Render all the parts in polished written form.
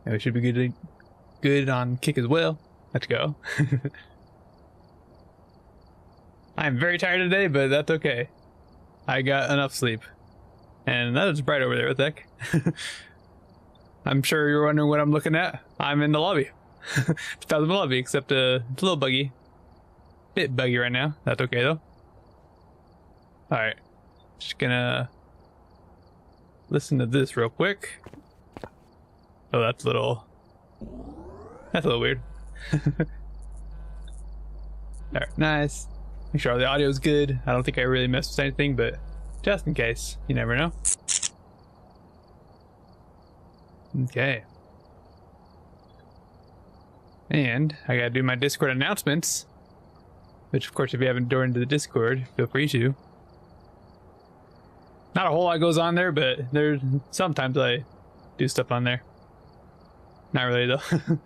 And we should be good on kick as well. Let's go. I'm very tired today, but that's okay. I got enough sleep. And that is bright over there, what the heck? I'm sure you're wondering what I'm looking at. I'm in the lobby. It's Phasmo lobby, except it's a little buggy. Bit buggy right now. That's okay though. Alright. Just gonna listen to this real quick. Oh, that's a little weird. Alright, nice. Make sure all the audio is good. I don't think I really messed with anything, but just in case, you never know. Okay. And I gotta do my Discord announcements, which of course if you haven't joined the Discord, feel free to. Not a whole lot goes on there, but there's sometimes I do stuff on there. Not really though.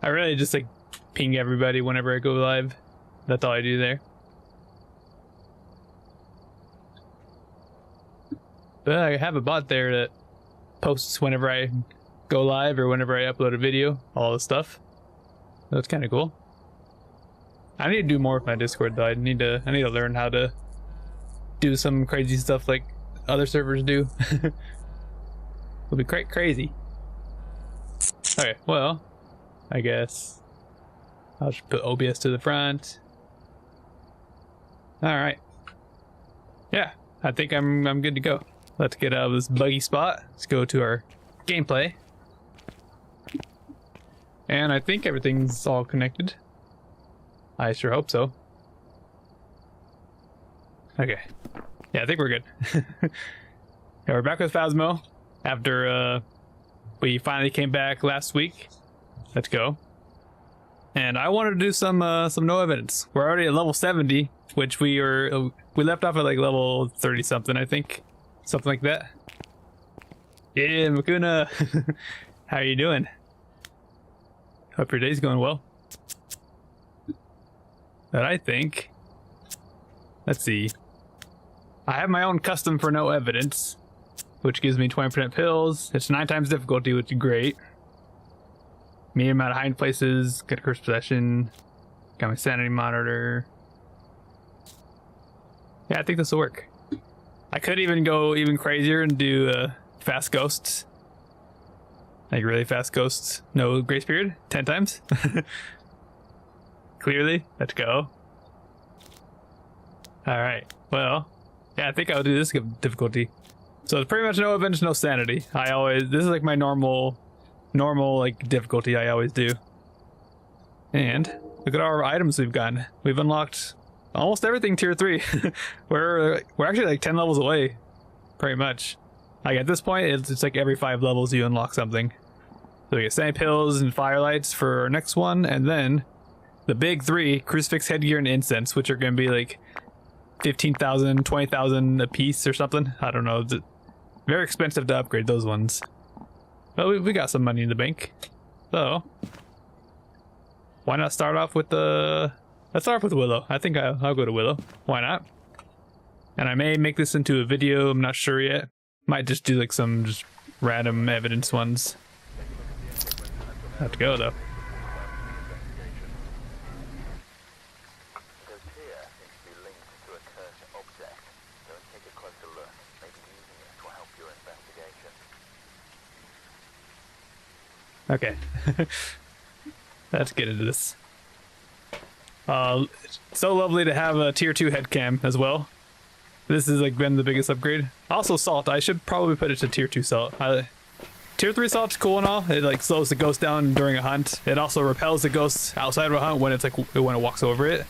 I really just like ping everybody whenever I go live. That's all I do there. But I have a bot there that posts whenever I go live or whenever I upload a video, all this stuff. That's kind of cool. I need to do more with my Discord though. I need to learn how to do some crazy stuff like other servers do. It'll be quite crazy. Okay, well, I guess I'll just put OBS to the front. All right. Yeah, I think I'm good to go. Let's get out of this buggy spot. Let's go to our gameplay. And I think everything's all connected. I sure hope so. Okay. Yeah, I think we're good. Yeah, we're back with Phasmo after we finally came back last week. Let's go. And I wanted to do some no evidence. We're already at level 70, which we left off at like level 30 something, I think. Something like that. Yeah, Makuna. How are you doing? Hope your day's going well. But I think, let's see. I have my own custom for no evidence, which gives me 20% pills. It's 9 times difficulty, which is great. Medium amount of hiding places, get a curse possession, got my sanity monitor. Yeah, I think this will work. I could even go even crazier and do fast ghosts. Like really fast ghosts, no grace period, 10 times. Clearly, let's go. Alright, well, yeah, I think I'll do this difficulty. So it's pretty much no events, no sanity. This is like my normal like difficulty I always do. And look at our items we've gotten. We've unlocked almost everything tier 3. we're actually like 10 levels away, pretty much. Like at this point, it's like every 5 levels you unlock something. So we get sanity pills and firelights for our next one, and then the big 3, crucifix, headgear, and incense, which are going to be like 15,000, 20,000 a piece or something. I don't know. It's very expensive to upgrade those ones. But we got some money in the bank. So why not start off with let's start off with Willow. I think I'll go to Willow. Why not? And I may make this into a video. I'm not sure yet. Might just do like some just random evidence ones. Have to go though. Okay. Let's get into this. So lovely to have a tier 2 head cam as well. This has like been the biggest upgrade. Also salt. I should probably put it to tier 2 salt. Tier 3 salt's cool and all. It like slows the ghost down during a hunt. It also repels the ghosts outside of a hunt when it's like when it walks over it.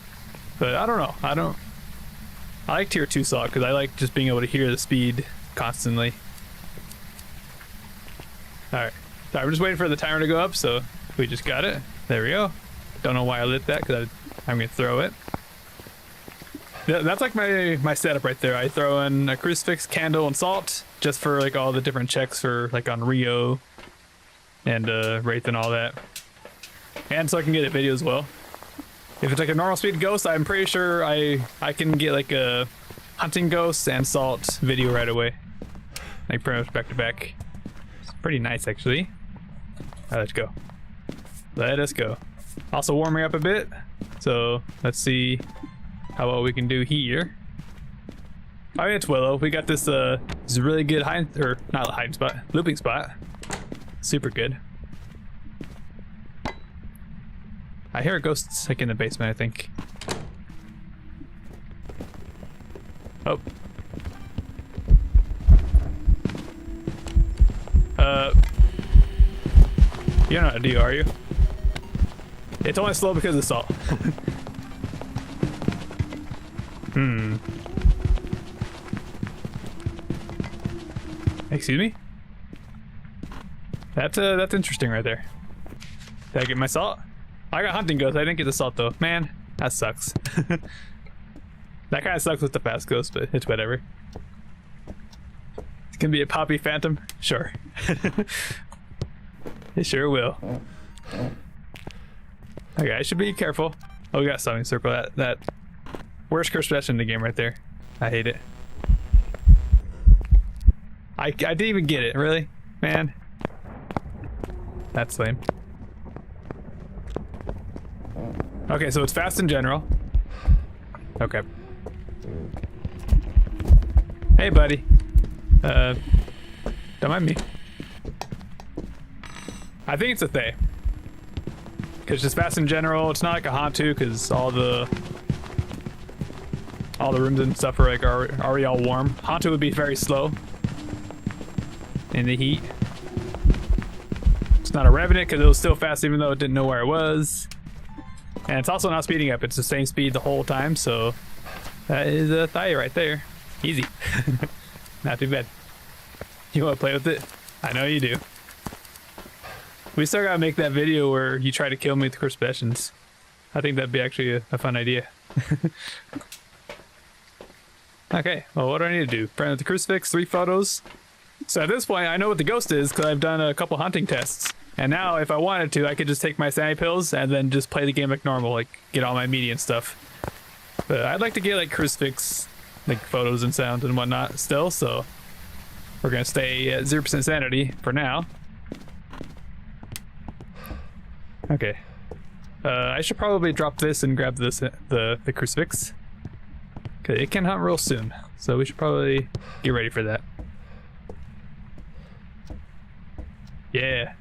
But I don't know. I like tier 2 salt because I like just being able to hear the speed constantly. Alright. So I'm just waiting for the timer to go up, so we just got it. There we go. Don't know why I lit that because I'm gonna throw it. That's like my setup right there. I throw in a crucifix, candle, and salt just for like all the different checks for like on Rio and Wraith and all that. And so I can get a video as well. If it's like a normal speed ghost, I'm pretty sure I can get like a hunting ghost and salt video right away. Like pretty much back to back. pretty nice actually. Alright, let's go. Let us go. Also warming up a bit, so let's see how well we can do here. Oh yeah, it's Willow. We got this really good hiding spot, looping spot. Super good. I hear ghosts like in the basement, I think. Oh. You don't know how to do, are you? It's only slow because of salt. Excuse me? That's interesting right there. Did I get my salt? I got hunting ghost. I didn't get the salt though. Man, that sucks. That kind of sucks with the fast ghost, but it's whatever. It's gonna be a poppy phantom? Sure. It sure will. Okay, I should be careful. Oh, we got summoning circle. That worst curse possession in the game right there. I hate it. I didn't even get it, really? Man. That's lame. Okay, so it's fast in general. Okay. Hey, buddy. Don't mind me. I think it's a Thay. Because it's fast in general. It's not like a Hantu, because all the rooms and stuff are like already all warm. Hantu would be very slow in the heat. It's not a Revenant because it was still fast even though it didn't know where it was. And it's also not speeding up. It's the same speed the whole time, so that is a Thay right there. Easy. Not too bad. You want to play with it? I know you do. We still gotta make that video where you try to kill me with crucifixions. I think that'd be actually a fun idea. Okay, well, what do I need to do? Print with the crucifix, 3 photos. So at this point, I know what the ghost is because I've done a couple hunting tests. And now, if I wanted to, I could just take my sanity pills and then just play the game like normal, like get all my media and stuff. But I'd like to get like crucifix, like photos and sounds and whatnot still, so we're gonna stay at 0% sanity for now. Okay. I should probably drop this and grab this the crucifix. Okay, it can hunt real soon, so we should probably get ready for that. Yeah.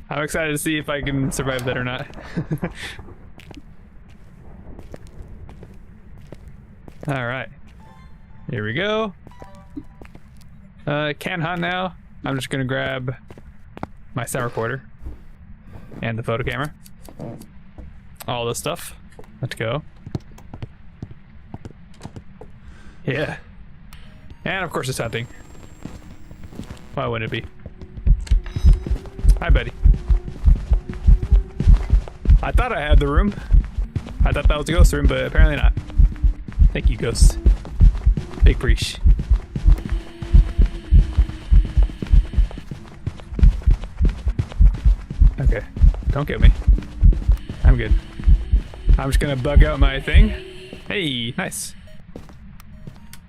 I'm excited to see if I can survive that or not. Alright. Here we go. Can hunt now. I'm just gonna grab my sound recorder and the photo camera. All this stuff. Let's go. Yeah. And of course it's hunting. Why wouldn't it be? Hi, buddy. I thought I had the room. I thought that was the ghost room, but apparently not. Thank you, ghost. Big preach. Okay. Don't get me. I'm good. I'm just gonna bug out my thing. Hey, nice.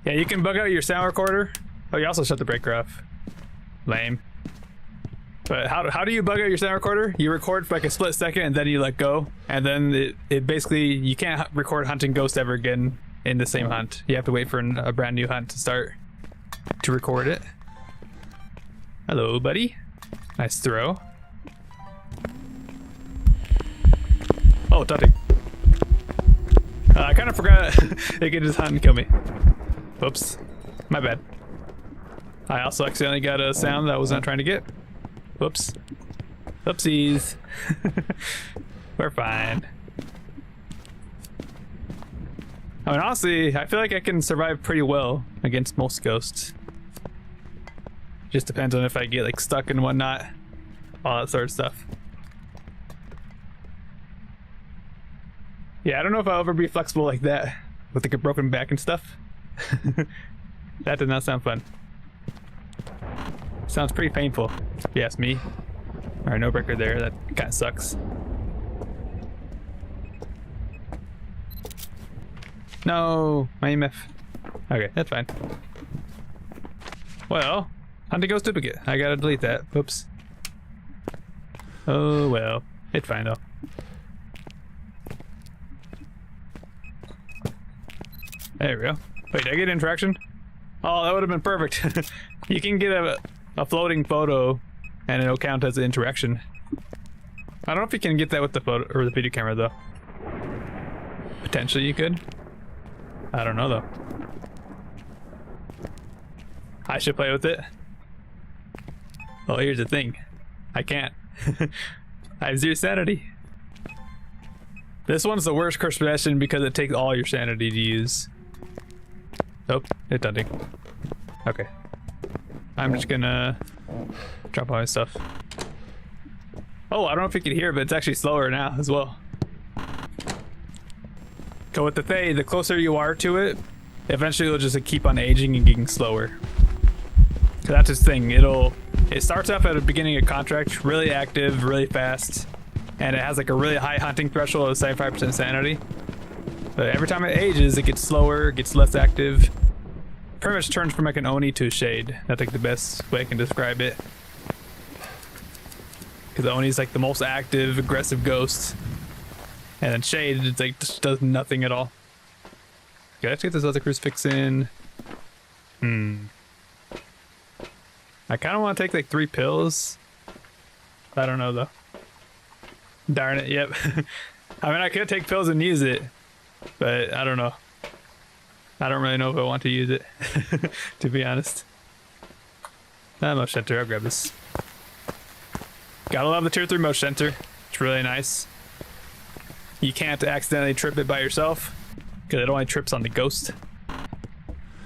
Yeah, you can bug out your sound recorder. Oh, you also shut the breaker off. Lame. But how do you bug out your sound recorder? You record for like a split second and then you let go, and then it basically, you can't record hunting ghost ever again in the same hunt. You have to wait for a brand new hunt to start to record it. Hello, buddy. Nice throw. Oh, Tutty. I kind of forgot it could just hunt and kill me. Whoops. My bad. I also accidentally got a sound that I was not trying to get. Whoops. Oopsies. We're fine. I mean, honestly, I feel like I can survive pretty well against most ghosts. Just depends on if I get like stuck and whatnot. All that sort of stuff. Yeah, I don't know if I'll ever be flexible like that with like a broken back and stuff. That did not sound fun. Sounds pretty painful, if you ask me. Alright, no breaker there. That kind of sucks. No, my EMF. Okay, that's fine. Well, Hunting ghost duplicate. I gotta delete that. Oops. Oh well. It's fine though. There we go. Wait, did I get interaction? Oh, that would have been perfect. You can get a floating photo and it'll count as an interaction. I don't know if you can get that with the photo or the video camera though. Potentially you could. I don't know though. I should play with it. Well, here's the thing. I can't. I have 0 sanity. This one's the worst cursed possession because it takes all your sanity to use. Nope, it's hunting. Okay. I'm just gonna drop all my stuff. Oh, I don't know if you can hear, but it's actually slower now as well. So with the Fae, the closer you are to it, eventually it'll just keep on aging and getting slower. So that's its thing. It starts off at the beginning of contract, really active, really fast, and it has like a really high hunting threshold of 75% sanity. But every time it ages, it gets slower, gets less active. Pretty much turns from like an Oni to a Shade. That's like the best way I can describe it. Because the Oni is like the most active, aggressive ghost. And then Shade, it's like just does nothing at all. Okay, let's get this other crucifix in. I kind of want to take like 3 pills. I don't know though. Darn it, yep. I mean, I could take pills and use it, but I don't know. I don't really know if I want to use it, to be honest. Motion Center, I'll grab this. Gotta love the tier 3 Motion Center. It's really nice. You can't accidentally trip it by yourself, because it only trips on the ghost.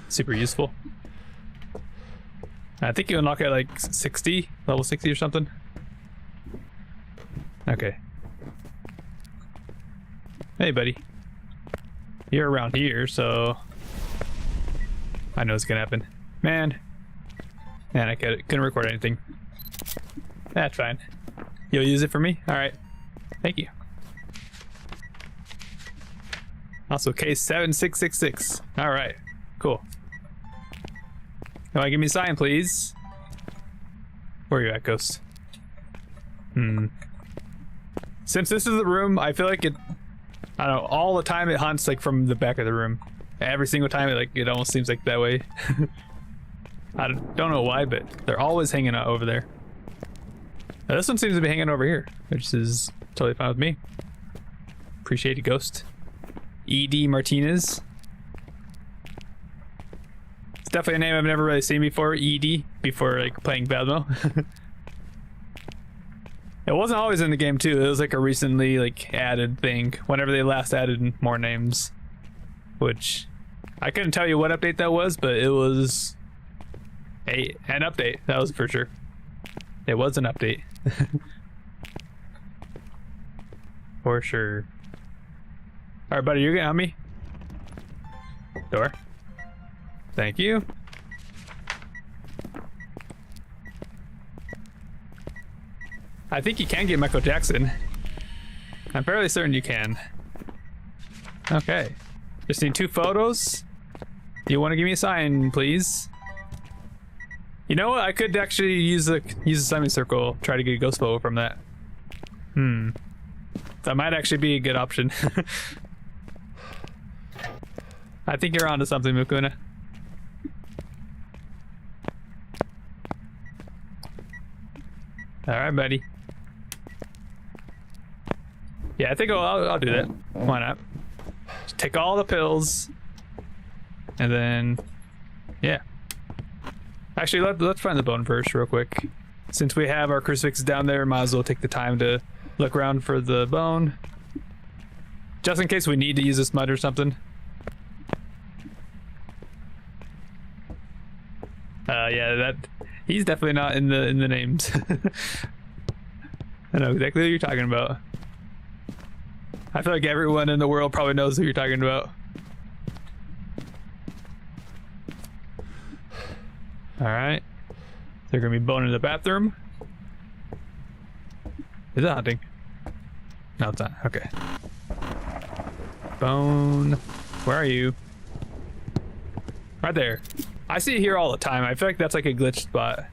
Super useful. I think you unlock it at like 60, level 60 or something. Okay. Hey, buddy. You're around here, so I know it's gonna happen. Man, I couldn't record anything. That's fine. You'll use it for me? All right. Thank you. Also, case 7666. All right. Cool. Now, give me a sign, please. Where are you at, Ghost? Since this is the room, I feel like it. I don't know. All the time it hunts like from the back of the room. Every single time it almost seems like that way. I don't know why, but they're always hanging out over there. Now, this one seems to be hanging over here, which is totally fine with me. Appreciate it, Ghost. E.D. Martinez. It's definitely a name I've never really seen before. E.D. before like playing Phasmo. It wasn't always in the game too. It was like a recently like added thing. Whenever they last added more names, which I couldn't tell you what update that was, but it was an update. That was for sure. It was an update. For sure. All right, buddy, you're gonna help me. Door. Thank you. I think you can get Michael Jackson. I'm fairly certain you can. Okay. Just need 2 photos. Do you want to give me a sign, please? You know what? I could actually use a semicircle. Try to get a ghost photo from that. That might actually be a good option. I think you're onto something, Mukuna. All right, buddy. Yeah, I think I'll do that. Why not? Just take all the pills, and then, yeah. Actually, let's find the bone first, real quick. Since we have our crucifixes down there, might as well take the time to look around for the bone, just in case we need to use this mud or something. Yeah, he's definitely not in the names. I know exactly who you're talking about. I feel like everyone in the world probably knows who you're talking about. All right. They're gonna be bone in the bathroom. Is it hunting? No, it's not. Okay. Bone. Where are you? Right there. I see it here all the time. I feel like that's like a glitch spot.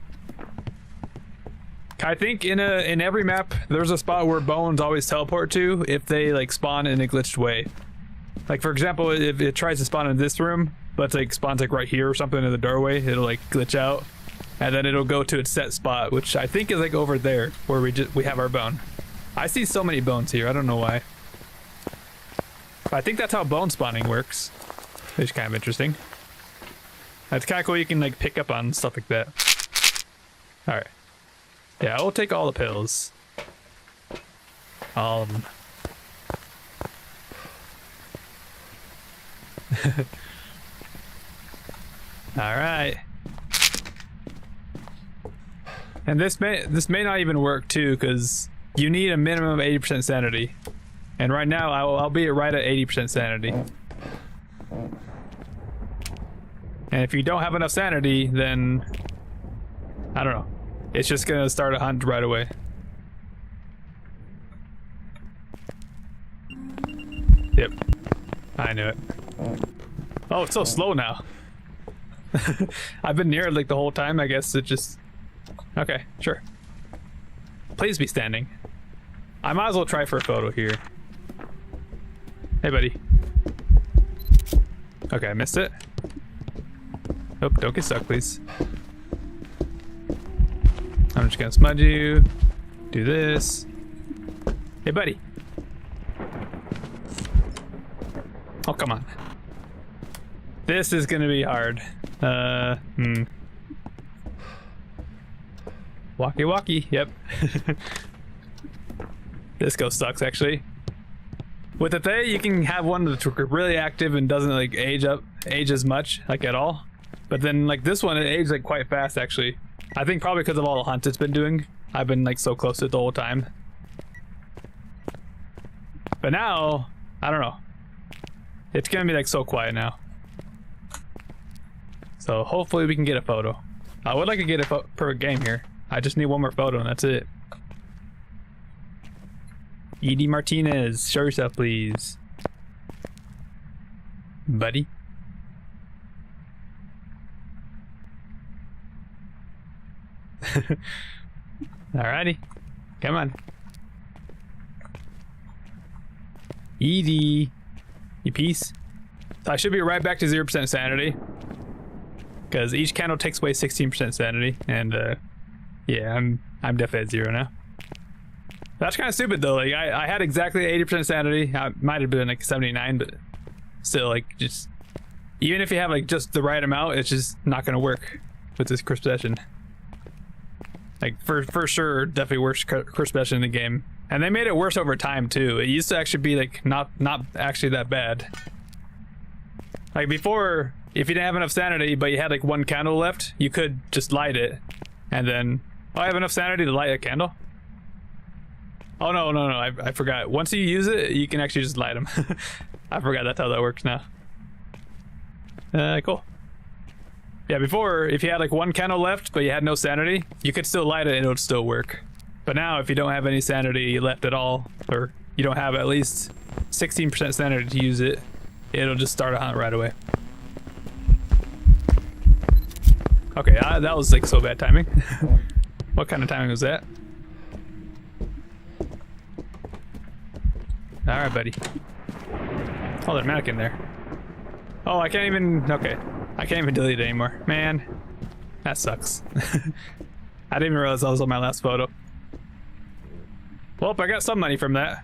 I think in every map there's a spot where bones always teleport to if they like spawn in a glitched way. Like for example, if it tries to spawn in this room, but it's like spawns like right here or something in the doorway, it'll like glitch out, and then it'll go to its set spot, which I think is like over there where we have our bone. I see so many bones here. I don't know why. But I think that's how bone spawning works, which is kind of interesting. That's kind of cool. You can like pick up on stuff like that. All right. Yeah, I will take all the pills. All of them. All right. And this may not even work too, because you need a minimum of 80% sanity. And right now I'll be right at 80% sanity. And if you don't have enough sanity, then I don't know. It's just gonna start a hunt right away. Yep. I knew it. Oh, it's so slow now. I've been near it like the whole time. I guess it just... Okay, sure. Please be standing. I might as well try for a photo here. Hey, buddy. Okay, I missed it. Oh, don't get stuck, please. I'm just gonna smudge you. Do this. Hey, buddy. Oh, come on. This is gonna be hard. Walkie walkie, yep. This ghost sucks, actually. With the Thay, you can have one that's really active and doesn't like age as much, like at all. But then like this one, it ages like quite fast, actually. I think probably because of all the hunts it's been doing. I've been like so close to it the whole time. But now, I don't know. It's gonna be like so quiet now. So hopefully we can get a photo. I would like to get a perfect game here. I just need one more photo and that's it. Edie Martinez, show yourself please. Buddy. Alrighty. Come on. Edie. You peace. So I should be right back to 0% sanity. Because each candle takes away 16% sanity. And yeah, I'm definitely at 0 now. That's kind of stupid though. Like I had exactly 80% sanity. I might have been like 79, but still, like, just even if you have like just the right amount, it's just not gonna work with this crisp session. Like for sure, definitely worst crisp session in the game. And they made it worse over time too. It used to actually be like not actually that bad. Like before, if you didn't have enough sanity but you had like one candle left, you could just light it, and then I have enough sanity to light a candle. Oh no, I forgot. Once you use it, you can actually just light them. I forgot that's how that works now. Cool. Yeah, before, if you had like one candle left but you had no sanity, you could still light it and it would still work. But now if you don't have any sanity left at all, or you don't have at least 16% sanity to use it, it'll just start a hunt right away. Okay, that was like so bad timing. What kind of timing was that? Alright, buddy. Oh, there's a mannequin there. Oh, I can't even... Okay. I can't even delete it anymore. Man. That sucks. I didn't even realize that was on my last photo. Well, I got some money from that.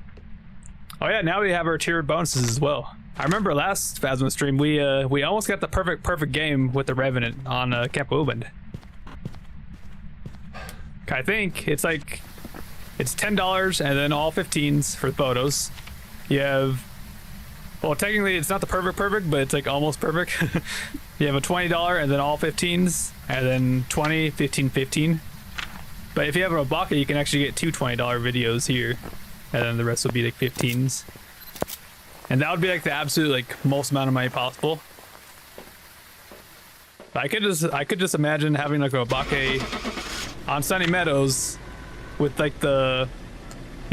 Oh yeah, now we have our tiered bonuses as well. I remember last Phasmo stream, we almost got the perfect game with the Revenant on Camp Woodland. I think it's like... It's $10 and then all 15s for photos. You have... Well, technically it's not the perfect, but it's like almost perfect. You have a $20 and then all 15s, and then 20, 15, 15. But if you have a Obaka, you can actually get two $20 videos here, and then the rest will be like 15s. And that would be like the absolute like most amount of money possible. I could just imagine having like a Obake on Sunny Meadows with like the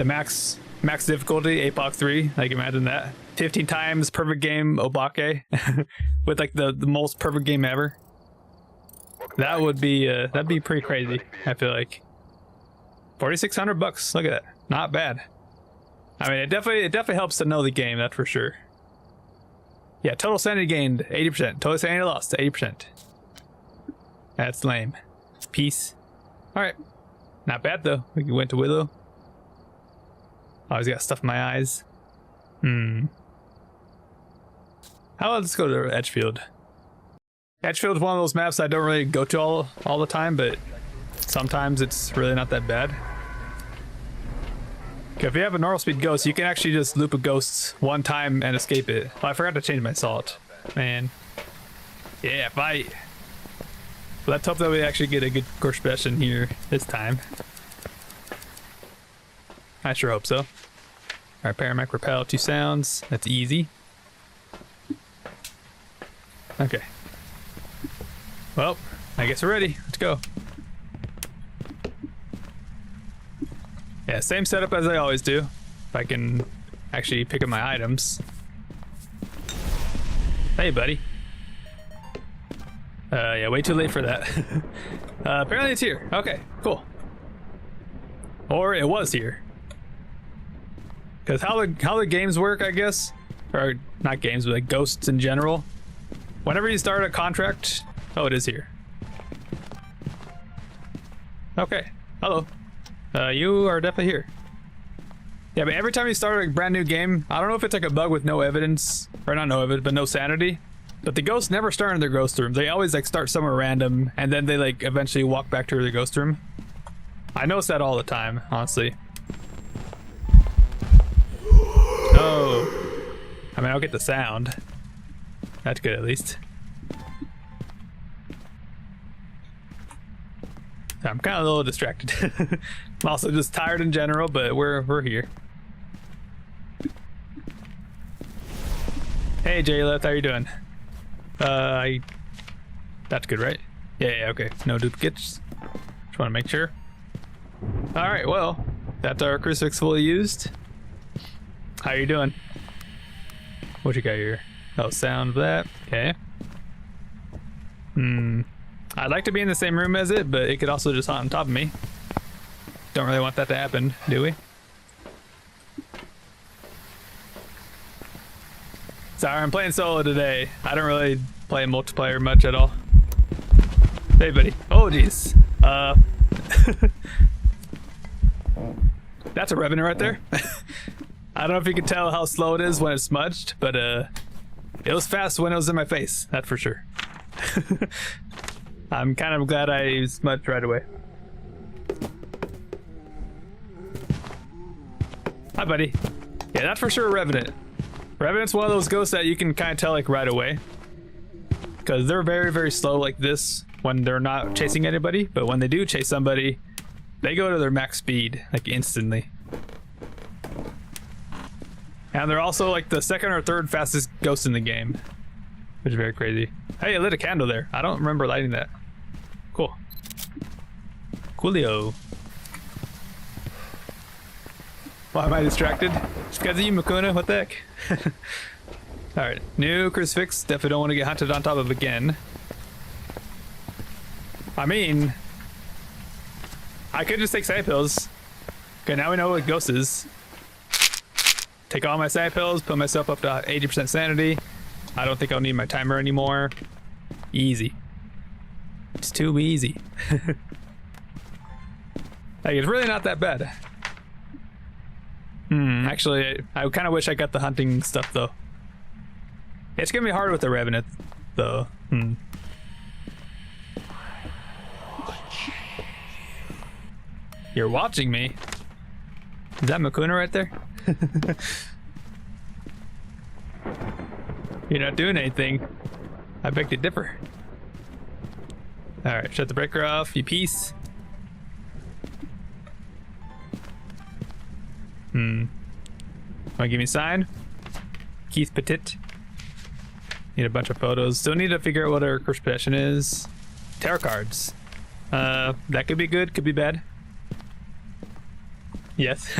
max difficulty, APOC 3. Like imagine that. 15 times perfect game Obake with like the most perfect game ever. That would be that'd be pretty crazy. I feel like $4,600. Look at that, not bad. I mean, it definitely helps to know the game. That's for sure. Yeah, total sanity gained 80%. Total sanity lost 80%. That's lame. Peace. All right, not bad though. We went to Willow. Always got stuff in my eyes. How about let's go to Edgefield. Edgefield is one of those maps I don't really go to all the time, but sometimes it's really not that bad. Okay, if you have a normal speed ghost, you can actually just loop a ghost one time and escape it. Oh, I forgot to change my salt. Man. Yeah, fight. Let's hope that we actually get a good course progression here this time. I sure hope so. Alright, Paramec Repel, 2 sounds. That's easy. Okay. Well, I guess we're ready. Let's go. Yeah, same setup as I always do. If I can actually pick up my items. Hey, buddy. Yeah, way too late for that. Apparently it's here. Okay, cool. Or it was here. Because how the games work, I guess, or not games, but like ghosts in general. Whenever you start a contract, oh, it is here. Okay, hello. You are definitely here. Yeah, but every time you start a brand new game, I don't know if it's like a bug with no evidence, or not no evidence, but no sanity. But the ghosts never start in their ghost room. They always like start somewhere random, and then they like eventually walk back to their ghost room. I notice that all the time, honestly. Oh, I mean, I'll get the sound. That's good, at least. I'm kind of a little distracted. I'm also just tired in general, but we're here. Hey, J-Left, how you doing? That's good, right? Yeah, okay. No duplicates. Just want to make sure. All right, well, that's our crucifix fully used. How you doing? What you got here? Oh, sound of that. Okay. I'd like to be in the same room as it, but it could also just haunt on top of me. Don't really want that to happen, do we? Sorry, I'm playing solo today. I don't really play multiplayer much at all. Hey, buddy. Oh, jeez. That's a revenant right there. I don't know if you can tell how slow it is when it's smudged, but it was fast when it was in my face, that's for sure. I'm kind of glad I smudged right away. Hi, buddy. Yeah, that's for sure a Revenant. Revenant's one of those ghosts that you can kind of tell like right away. Because they're very, very slow like this when they're not chasing anybody, but when they do chase somebody, they go to their max speed, like instantly. And they're also like the second or third fastest ghost in the game, which is very crazy. Hey, I lit a candle there. I don't remember lighting that. Cool. Coolio. Why am I distracted? Just because of you, Makuna? What the heck? Alright, new crucifix. Definitely don't want to get hunted on top of again. I mean, I could just take side pills. Okay, now we know what ghost is. Take all my side pills, put myself up to 80% sanity. I don't think I'll need my timer anymore. Easy. It's too easy. Like, it's really not that bad. Actually, I kind of wish I got the hunting stuff, though. It's gonna be hard with the Revenant, though. You're watching me? Is that Makuna right there? You're not doing anything. I beg to differ. Alright, shut the breaker off, you piece. Wanna give me a sign? Keith Petit. Need a bunch of photos. Still need to figure out what our first possession is. Tarot cards. That could be good, could be bad. Yes.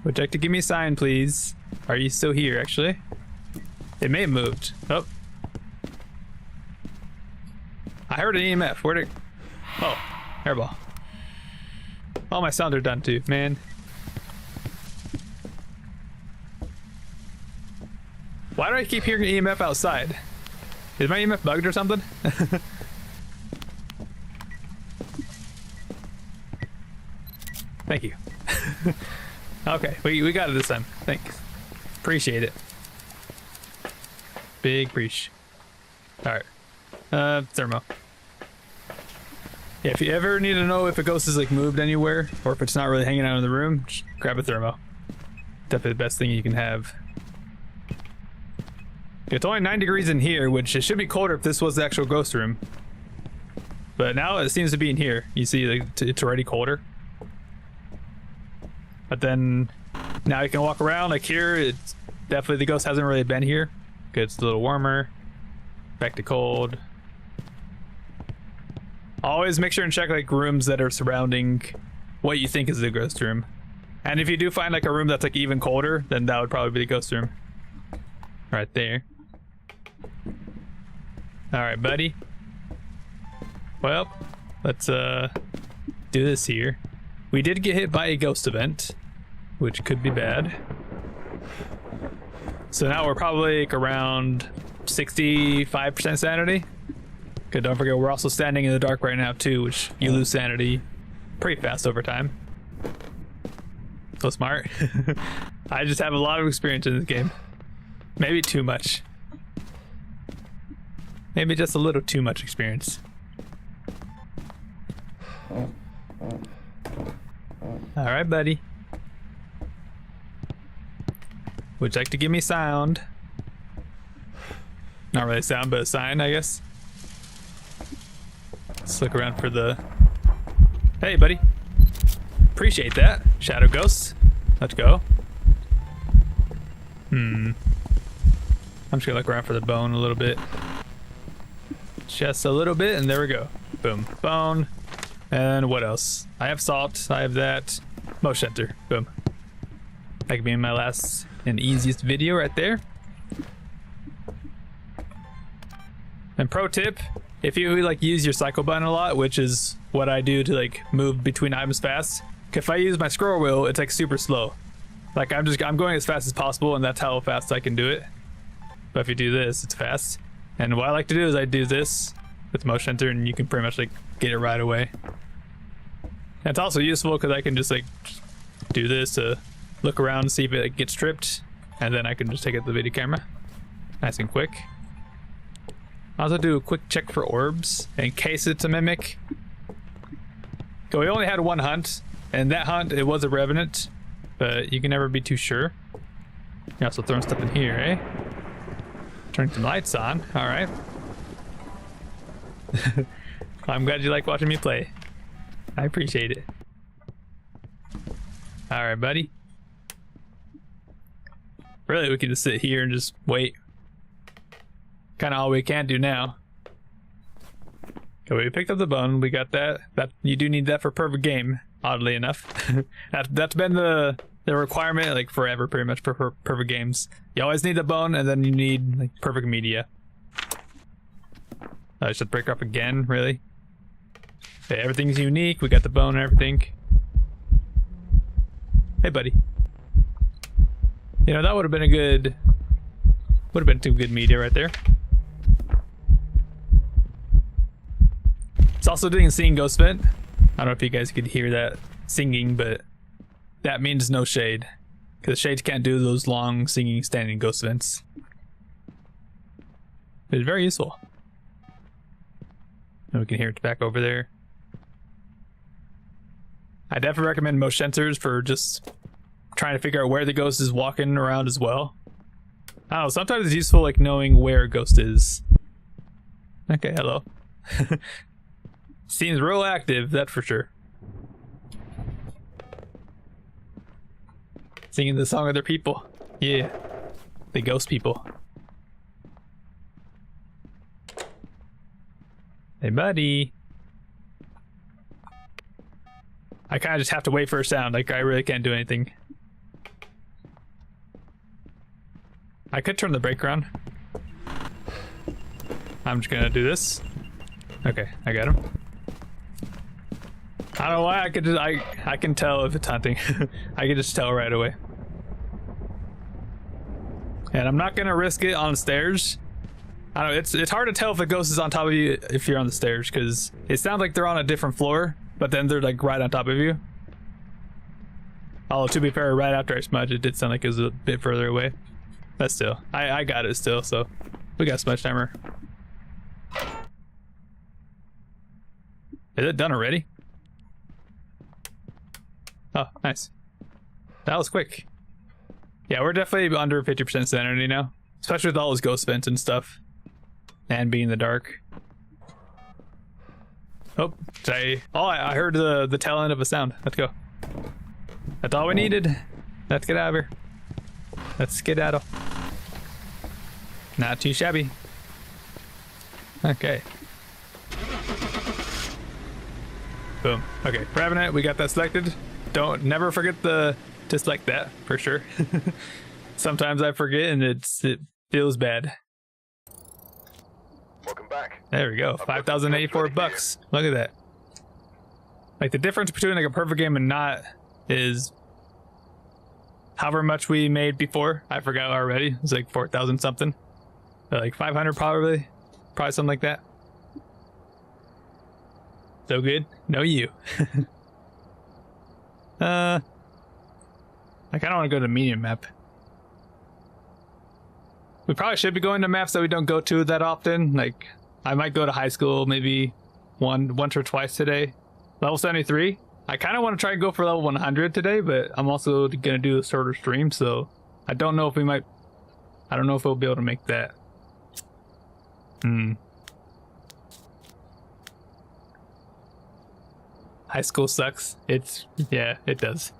Would you like to give me a sign, please? Are you still here, actually? It may have moved. Oh. I heard an EMF. Where'd it... Oh, hairball. All my sounds are done too, man. Why do I keep hearing EMF outside? Is my EMF bugged or something? Thank you. Okay, we got it this time. Thanks. Appreciate it. Big preach. Alright. Thermo. Yeah, if you ever need to know if a ghost is like moved anywhere, or if it's not really hanging out in the room, just grab a thermo. Definitely the best thing you can have. It's only 9 degrees in here, which it should be colder if this was the actual ghost room. But now it seems to be in here. You see, like, it's already colder. But then, now you can walk around, like here, it's definitely the ghost hasn't really been here. It's a little warmer. Back to cold. Always make sure and check like rooms that are surrounding what you think is the ghost room. And if you do find like a room that's like even colder, then that would probably be the ghost room. Right there. Alright, buddy. Well, let's do this here. We did get hit by a ghost event, which could be bad. So now we're probably like around 65% sanity. Good, don't forget we're also standing in the dark right now too, which you lose sanity pretty fast over time. So smart. I just have a lot of experience in this game. Maybe too much. Maybe just a little too much experience. Alright, buddy. Would you like to give me sound? Not really sound, but a sign, I guess. Let's look around for the... Hey, buddy. Appreciate that. Shadow ghosts. Let's go. I'm just gonna look around for the bone a little bit. Just a little bit, and there we go. Boom. Bone. And what else? I have salt. I have that. Motion sensor. Boom. That could be in my last and easiest video right there. And pro tip, if you like use your cycle button a lot, which is what I do to like move between items fast, if I use my scroll wheel, it's like super slow. Like I'm going as fast as possible, and that's how fast I can do it. But if you do this, it's fast. And what I like to do is I do this with the motion sensor, and you can pretty much like get it right away. And it's also useful because I can just like do this to look around and see if it like, gets tripped, and then I can just take it to the video camera. Nice and quick. I also do a quick check for orbs in case it's a mimic. So we only had one hunt, and that hunt it was a revenant, but you can never be too sure. You're also throwing stuff in here, eh? Turning some lights on. All right. I'm glad you like watching me play. I appreciate it. All right, buddy. Really, we can just sit here and just wait. Kind of all we can do now. Okay, we picked up the bone. We got that. That you do need that for perfect game. Oddly enough, that's been the requirement like forever, pretty much for perfect games. You always need the bone, and then you need like perfect media. I should break up again, really. Okay, everything's unique. We got the bone and everything. Hey, buddy. You know that would have been some good media right there. It's also doing singing ghost vent. I don't know if you guys could hear that singing, but that means no shade, because shades can't do those long singing standing ghost vents. It's very useful. And we can hear it back over there. I definitely recommend motion sensors for just trying to figure out where the ghost is walking around as well. I don't know, sometimes it's useful like knowing where a ghost is. Okay, hello. Seems real active, that's for sure. Singing the song of their people. Yeah, the ghost people. Hey, buddy. I kind of just have to wait for a sound. Like, I really can't do anything. I could turn the brake around. I'm just gonna do this. Okay, I got him. I don't know why I can tell if it's hunting. I can just tell right away. And I'm not gonna risk it on stairs. I don't know, it's hard to tell if a ghost is on top of you if you're on the stairs, because it sounds like they're on a different floor, but then they're like right on top of you. Although to be fair, right after I smudged, it did sound like it was a bit further away. But still, I got it still, so we got smudge timer. Is it done already? Oh, nice. That was quick. Yeah, we're definitely under 50% sanity now. Especially with all those ghost vents and stuff. And being in the dark. Oh, I heard the tail end of a sound. Let's go. That's all we needed. Let's get out of here. Let's skedaddle. Not too shabby. Okay. Boom. Okay, Revenant, we got that selected. Never forget to select that, for sure. Sometimes I forget and it feels bad. Welcome back. There we go, 5,084 bucks. Look at that. Like the difference between like a perfect game and not is however much we made before. I forgot already. It was like 4,000 something. Like 500 probably something like that. So good. No you. I kind of want to go to medium map. We probably should be going to maps that we don't go to that often. Like, I might go to high school maybe once or twice today. Level 73. I kind of want to try and go for level 100 today, but I'm also going to do a shorter stream, so I don't know if we might... I don't know if we'll be able to make that. High school sucks. Yeah, it does.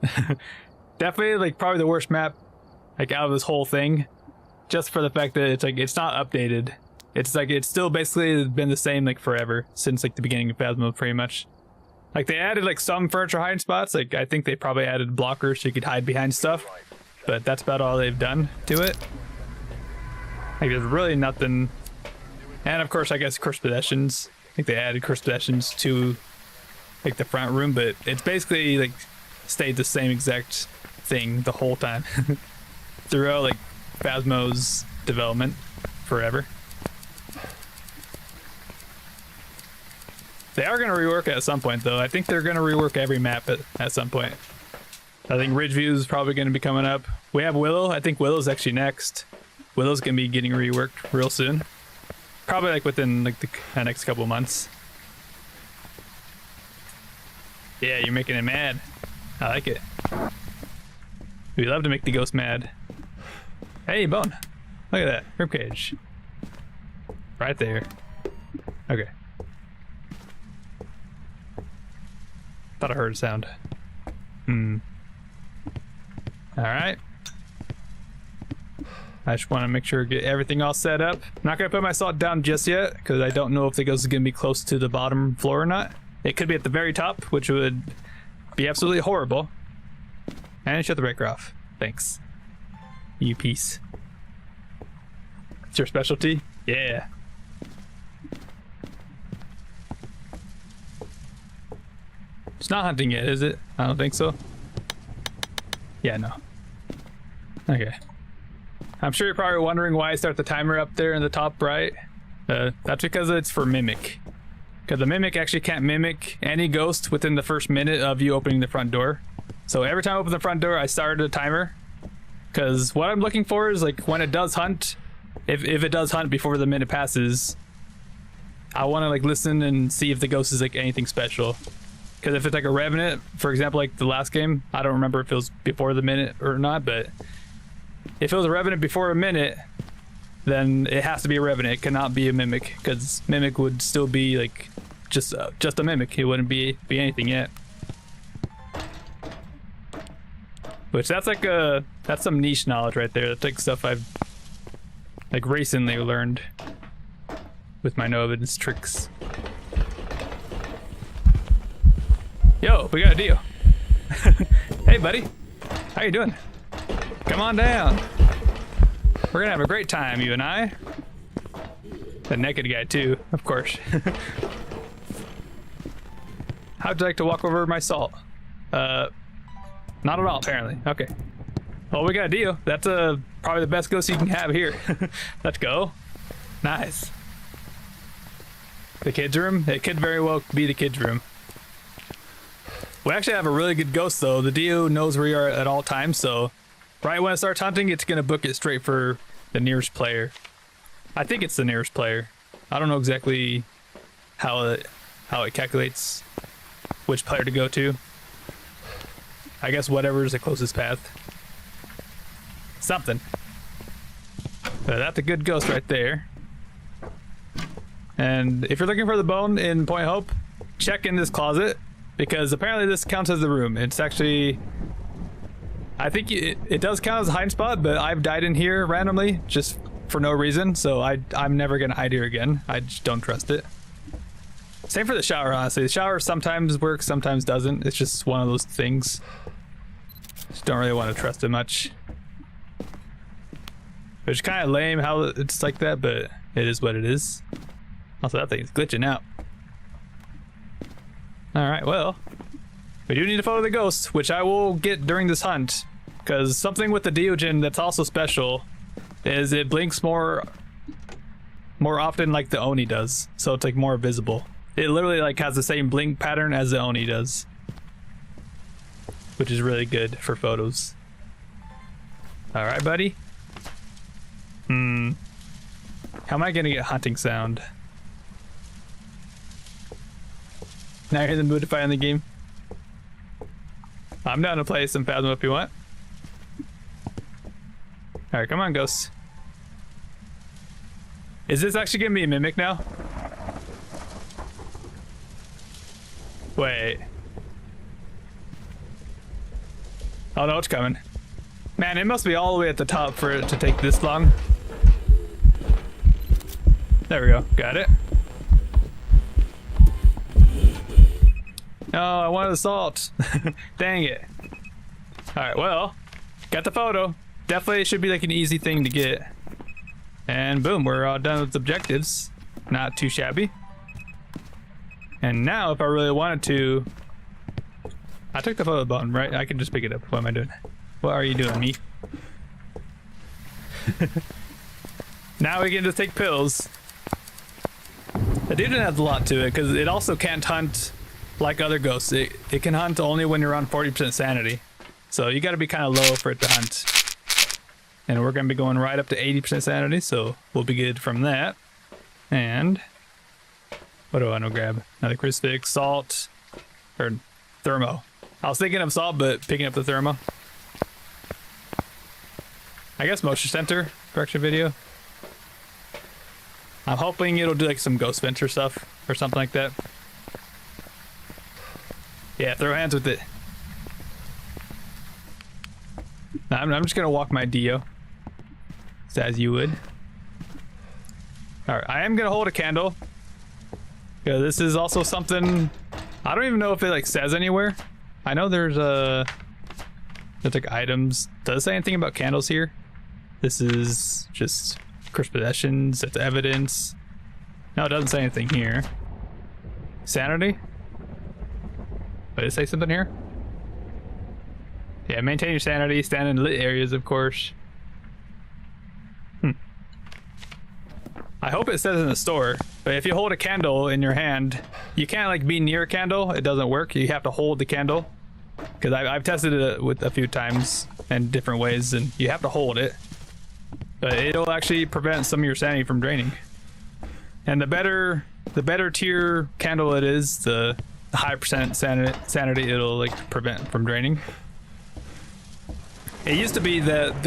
Definitely like probably the worst map like out of this whole thing, just for the fact that it's like it's not updated. It's like it's still basically been the same like forever since like the beginning of Phasmo pretty much. Like they added like some furniture hiding spots. Like I think they probably added blockers so you could hide behind stuff, but that's about all they've done to it. Like there's really nothing. And of course I guess cursed possessions. I think they added cursed possessions to like the front room, but it's basically like stayed the same exact thing the whole time throughout like Phasmo's development forever. They are going to rework it at some point though. I think they're going to rework every map at some point. I think Ridgeview is probably going to be coming up. We have Willow. I think Willow's actually next. Willow's going to be getting reworked real soon. Probably like within like the next couple months. Yeah, you're making it mad. I like it. We love to make the ghost mad. Hey, Bone. Look at that. Ribcage. Right there. Okay. Thought I heard a sound. Alright. I just want to make sure to get everything all set up. I'm not going to put my salt down just yet, because I don't know if the ghost is going to be close to the bottom floor or not. It could be at the very top, which would be absolutely horrible. And shut the breaker off. Thanks. You piece. It's your specialty? Yeah. It's not hunting yet, is it? I don't think so. Yeah, no. Okay. I'm sure you're probably wondering why I start the timer up there in the top right. That's because it's for Mimic. Because the Mimic actually can't mimic any ghost within the first minute of you opening the front door. So every time I open the front door, I started a timer. Because what I'm looking for is like when it does hunt, if it does hunt before the minute passes, I want to like listen and see if the ghost is like anything special. Because if it's like a Revenant, for example, like the last game, I don't remember if it was before the minute or not, but if it was a Revenant before a minute, then it has to be a Revenant. It cannot be a Mimic, because Mimic would still be like just a Mimic. It wouldn't be anything yet. Which that's like that's some niche knowledge right there. That's like stuff I've like recently learned with my no evidence tricks. Yo, we got a deal. Hey buddy, how you doing? Come on down. We're gonna have a great time, you and I. The naked guy too, of course. How'd you like to walk over my salt? Not at all, apparently. Okay. Well, we got a deal. That's probably the best ghost you can have here. Let's go. Nice. The kids' room? It could very well be the kids' room. We actually have a really good ghost, though. The Dio knows where you are at all times, so right when it starts hunting, it's going to book it straight for the nearest player. I think it's the nearest player. I don't know exactly how it calculates which player to go to. I guess whatever is the closest path. Something. But that's a good ghost right there. And if you're looking for the bone in Point Hope, check in this closet, because apparently this counts as the room. It's actually, I think it does count as a hiding spot, but I've died in here randomly just for no reason, so I'm never gonna hide here again. I just don't trust it. Same for the shower, honestly. The shower sometimes works, sometimes doesn't. It's just one of those things. Just don't really want to trust it much. It's kind of lame how it's like that, but it is what it is. Also, that thing's glitching out. Alright, well, we do need to follow the ghost, which I will get during this hunt, because something with the Deogen that's also special is it blinks more often like the Oni does, so it's like more visible. It literally like has the same blink pattern as the Oni does, which is really good for photos. Alright, buddy. How am I gonna get hunting sound? Now you're in the mood to fight in the game. I'm down to play some Phasmo if you want. Alright, come on, ghosts. Is this actually gonna be a mimic now? Wait. Oh no, it's coming. Man, it must be all the way at the top for it to take this long. There we go, got it. Oh, I wanted the salt. Dang it. Alright, well, got the photo. Definitely should be like an easy thing to get. And boom, we're all done with objectives. Not too shabby. And now, if I really wanted to... I took the photo button, right? I can just pick it up. What am I doing? What are you doing, me? Now we can just take pills. The dude adds a lot to it, because it also can't hunt like other ghosts. It can hunt only when you're on 40% sanity. So you gotta be kind of low for it to hunt. And we're gonna be going right up to 80% sanity, so we'll be good from that. And what do I want to grab? Another crucifix, salt, or thermo. I was thinking of salt, but picking up the thermo. I guess motion center correction video. I'm hoping it'll do like some ghost venture stuff or something like that. Yeah, throw hands with it. I'm just gonna walk my Dio, as you would. Alright, I am gonna hold a candle. Yeah, this is also something I don't even know if it like says anywhere. I know there's like items. Does it say anything about candles here? This is just cursed possessions. It's evidence. No, it doesn't say anything here. Sanity? Did it say something here? Yeah, maintain your sanity. Stand in lit areas, of course. I hope it says in the store, but if you hold a candle in your hand, you can't like be near a candle. It doesn't work. You have to hold the candle. Because I've tested it with a few times in different ways, and you have to hold it. But it'll actually prevent some of your sanity from draining. And the better tier candle it is, the high percent sanity it'll like prevent from draining. It used to be that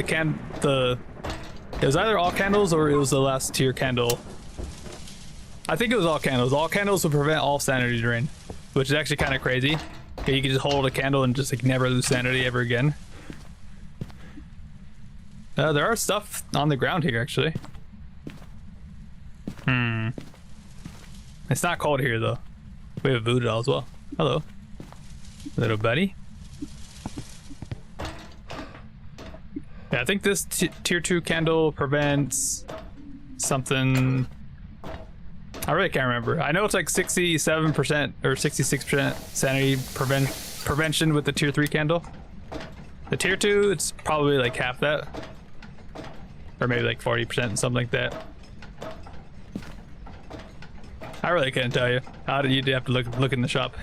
it was either all candles or it was the last tier candle. I think it was all candles. All candles would prevent all sanity drain, which is actually kind of crazy. You can just hold a candle and just like never lose sanity ever again. There are stuff on the ground here actually. It's not cold here though. We have a voodoo doll as well. Hello, little buddy. Yeah, I think this tier 2 candle prevents something. I really can't remember. I know it's like 67% or 66% sanity prevention with the tier 3 candle. The tier 2, it's probably like half that. Or maybe like 40%, something like that. I really can't tell you. You'd have to look in the shop.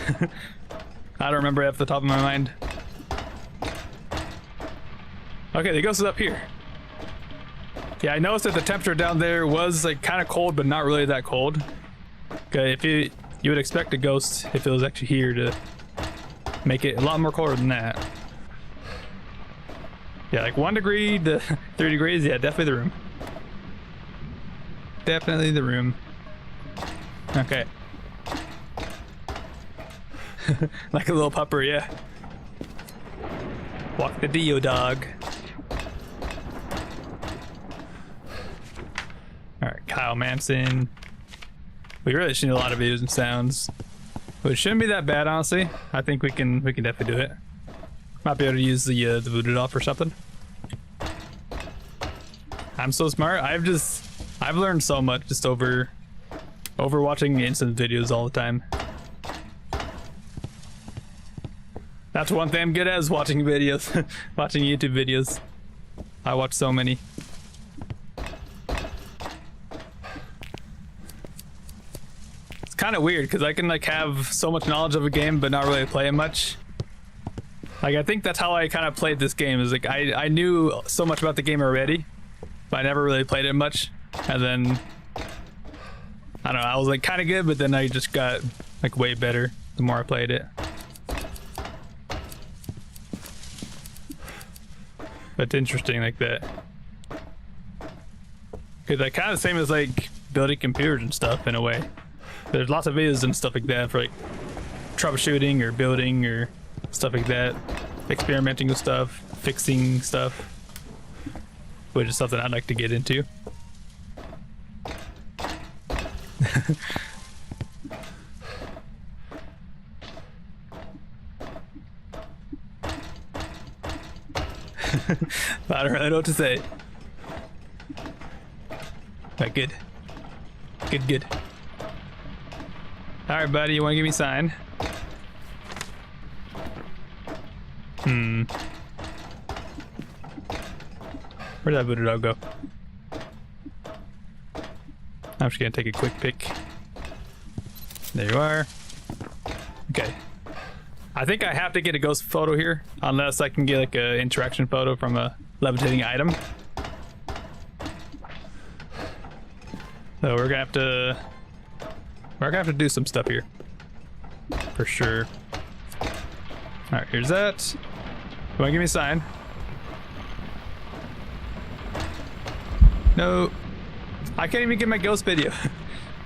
I don't remember it off the top of my mind. Okay, the ghost is up here. Yeah, I noticed that the temperature down there was like kind of cold, but not really that cold. Okay, if you would expect a ghost if it was actually here to make it a lot more colder than that. Yeah, like 1 degree to 3 degrees. Yeah, definitely the room. Definitely the room. Okay. Like a little pupper, yeah. Walk the Dio dog. Alright, Kyle Manson. We really should need a lot of videos and sounds. But it shouldn't be that bad, honestly. I think we can definitely do it. Might be able to use the voodoo doll for something. I'm so smart. I've learned so much just over watching instant videos all the time. That's one thing I'm good at, is watching videos. Watching YouTube videos. I watch so many. It's kind of weird because I can like have so much knowledge of a game but not really play it much. Like I think that's how I kind of played this game, is like I knew so much about the game already, but I never really played it much. And then I don't know, I was like kind of good, but then I just got like way better the more I played it. But it's interesting like that. Cause like kind of the same as like building computers and stuff in a way. There's lots of videos and stuff like that for like troubleshooting or building or stuff like that. Experimenting with stuff, fixing stuff. Which is something I'd like to get into. But I don't really know what to say. Alright, good. Good. Alright, buddy, you wanna give me a sign? Where'd that voodoo dog go? I'm just gonna take a quick pic. There you are. Okay. I think I have to get a ghost photo here, unless I can get like an interaction photo from a levitating item. So we're gonna have to do some stuff here. For sure. Alright, here's that. You wanna give me a sign? No. I can't even get my ghost video.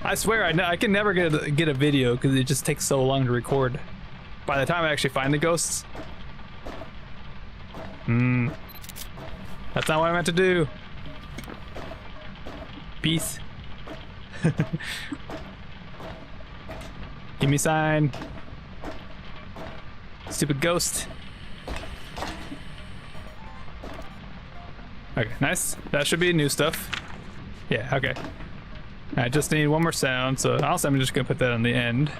I swear I can never get a video because it just takes so long to record. By the time I actually find the ghosts. That's not what I meant to do. Peace. Give me a sign. Stupid ghost. Okay, nice. That should be new stuff. Yeah, okay. I just need one more sound, so also I'm just gonna put that on the end.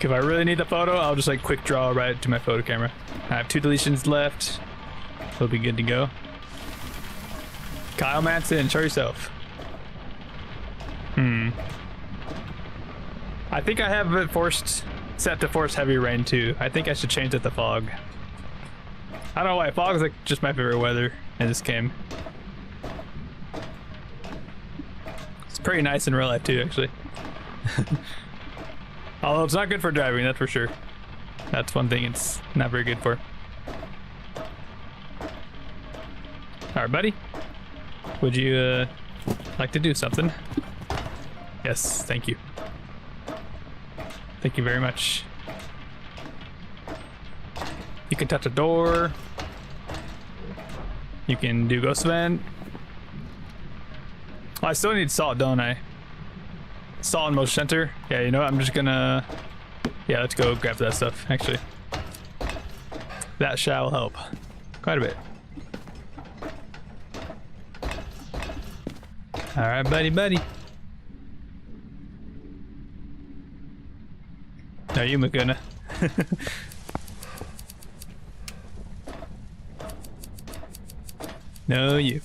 If I really need the photo, I'll just like quick draw right to my photo camera. I have 2 deletions left. We'll be good to go. Kyle Manson, show yourself. I think I have it set to force heavy rain too. I think I should change it to fog. I don't know why, fog is like just my favorite weather in this game. It's pretty nice in real life too, actually. Although it's not good for driving, that's for sure. That's one thing it's not very good for. Alright, buddy. Would you like to do something? Yes, thank you. Thank you very much. You can touch a door. You can do ghost vent. Oh, I still need salt, don't I? Salt and motion center. Yeah, you know what? I'm just gonna... Yeah, let's go grab that stuff, actually. That shall help. Quite a bit. Alright, buddy. No, you Makuna. No, you.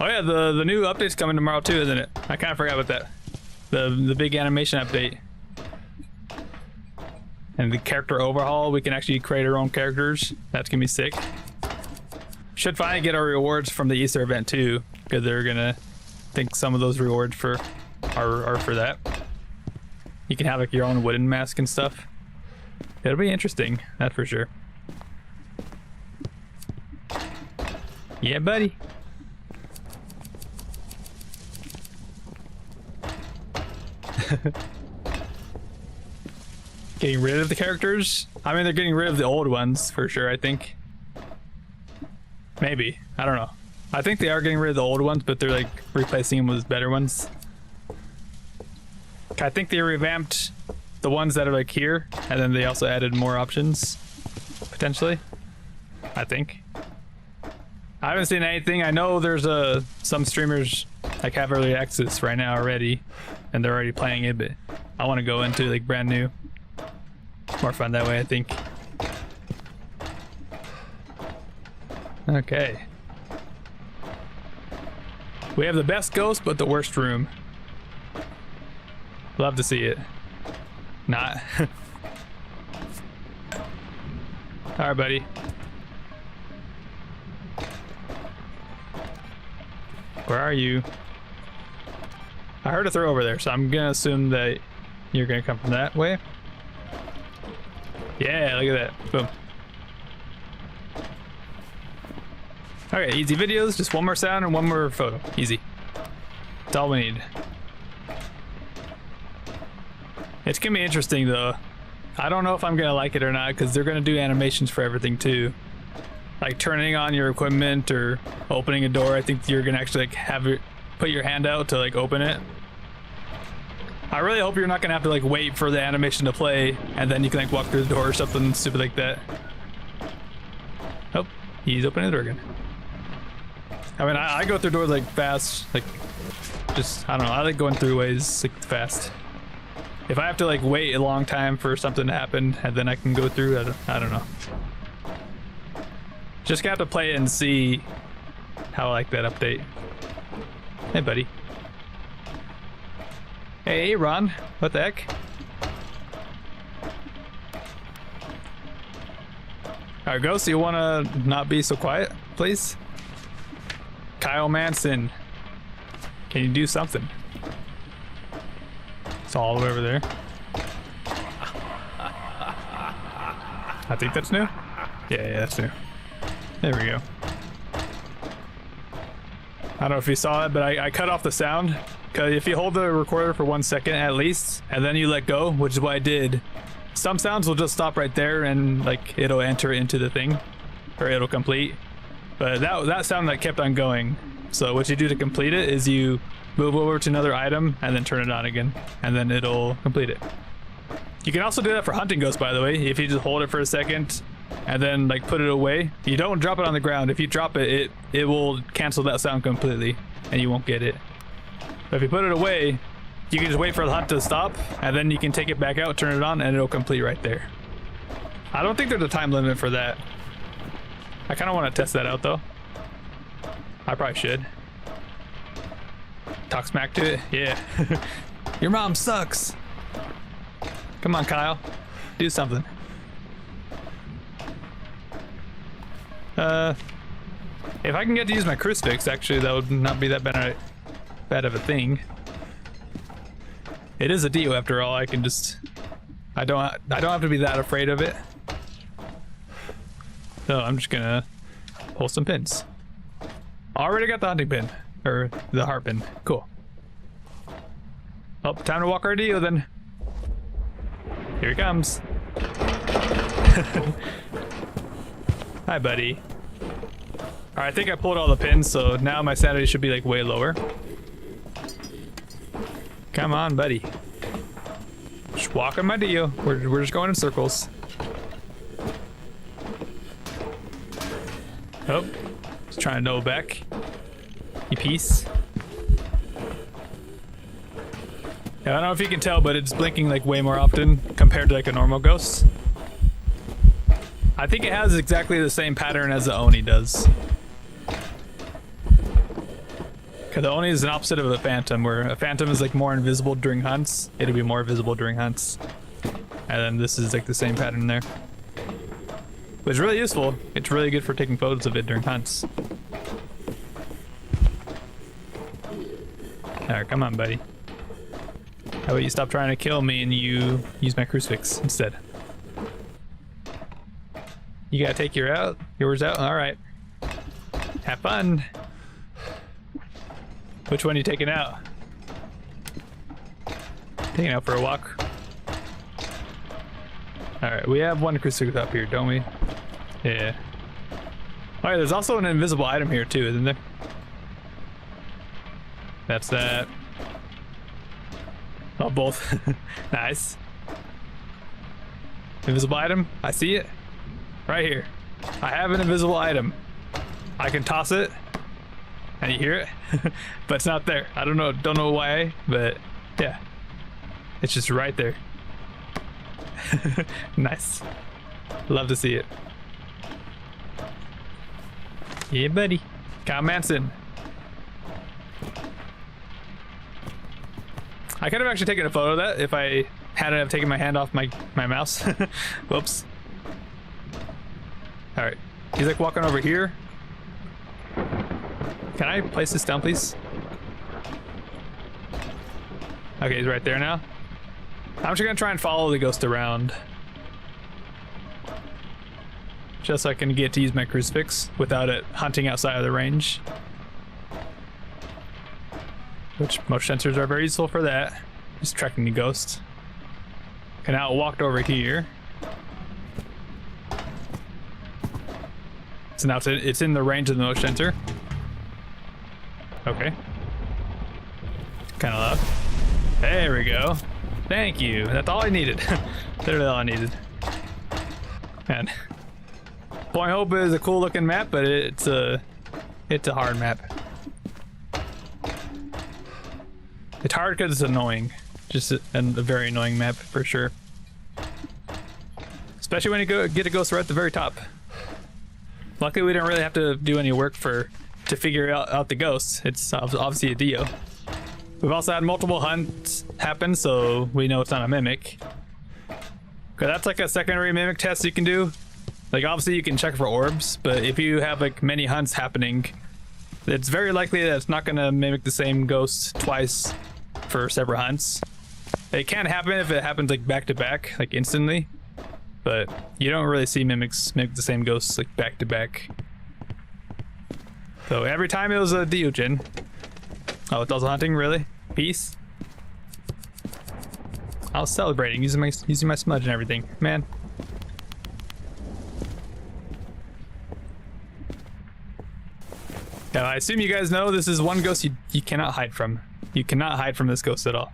Oh yeah, the new update's coming tomorrow too, isn't it? I kind of forgot about that. The big animation update. And the character overhaul, we can actually create our own characters. That's gonna be sick. Should finally get our rewards from the Easter event too, because they're gonna think some of those rewards for are for that. You can have like your own wooden mask and stuff. It'll be interesting, that's for sure. Yeah, buddy. Getting rid of the characters? I mean, they're getting rid of the old ones for sure, I think. Maybe. I don't know. I think they are getting rid of the old ones, but they're like replacing them with better ones. I think they revamped the ones that are like here, and then they also added more options, potentially. I think. I haven't seen anything. I know there's some streamers like have early access right now already, and they're already playing it, but I want to go into like brand new. More fun that way, I think. Okay. We have the best ghost, but the worst room. Love to see it. Not. Alright, buddy. Where are you? I heard a throw over there, so I'm gonna assume that you're gonna come from that way. Yeah, look at that. Boom. Okay, easy videos, just one more sound and one more photo. Easy. That's all we need. It's gonna be interesting though. I don't know if I'm gonna like it or not, because they're gonna do animations for everything too. Like turning on your equipment or opening a door. I think you're gonna actually like have it, put your hand out to like open it. I really hope you're not gonna have to like wait for the animation to play and then you can like walk through the door or something stupid like that. Oh, he's opening the door again. I mean, I go through doors like fast, like just, I don't know, I like going through ways like fast. If I have to like wait a long time for something to happen and then I can go through, I don't know. Just gonna have to play it and see how I like that update. Hey, buddy. Hey, Ron. What the heck? Alright, Ghost, you wanna not be so quiet, please? Kyle Manson. Can you do something? It's all the way over there. I think that's new? Yeah, that's new. There we go. I don't know if you saw it, but I cut off the sound. Because if you hold the recorder for 1 second at least, and then you let go, which is what I did, some sounds will just stop right there and like it'll enter into the thing, or it'll complete. But that sound that kept on going. So what you do to complete it is you move over to another item and then turn it on again, and then it'll complete it. You can also do that for hunting ghosts, by the way. If you just hold it for a second and then like put it away, you don't drop it on the ground. If you drop it, it will cancel that sound completely and you won't get it. But if you put it away, you can just wait for the hunt to stop and then you can take it back out, turn it on, and it'll complete right there. I don't think there's a time limit for that. I kind of want to test that out though. I probably should. Talk smack to it? Yeah. Your mom sucks. Come on, Kyle. Do something. If I can get to use my crucifix, actually, that would not be that bad of a thing. It is a Dio after all. I can just, I don't have to be that afraid of it. So I'm just gonna pull some pins. Already got the hunting pin, or the heart pin. Cool. Oh, time to walk our Dio then. Here he comes. Hi, buddy. Alright, I think I pulled all the pins, so now my sanity should be like way lower. Come on, buddy. Just walking my Dio. We're just going in circles. Oh, just trying to double back. You piece. Yeah, I don't know if you can tell, but it's blinking like way more often compared to like a normal ghost. I think it has exactly the same pattern as the Oni does. Because the Oni is an opposite of a Phantom, where a Phantom is like more invisible during hunts. It'll be more visible during hunts. And then this is like the same pattern there. But it's really useful. It's really good for taking photos of it during hunts. Alright, come on, buddy. How about you stop trying to kill me and you use my crucifix instead? You gotta take yours out? Alright. Have fun. Which one are you taking out? Taking out for a walk. Alright, we have one crucifix up here, don't we? Yeah. Alright, there's also an invisible item here too, isn't there? That's that. Oh, both. Nice. Invisible item? I see it. Right here. I have an invisible item. I can toss it. And you hear it? But it's not there. I don't know why, but yeah. It's just right there. Nice. Love to see it. Yeah, buddy. Kyle Manson. I could have actually taken a photo of that if I hadn't have taken my hand off my mouse. Whoops. Alright. He's like walking over here. Can I place this down, please? Okay, he's right there now. I'm just gonna try and follow the ghost around. Just so I can get to use my crucifix without it hunting outside of the range. Which motion sensors are very useful for that. Just tracking the ghost. Okay, now it walked over here. So now it's in the range of the motion sensor. Okay. Kind of loud. There we go. Thank you. That's all I needed. Literally all I needed. Man. Point Hope is a cool looking map, but it's a hard map. It's hard because it's annoying. Just a very annoying map for sure. Especially when you get a ghost right at the very top. Luckily we didn't really have to do any work to figure out the ghosts. It's obviously a Dio. We've also had multiple hunts happen, so we know it's not a mimic. Cause that's like a secondary mimic test you can do. Like obviously you can check for orbs, but if you have like many hunts happening, it's very likely that it's not gonna mimic the same ghost twice for several hunts. It can happen if it happens like back to back, like instantly, but you don't really see mimics mimic the same ghosts like back to back. So every time it was a Diogen. Oh, it's also hunting, really? Peace. I was celebrating using my smudge and everything, man. Now, I assume you guys know this is one ghost you cannot hide from. You cannot hide from this ghost at all.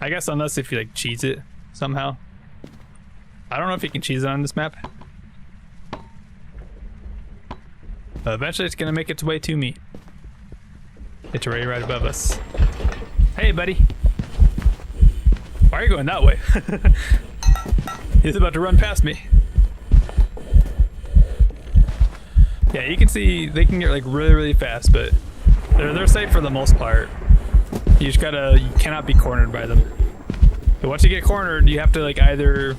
I guess unless if you like cheese it somehow. I don't know if you can cheese it on this map. But eventually it's gonna make its way to me. It's already right above us. Hey buddy. Why are you going that way? He's about to run past me. Yeah, you can see they can get like really fast, but they're safe for the most part. You cannot be cornered by them. But once you get cornered, you have to like either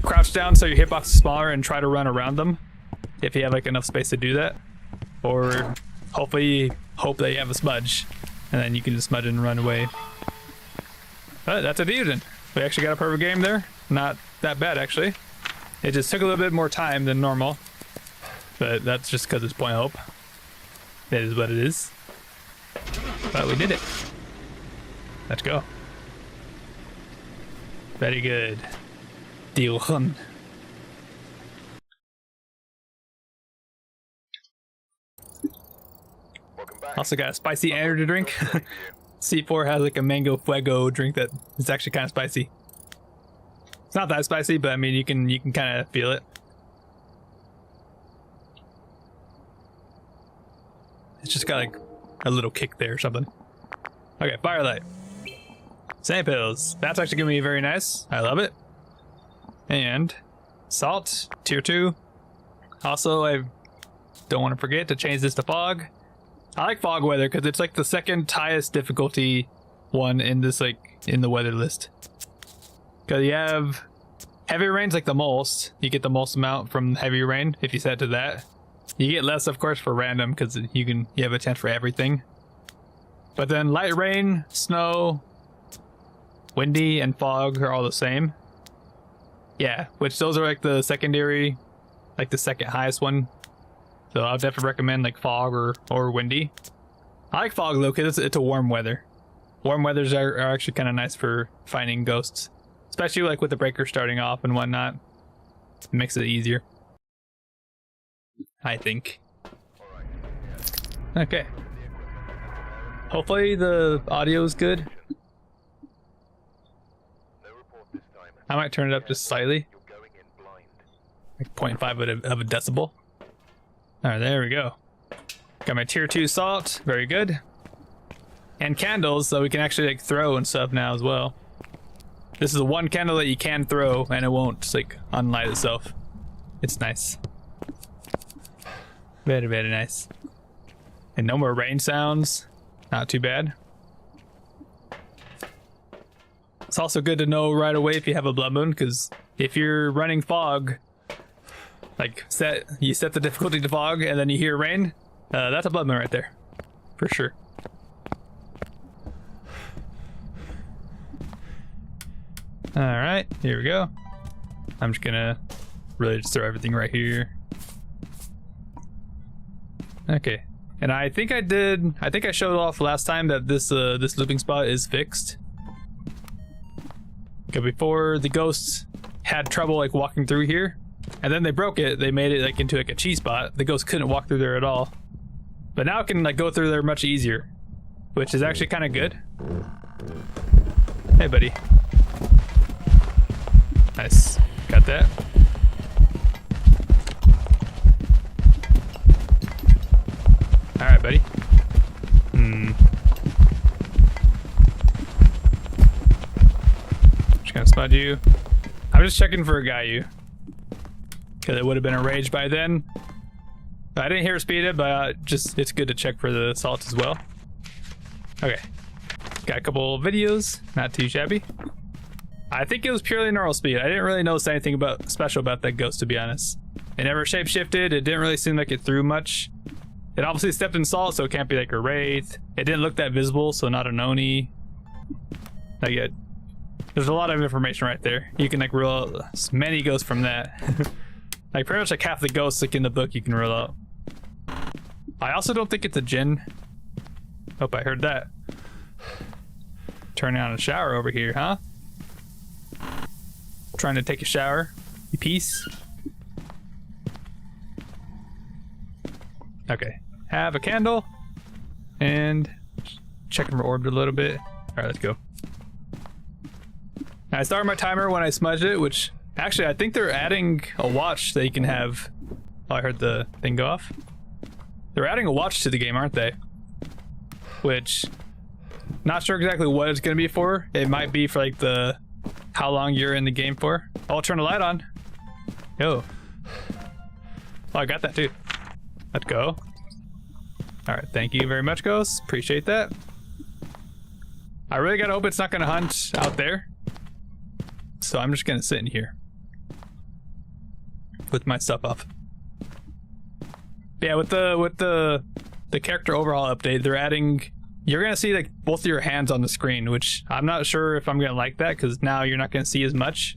crouch down so your hitbox is smaller and try to run around them, if you have like enough space to do that, or hopefully hope that you have a smudge, and then you can just smudge and run away. But that's a Diogen. We actually got a perfect game there. Not that bad actually. It just took a little bit more time than normal. But that's just because it's Point Hope. That is what it is. But we did it. Let's go. Very good. Diogen. Also got a spicy energy drink. C4 has like a mango fuego drink that is actually kind of spicy. It's not that spicy, but I mean you can kind of feel it. It's just got like a little kick there or something. Okay, firelight. Sand pills. That's actually gonna be very nice. I love it. And salt, tier 2. Also, I don't want to forget to change this to fog. I like fog weather because it's like the second highest difficulty one in this, like, in the weather list. Because you have heavy rain's like the most. You get the most amount from heavy rain if you set it to that. You get less, of course, for random because you have a chance for everything. But then light rain, snow, windy, and fog are all the same. Yeah, which those are like the secondary, like the second highest one. So I'll definitely recommend like fog or windy. I like fog though because it's a warm weather. Warm weathers are actually kind of nice for finding ghosts. Especially like with the breaker starting off and whatnot. It makes it easier, I think. Okay. Hopefully the audio is good. I might turn it up just slightly. Like 0.5 of a decibel. Alright, there we go. Got my tier 2 salt. Very good. And candles, so we can actually like throw and stuff now as well. This is the one candle that you can throw and it won't just like unlight itself. It's nice. Very, very nice. And no more rain sounds. Not too bad. It's also good to know right away if you have a blood moon, because if you're running fog, like you set the difficulty to fog and then you hear rain, that's a blood moon right there. For sure. Alright, here we go. I'm just gonna really just throw everything right here. Okay. And I think I showed off last time that this looping spot is fixed. Okay, before the ghosts had trouble like walking through here, and then they broke it, they made it like into like a cheese spot. The ghost couldn't walk through there at all. But now it can like go through there much easier, which is actually kind of good. Hey buddy. Nice. Got that. Alright, buddy. Just gonna spud you. I'm just checking for a Gaia. Because it would have been enraged by then. I didn't hear speed it, but it's good to check for the salt as well. Okay. Got a couple videos. Not too shabby. I think it was purely normal speed. I didn't really notice anything special about that ghost, to be honest. It never shapeshifted. It didn't really seem like it threw much. It obviously stepped in salt, so it can't be like a wraith. It didn't look that visible, so not an Oni. Not yet. There's a lot of information right there. You can like rule out many ghosts from that. Like pretty much like half the ghosts like in the book you can rule out. I also don't think it's a djinn. Oh, I heard that. Turning on a shower over here, huh? Trying to take a shower. You piece. Okay. Have a candle. And checking for orbs a little bit. Alright, let's go. I started my timer when I smudged it, which actually I think they're adding a watch that you can have. Oh, I heard the thing go off. They're adding a watch to the game, aren't they? Which, not sure exactly what it's going to be for. It might be for like the how long you're in the game for. Oh, I'll turn the light on. Yo. Oh, I got that too. Let's go. Alright, thank you very much, Ghost. Appreciate that. I really gotta hope it's not gonna hunt out there. So I'm just gonna sit in here with my stuff up. Yeah, with the character overhaul update, they're adding, you're gonna see like both of your hands on the screen, which I'm not sure if I'm gonna like that because now you're not gonna see as much.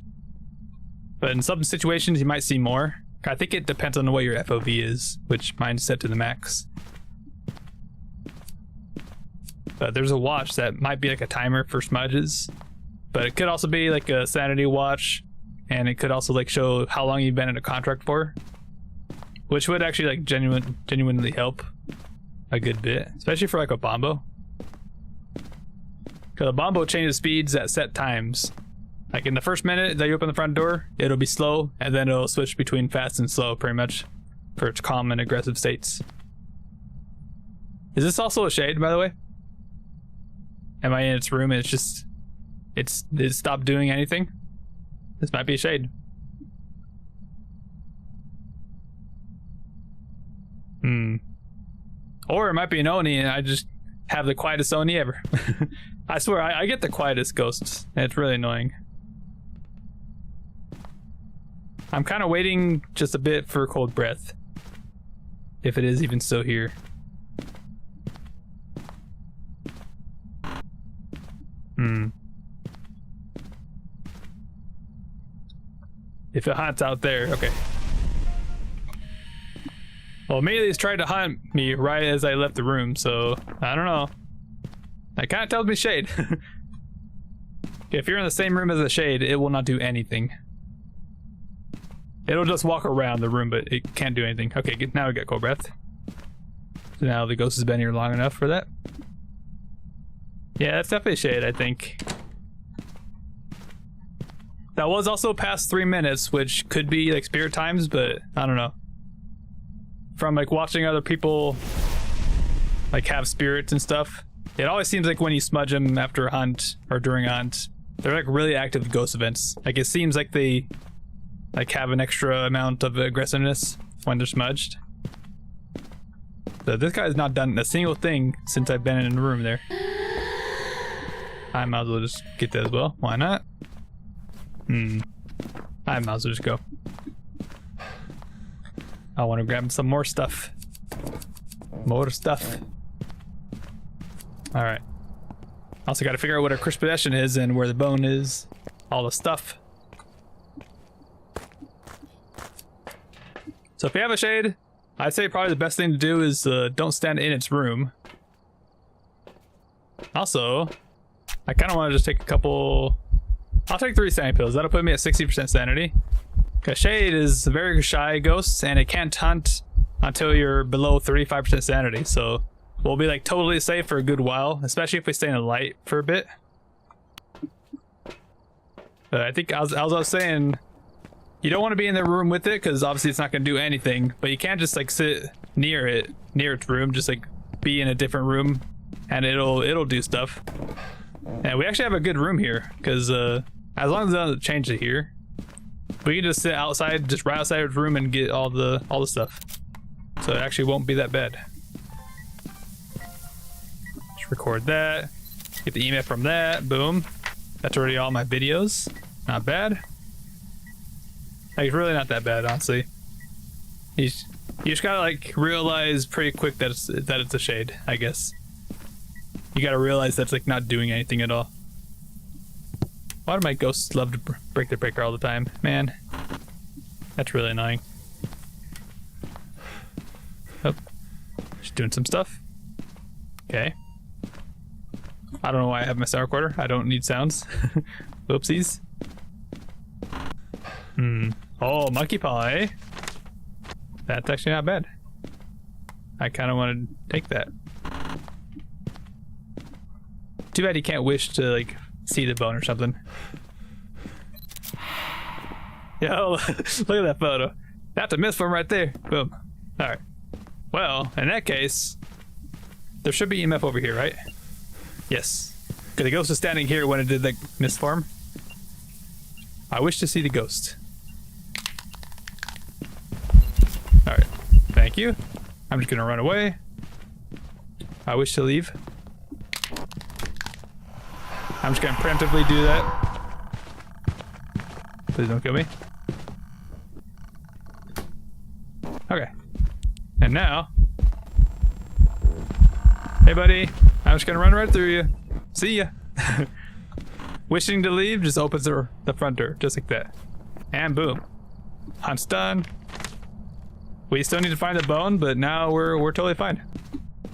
But in some situations you might see more. I think it depends on what your FOV is, which mine's set to the max. But there's a watch that might be like a timer for smudges, but it could also be like a sanity watch, and it could also like show how long you've been in a contract for, which would actually like genuinely help a good bit, especially for like a bombo. Because a bombo changes speeds at set times. Like in the first minute that you open the front door, it'll be slow, and then it'll switch between fast and slow pretty much for its calm and aggressive states. Is this also a shade, by the way? Am I in its room and it stopped doing anything? This might be a shade. Or it might be an Oni and I just have the quietest Oni ever. I swear, I get the quietest ghosts. It's really annoying. I'm kind of waiting just a bit for cold breath. If it is even still here. If it hunts out there, okay. Well, Amelia's tried to hunt me right as I left the room, so I don't know. That kind of tells me shade. If you're in the same room as the shade, it will not do anything. It'll just walk around the room, but it can't do anything. Okay, now we got cold breath. So now the ghost has been here long enough for that. Yeah, that's definitely shade, I think. That was also past 3 minutes, which could be like spirit times, but I don't know. From like watching other people like have spirits and stuff, it always seems like when you smudge them after a hunt or during a hunt, they're like really active ghost events. Like it seems like they like have an extra amount of aggressiveness when they're smudged. So this guy's not done a single thing since I've been in the room there. I might as well just get that as well. Why not? I might as well just go. I want to grab some more stuff. More stuff. Alright. Also got to figure out what our cursed possession is and where the bone is. All the stuff. So if you have a shade, I'd say probably the best thing to do is don't stand in its room. Also, I kind of want to just take a couple... I'll take 3 sanity pills. That'll put me at 60% sanity. Because shade is a very shy ghost, and it can't hunt until you're below 35% sanity. So we'll be like totally safe for a good while, especially if we stay in the light for a bit. But I think as I was saying, you don't want to be in the room with it because obviously it's not going to do anything. But you can't just like sit near its room. Just like be in a different room, and it'll do stuff. And we actually have a good room here because as long as it doesn't change it here, we can just sit outside, just right outside of the room and get all the stuff. So it actually won't be that bad. Just record that. Get the email from that. Boom. That's already all my videos. Not bad. Like really not that bad, honestly. You just gotta like realize pretty quick that it's a shade, I guess. You gotta realize that's like not doing anything at all. Why do my ghosts love to break their breaker all the time? Man, that's really annoying. Oh, just doing some stuff. Okay. I don't know why I have my sound recorder. I don't need sounds. Whoopsies. Oh, monkey paw, eh? That's actually not bad. I kind of want to take that. Too bad you can't wish to like see the bone or something. Yo, look at that photo. That's a misform right there. Boom. Alright. Well, in that case, there should be EMF over here, right? Yes. Because the ghost was standing here when it did the misform. I wish to see the ghost. Alright. Thank you. I'm just gonna run away. I wish to leave. I'm just gonna preemptively do that. Please don't kill me. Okay. And now... Hey buddy, I'm just gonna run right through you. See ya. Wishing to leave just opens the front door, just like that. And boom. Hunt's done. We still need to find the bone, but now we're totally fine.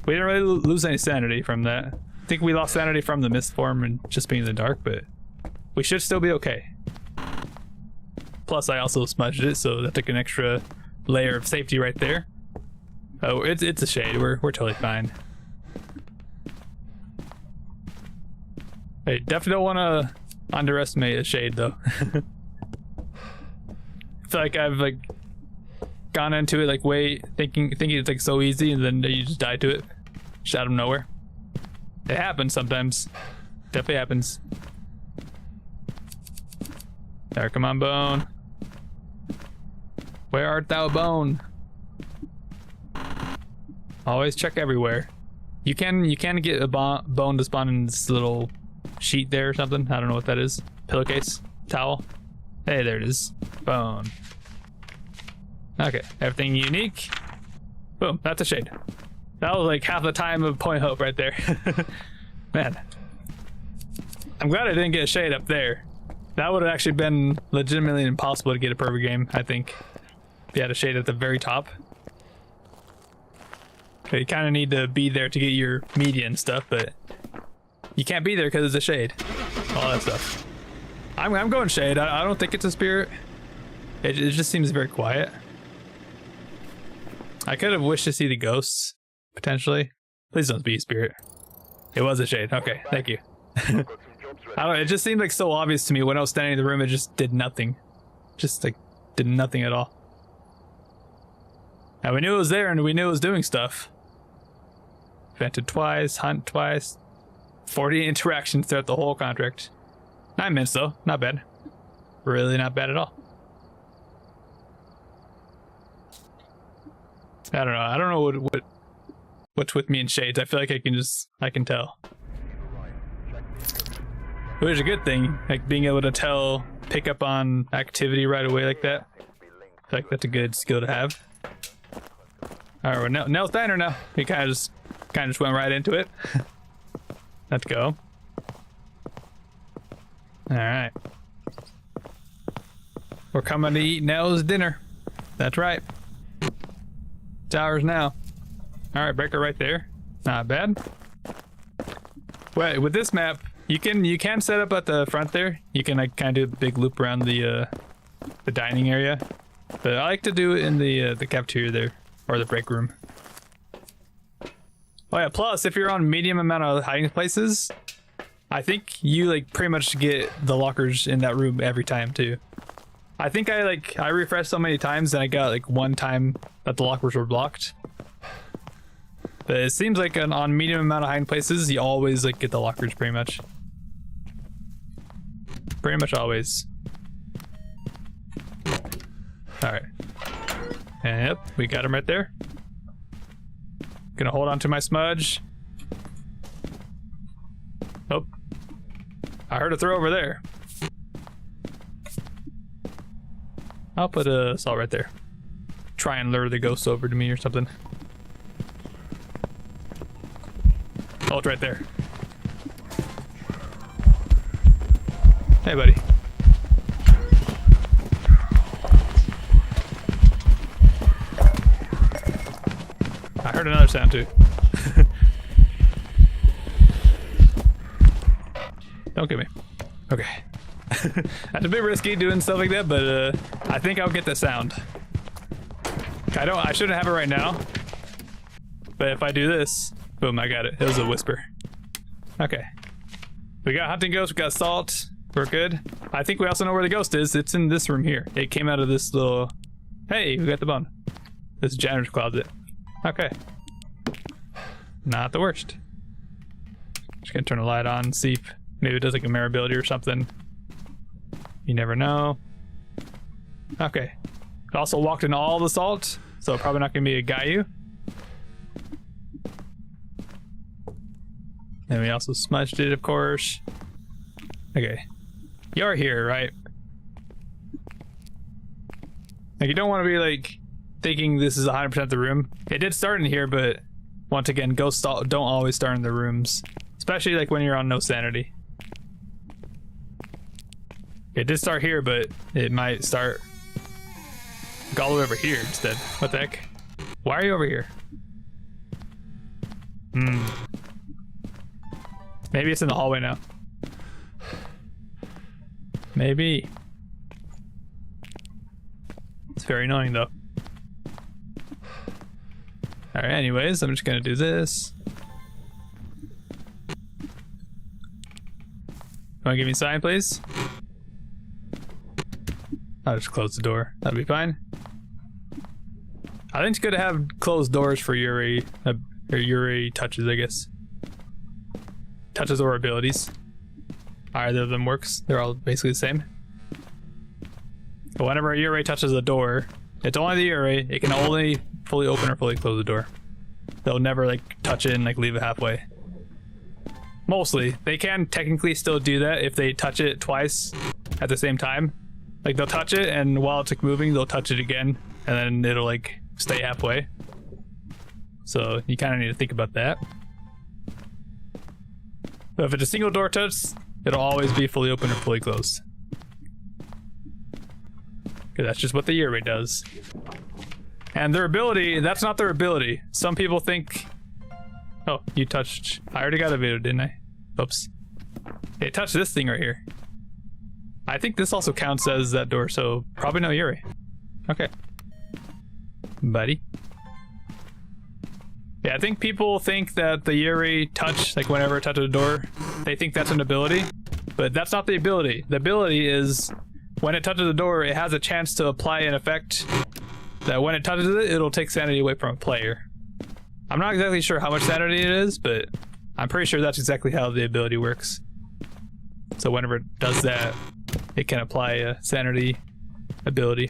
We didn't really lose any sanity from that. I think we lost sanity from the mist form and just being in the dark, but we should still be okay. Plus, I also smudged it, so that took an extra layer of safety right there. Oh, it's a shade. We're totally fine. Hey, definitely don't want to underestimate a shade, though. I feel like I've like gone into it like way thinking it's like so easy, and then you just die to it, just out of nowhere. It happens sometimes. Definitely happens. There, come on, Bone. Where art thou, Bone? Always check everywhere. You can get a bone to spawn in this little sheet there or something. I don't know what that is. Pillowcase, towel. Hey, there it is. Bone. Okay, everything unique. Boom, that's a shade. That was like half the time of Point Hope right there. Man, I'm glad I didn't get a shade up there. That would have actually been legitimately impossible to get a perfect game, I think. If you had a shade at the very top. Okay, you kind of need to be there to get your media and stuff, but you can't be there because it's a shade. All that stuff. I'm going shade. I don't think it's a spirit. It just seems very quiet. I could have wished to see the ghosts, potentially. Please don't be a spirit. It was a shade. Okay, thank you. I don't know, it just seemed like so obvious to me when I was standing in the room. It just did nothing. Just like did nothing at all. Now we knew it was there and we knew it was doing stuff. Vented twice, hunt twice. 40 interactions throughout the whole contract. 9 minutes though, not bad. Really not bad at all. I don't know what's with me and shades. I feel like I can tell. Which is a good thing, like being able to pick up on activity right away like that. I feel like that's a good skill to have. Alright, we're Nell's diner now. He kind of just went right into it. Let's go. Alright. We're coming to eat Nell's dinner. That's right. It's ours now. Alright, breaker right there. Not bad. Wait, with this map, you can set up at the front there. You can like kind of do a big loop around the dining area. But I like to do it in the cafeteria there, or the break room. Oh yeah, plus if you're on medium amount of hiding places, I think you like pretty much get the lockers in that room every time too. I think I refreshed so many times and I got like one time that the lockers were blocked. But it seems like on medium amount of hiding places, you always like get the lockers pretty much. Pretty much always. Alright. And yep, we got him right there. Gonna hold on to my smudge. Oh. I heard a throw over there. I'll put a salt right there. Try and lure the ghost over to me or something. Oh, it's right there. Hey, buddy. I heard another sound too. Don't get me. Okay. That's a bit risky doing stuff like that, but I think I'll get the sound. I shouldn't have it right now. But if I do this, boom, I got it. It was a whisper. Okay. We got hunting ghost, we got salt. We're good. I think we also know where the ghost is. It's in this room here. It came out of this little... Hey, we got the bone. This janitor's closet. Okay. Not the worst. Just gonna turn the light on and see if maybe it does like a mirror ability or something. You never know. Okay. It also walked in all the salt, so probably not gonna be a Gaiju. And we also smudged it, of course. Okay. You're here, right? Like, you don't want to be like thinking this is 100% the room. It did start in here, but once again, ghosts don't always start in the rooms, especially like when you're on no sanity. It did start here, but it might start all the way over here instead. What the heck? Why are you over here? Maybe it's in the hallway now. Maybe. It's very annoying though. Alright, anyways, I'm just gonna do this. Wanna give me a sign, please? I'll just close the door. That'll be fine. I think it's good to have closed doors for Yuri, or Yuri touches, I guess. touches or abilities. Either of them works. They're all basically the same. But whenever a Yurei touches a door, it's only the Yurei. It can only fully open or fully close the door. They'll never like touch it and like leave it halfway. Mostly. They can technically still do that if they touch it twice at the same time. Like they'll touch it and while it's like moving, they'll touch it again and then it'll like stay halfway. So you kind of need to think about that. But if it's a single door touch, it'll always be fully open or fully closed. Because that's just what the Yurei does. And their ability, that's not their ability. Some people think... Oh, you touched... I already got a video, didn't I? Oops. It touched this thing right here. I think this also counts as that door, so probably no Yurei. Okay. Buddy. Yeah, I think people think that the Yurei touch, like whenever it touches a door, they think that's an ability. But that's not the ability. The ability is when it touches the door, it has a chance to apply an effect that when it touches it, it'll take sanity away from a player. I'm not exactly sure how much sanity it is, but I'm pretty sure that's exactly how the ability works. So whenever it does that, it can apply a sanity ability.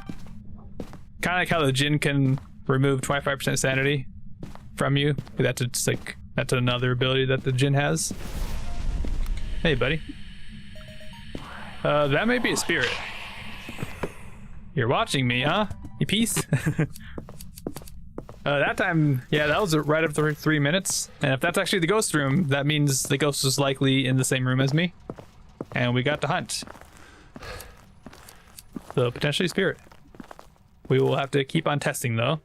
Kind of like how the Jinn can remove 25% sanity from you. That's just like, that's another ability that the Jinn has. Hey, buddy. That may be a spirit. You're watching me, huh? You piece? That time, yeah, that was right up to 3 minutes. And if that's actually the ghost room, that means the ghost was likely in the same room as me. And we got to hunt. So potentially spirit. We will have to keep on testing though.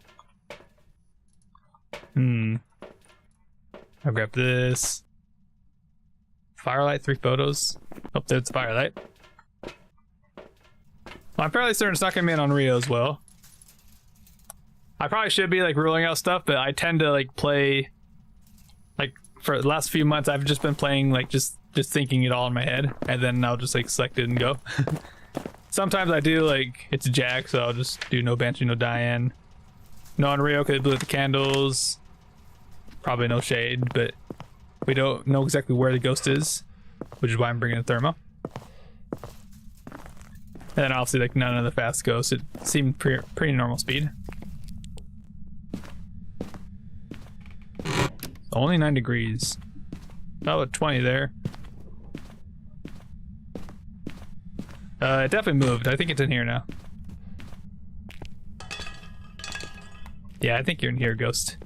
I'll grab this. Firelight, 3 photos. Oh, there's firelight. Well, I'm fairly certain it's not gonna be on Rio as well. I probably should be like ruling out stuff, but I tend to like play, like for the last few months I've just been playing like just thinking it all in my head, and then I'll just like select it and go. Sometimes I do like it's Jack, so I'll just do no Banshee, no Diane. No on Rio because it blew out the candles. Probably no shade, but we don't know exactly where the ghost is, which is why I'm bringing a thermo. And then obviously like none of the fast ghosts. It seemed pretty normal speed. Only 9 degrees. Oh, 20 there. It definitely moved. I think it's in here now. Yeah, I think you're in here, ghost.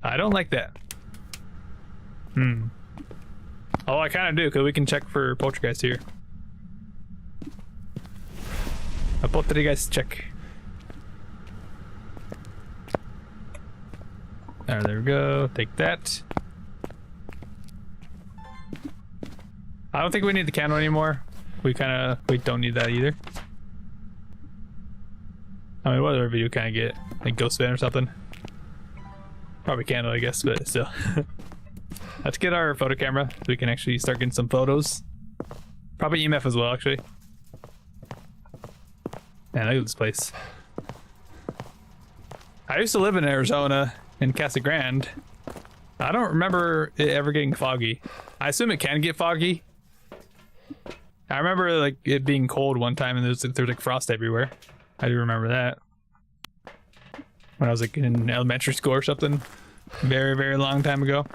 I don't like that. Oh, I kind of do, because we can check for poltergeist here. A poltergeist check. There we go. Take that. I don't think we need the candle anymore. We don't need that either. I mean, what other video can I get? Like Ghost Van or something? Probably candle, I guess, but still. Let's get our photo camera so we can actually start getting some photos. Probably EMF as well, actually. Man, look at this place. I used to live in Arizona, in Casa Grande. I don't remember it ever getting foggy. I assume it can get foggy. I remember like it being cold one time and there's like frost everywhere. I do remember that. When I was like in elementary school or something. Very, very long time ago.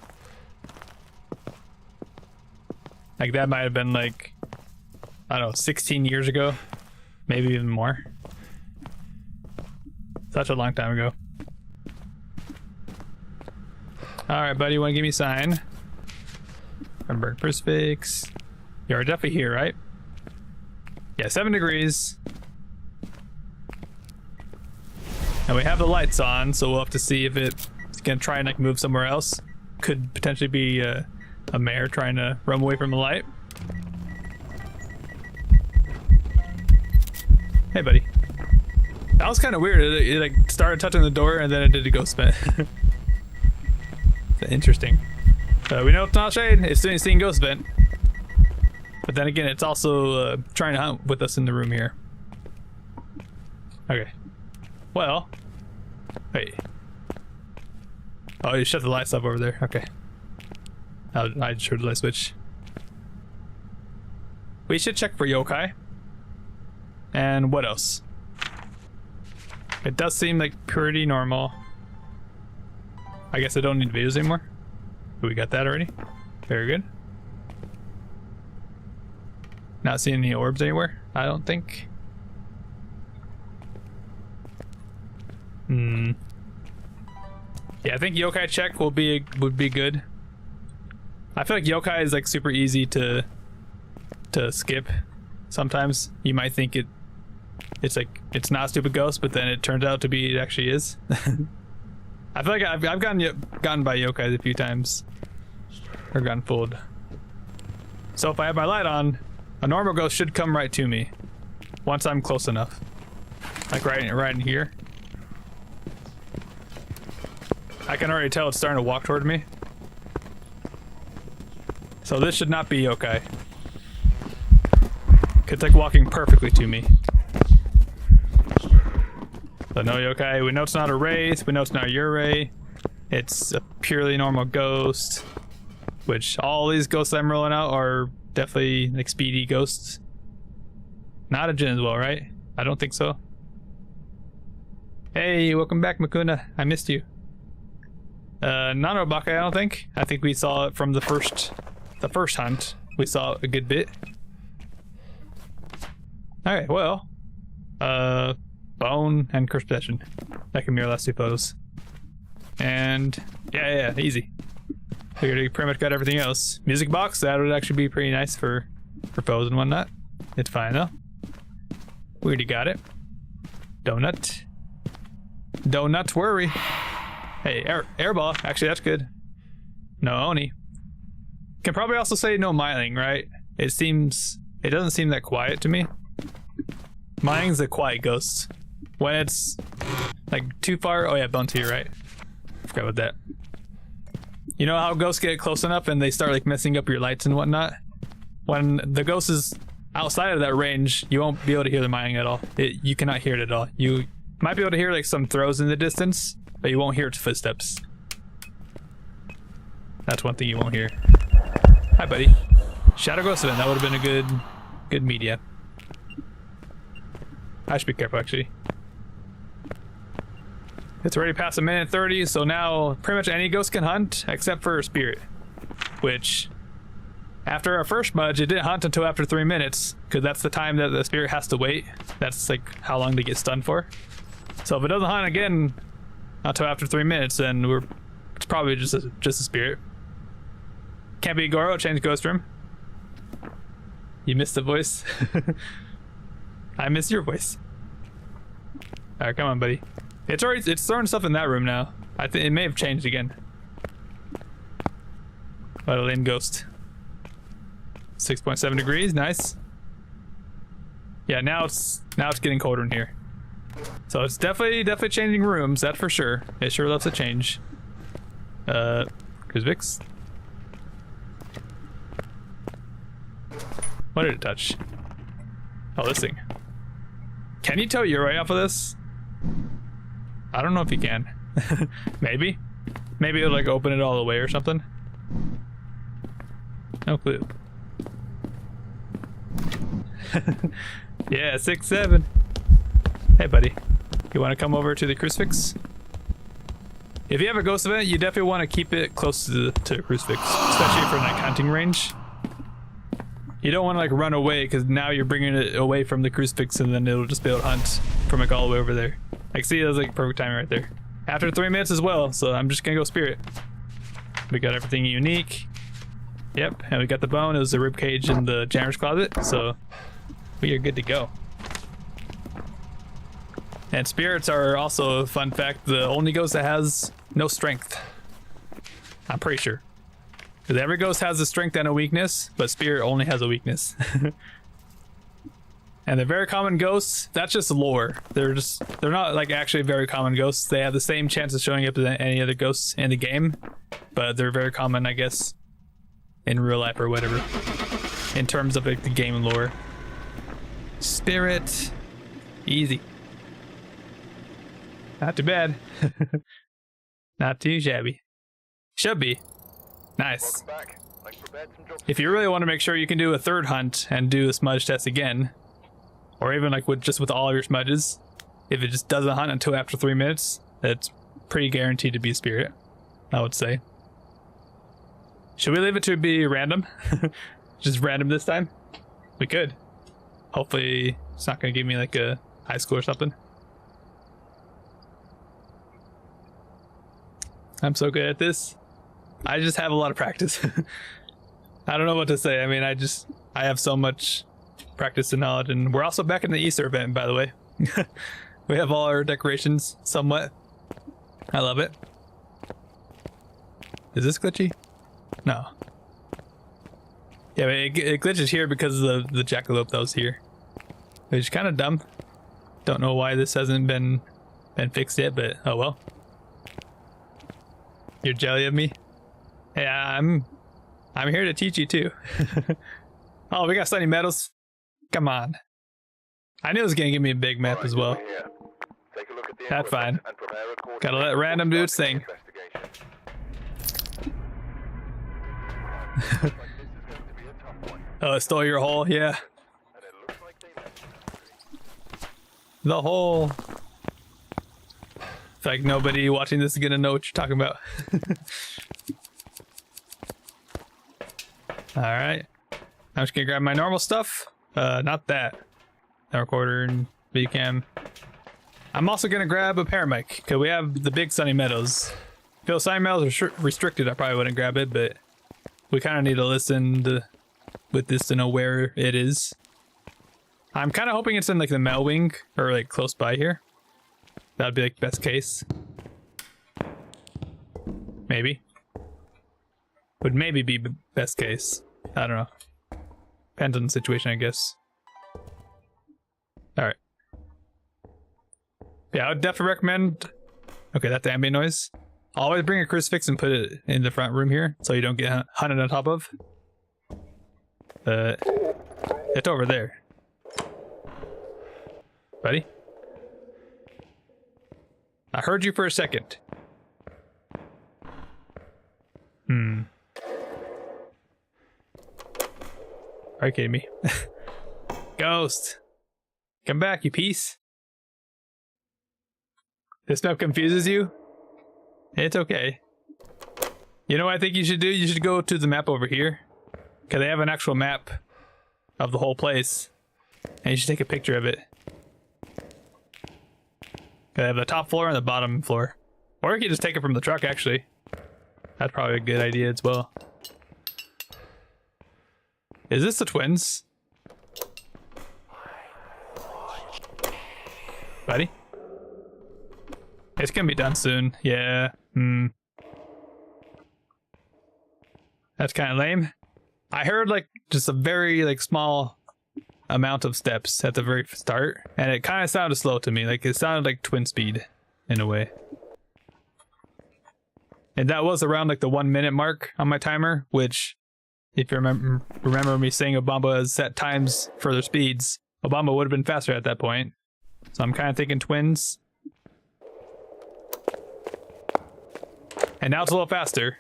Like that might have been like, I don't know, 16 years ago. Maybe even more. Such a long time ago. Alright, buddy, you wanna give me a sign? Remember, crucifix. You're definitely here, right? Yeah, 7 degrees. And we have the lights on, so we'll have to see if it's gonna try and like move somewhere else. Could potentially be a mare trying to run away from the light. Hey, buddy. That was kind of weird. It like started touching the door and then it did a ghost vent. Interesting. We know it's not shade. It's doing seeing ghost vent. But then again, it's also trying to hunt with us in the room here. Okay. Well. Wait. Oh, you shut the lights up over there. Okay. I just heard the light switch. We should check for yokai. And what else? It does seem like pretty normal. I guess I don't need videos anymore. We got that already. Very good. Not seeing any orbs anywhere, I don't think. Yeah, I think yokai check would be good. I feel like yokai is like super easy to skip. Sometimes you might think it's like it's not a stupid ghost, but then it turns out to be it actually is. I feel like I've gotten by yokai a few times, or gotten fooled. So if I have my light on, a normal ghost should come right to me once I'm close enough, like right in here. I can already tell it's starting to walk toward me. So this should not be yokai. It's like walking perfectly to me. So no yokai. We know it's not a wraith. We know it's not a Yurei. It's a purely normal ghost. Which all these ghosts I'm rolling out are definitely like speedy ghosts. Not a Jin as well, right? I don't think so. Hey, welcome back, Makuna. I missed you. Not Obake, I don't think. I think we saw it from the first hunt. We saw a good bit. Alright, well. Bone and curse possession. That can mirror last two photos. And yeah, easy. Figured we pretty much got everything else. Music box, that would actually be pretty nice for foes and whatnot. It's fine though. We already got it. Donut. Don't worry. Hey, airball. Actually, that's good. No Oni. Can probably also say no Myling, right? It doesn't seem that quiet to me. Myling's a quiet ghost. When it's like too far. Oh yeah, Bone's here, right? Forgot about that. You know how ghosts get close enough and they start like messing up your lights and whatnot? When the ghost is outside of that range, you won't be able to hear the Myling at all. You cannot hear it at all. You might be able to hear like some throws in the distance, but you won't hear its footsteps. That's one thing you won't hear. Hi, buddy. Shadow Ghost event. That would have been a good media. I should be careful, actually. It's already past 1:30, so now pretty much any ghost can hunt except for a spirit. Which, after our first smudge, it didn't hunt until after 3 minutes, because that's the time that the spirit has to wait. That's like how long they get stunned for. So if it doesn't hunt again until after 3 minutes, then it's probably just a spirit. Can't be Goro, change ghost room. You missed the voice. I missed your voice. Alright, come on, buddy. It's throwing stuff in that room now. I think it may have changed again. What a lame ghost. 6.7 degrees, nice. Yeah, now it's getting colder in here. So it's definitely changing rooms, that's for sure. It sure loves to change. Crucifix. What did it touch? Oh, this thing. Can you tell Yurei off of this? I don't know if you can. Maybe. Maybe it'll like open it all the way or something. No clue. Yeah, 6-7. Hey, buddy. You want to come over to the crucifix? If you have a ghost event, you definitely want to keep it close to the crucifix, especially for night hunting range. You don't want to like run away, because now you're bringing it away from the crucifix and then it'll just be able to hunt from like all the way over there. Like, see, that was like perfect timing right there. After 3 minutes as well, so I'm just gonna go spirit. We got everything unique. Yep, and we got the bone. It was the rib cage in the janitor's closet, so we are good to go. And spirits are also, a fun fact, the only ghost that has no strength. I'm pretty sure. Because every ghost has a strength and a weakness, but spirit only has a weakness. And they're very common ghosts. That's just lore. They're not like actually very common ghosts. They have the same chance of showing up as any other ghosts in the game, but they're very common, I guess, in real life or whatever, in terms of like the game lore. Spirit, easy. Not too bad. Not too shabby. Should be. Nice. If you really want to make sure you can do a third hunt and do a smudge test again, or even like with all of your smudges, if it just doesn't hunt until after 3 minutes, it's pretty guaranteed to be a spirit, I would say. Should we leave it to be random? Just random this time? We could. Hopefully it's not going to give me like a high score or something. I'm so good at this. I just have a lot of practice. I don't know what to say. I mean, I have so much practice and knowledge, and we're also back in the Easter event, by the way. We have all our decorations somewhat. I love it. Is this glitchy? No. Yeah, but it glitches here because of the jackalope that was here, which is kind of dumb. Don't know why this hasn't been fixed yet, but oh well. You're jelly of me? Yeah, I'm here to teach you too. Oh, we got sunny meadows. Come on. I knew it was gonna give me a big map as well. That's fine. Gotta let random dudes sing. Oh, it stole your hole? Yeah. The hole. It's like nobody watching this is gonna know what you're talking about. Alright. I'm just gonna grab my normal stuff. Not that. The recorder and video cam. I'm also gonna grab a paramic, because we have the big sunny meadows. If those sunny meadows are restricted, I probably wouldn't grab it, but we kind of need to listen with this to know where it is. I'm kind of hoping it's in like the Mel Wing, or like close by here. That'd be like best case. Maybe. Would maybe be best case. I don't know. Depends on the situation, I guess. Alright. Yeah, I would definitely recommend... Okay, that's the ambient noise. Always bring a crucifix and put it in the front room here, so you don't get hunted on top of. It's over there. Buddy? I heard you for a second. Are you kidding me? Ghost! Come back, you piece. This map confuses you? It's okay. You know what I think you should do? You should go to the map over here. Because they have an actual map of the whole place. And you should take a picture of it. They have the top floor and the bottom floor. Or you can just take it from the truck, actually. That's probably a good idea as well. Is this the twins? Buddy? It's gonna be done soon. Yeah. That's kind of lame. I heard like just a very like small amount of steps at the very start, and it kind of sounded slow to me. Like it sounded like twin speed in a way. And that was around like the 1 minute mark on my timer, which if you remember me saying Obama has set times for their speeds, Obama would have been faster at that point. So I'm kind of thinking twins. And now it's a little faster.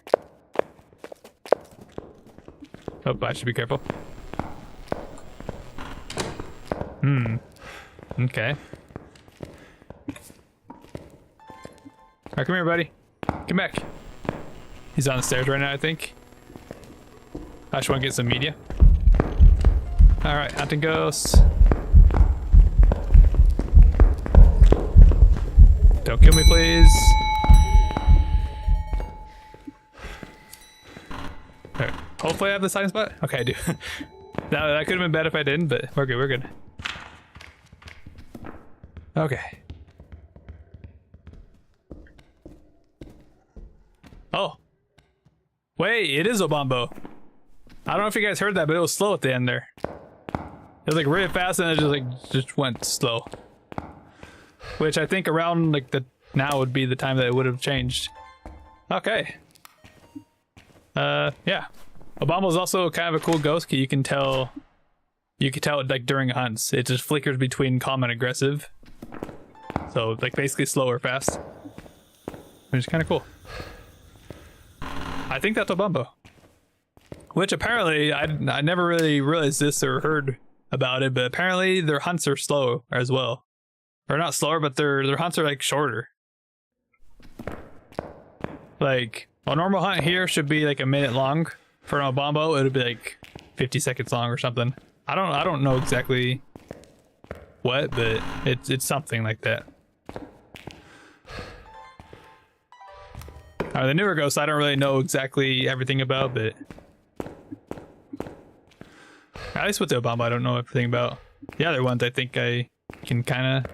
Oh, I should be careful. Okay. Alright, come here, buddy. Come back. He's on the stairs right now, I think. I just want to get some media. Alright, hunting ghosts. Don't kill me, please. Alright, hopefully I have the hiding spot. Okay, I do. That could have been bad if I didn't, but we're good, we're good. Okay. Oh. Wait, it is Obambo. I don't know if you guys heard that, but it was slow at the end there. It was like really fast and it just went slow. Which I think around like the now would be the time that it would have changed. Okay. Yeah. Obama's also kind of a cool ghost. You can tell it like during hunts. It just flickers between calm and aggressive. So like basically slow or fast. Which is kind of cool. I think that's Obambo. which apparently I never really realized this or heard about it, but apparently their hunts are slow as well. Or not slower, but their hunts are like shorter. Like a normal hunt here should be like a minute long. For an Obombo, it would be like 50 seconds long or something. I don't know exactly what, but it's something like that. The newer ghosts I don't really know exactly everything about, but at least with the Obama I don't know everything about. The other ones I think I can kind of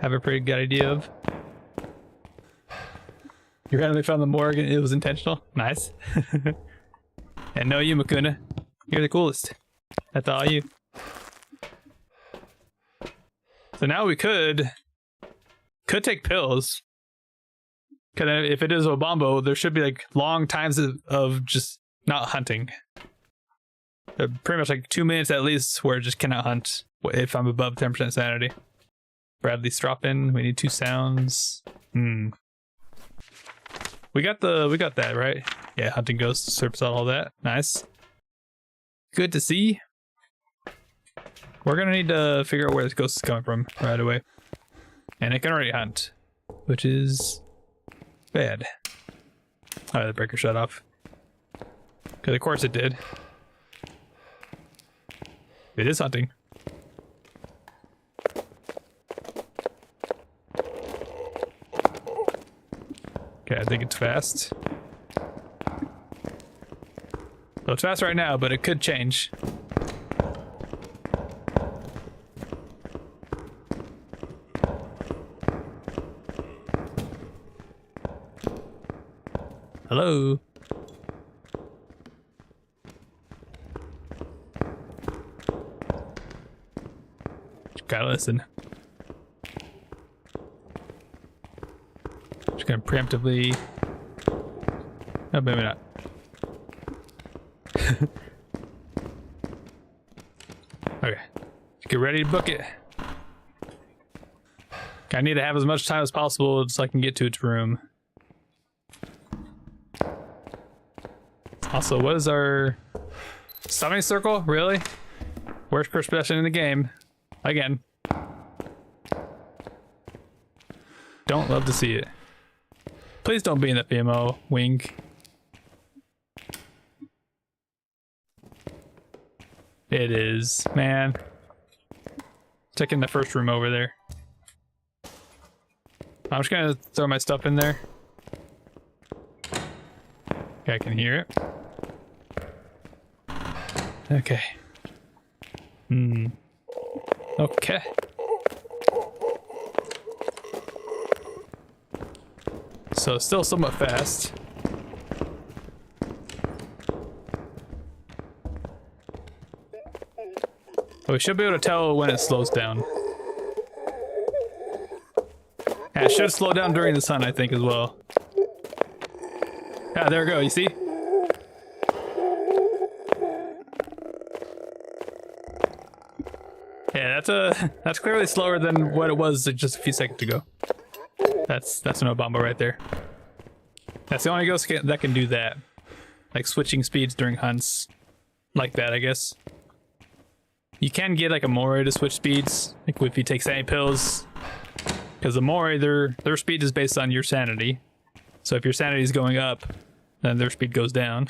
have a pretty good idea of. You randomly found the morgue and it was intentional? Nice. And no, you Makuna, you're the coolest. That's all you. So now we could take pills. Cause if it is Obombo, there should be like long times of just not hunting. Pretty much like 2 minutes at least where it just cannot hunt if I'm above 10% sanity. Bradley Stroppin, we need 2 sounds. We got that, right? Yeah, hunting ghosts, surface all that. Nice. Good to see. We're gonna need to figure out where this ghost is coming from right away. And it can already hunt, which is bad. Alright, the breaker shut off. Because of course it did. It is hunting. Okay, I think it's fast. Well, it's fast right now, but it could change. Hello? You gotta listen. Just gonna preemptively... Oh, maybe not. Okay. Get ready to book it. I need to have as much time as possible so I can get to its room. Also, what is our summoning circle? Really? Worst perception in the game. Again. Don't love to see it. Please don't be in the PMO wing. It is, man. Checking the first room over there. I'm just gonna throw my stuff in there. Okay, I can hear it. Okay. Okay. So still somewhat fast. But we should be able to tell when it slows down. And it should slow down during the sun, I think, as well. Ah, there we go, you see? Yeah, that's clearly slower than what it was just a few seconds ago. That's an Obama right there. That's the only ghost that can do that. Like switching speeds during hunts. Like that, I guess. You can get like a Mori to switch speeds, like if you take sanity pills. Because the Mori, their speed is based on your sanity. So if your sanity is going up, then their speed goes down.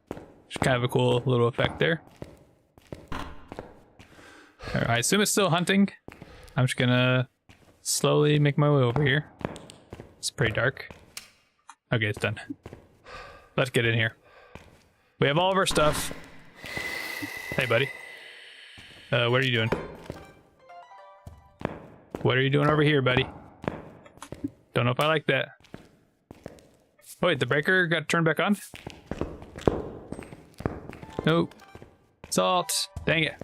Which is kind of a cool little effect there. Right, I assume it's still hunting. I'm just gonna slowly make my way over here. It's pretty dark. Okay, it's done. Let's get in here. We have all of our stuff. Hey, buddy. What are you doing? What are you doing over here, buddy? Don't know if I like that. Oh, wait, the breaker got turned back on? Nope. Salt. Dang it.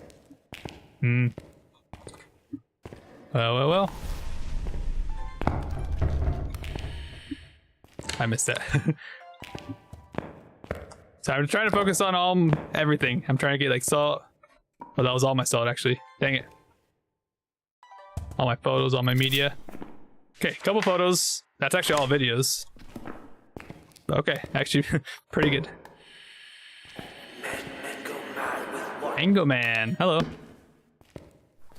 Well. I missed that. So I'm trying to focus on everything. I'm trying to get like salt. Oh, that was all my salt actually. Dang it. All my photos, all my media. Okay, couple photos. That's actually all videos. Okay, actually pretty good. Mango Man. Hello.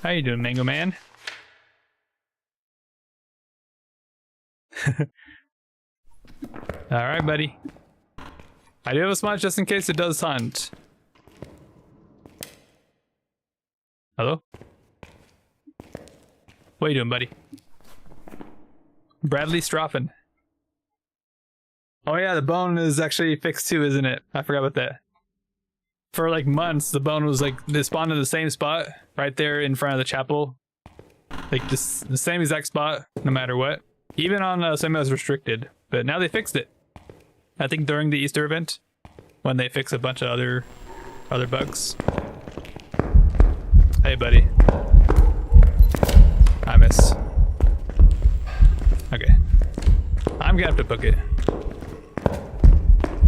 How you doing, Mango Man? Alright, buddy. I do have a smudge just in case it does hunt. Hello? What are you doing, buddy? Bradley Stroffen. Oh yeah, the bone is actually fixed too, isn't it? I forgot about that. For like months, the bone was like, they spawned in the same spot, right there in front of the chapel. Like just the same exact spot, no matter what. Even on semi restricted, but now they fixed it. I think during the Easter event, when they fix a bunch of other bugs. Hey, buddy. I miss. Okay. I'm gonna have to book it.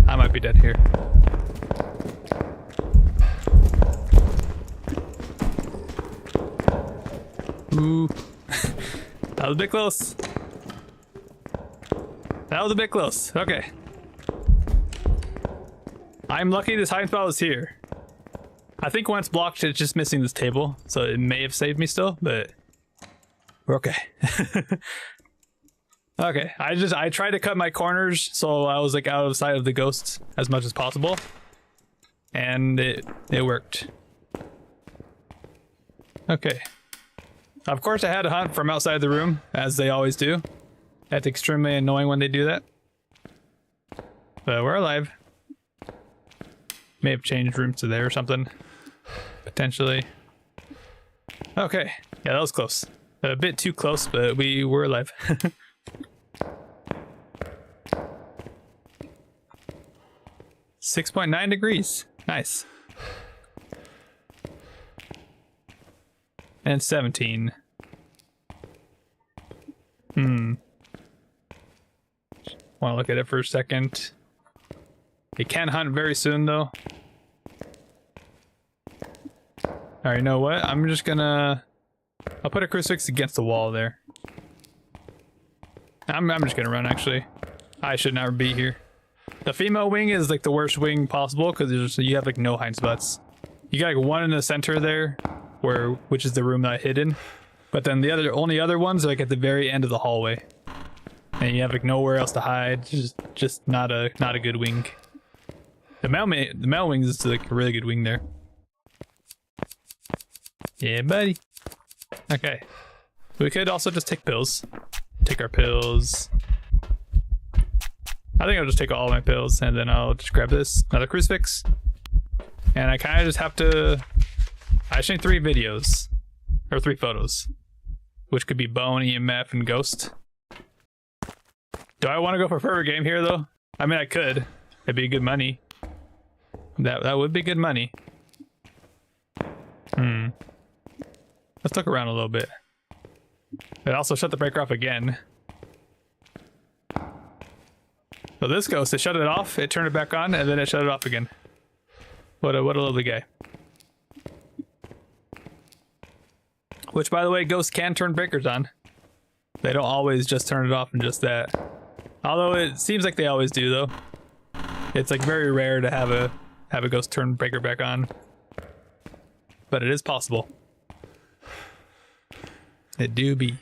I might be dead here. Ooh. That was a bit close. That was a bit close. Okay. I'm lucky this hiding spot was here. I think once blocked, it's just missing this table, so it may have saved me still, but we're okay. Okay, I tried to cut my corners so I was like out of sight of the ghosts as much as possible, and it worked. Okay. Of course, I had to hunt from outside the room, as they always do. That's extremely annoying when they do that. But we're alive. May have changed rooms to there or something. Potentially. Okay. Yeah, that was close. A bit too close, but we were alive. 6.9 degrees. Nice. And 17. Want to look at it for a second. It can hunt very soon, though. Alright, you know what? I'm just gonna... I'll put a crucifix against the wall there. I'm just gonna run, actually. I should never be here. The female wing is like the worst wing possible because you have like no hind spots. You got like one in the center there, which is the room that I hid in. But then the only other ones are like at the very end of the hallway. And you have like nowhere else to hide. Just not a good wing. The male wing is like a really good wing there. Yeah, buddy. Okay. We could also just take pills. Take our pills. I think I'll just take all my pills and then I'll just grab this, another crucifix. And I kind of just have to... I just need 3 videos. Or 3 photos. Which could be bone, EMF, and ghost. Do I want to go for perfect game here though? I mean, I could. It'd be good money. That would be good money. Let's look around a little bit. It also shut the breaker off again. So this ghost, it shut it off, it turned it back on, and then it shut it off again. What a lovely guy. Which, by the way, ghosts can turn breakers on. They don't always just turn it off and just that. Although it seems like they always do, though. It's like very rare to have a ghost turn breaker back on. But it is possible. It do be.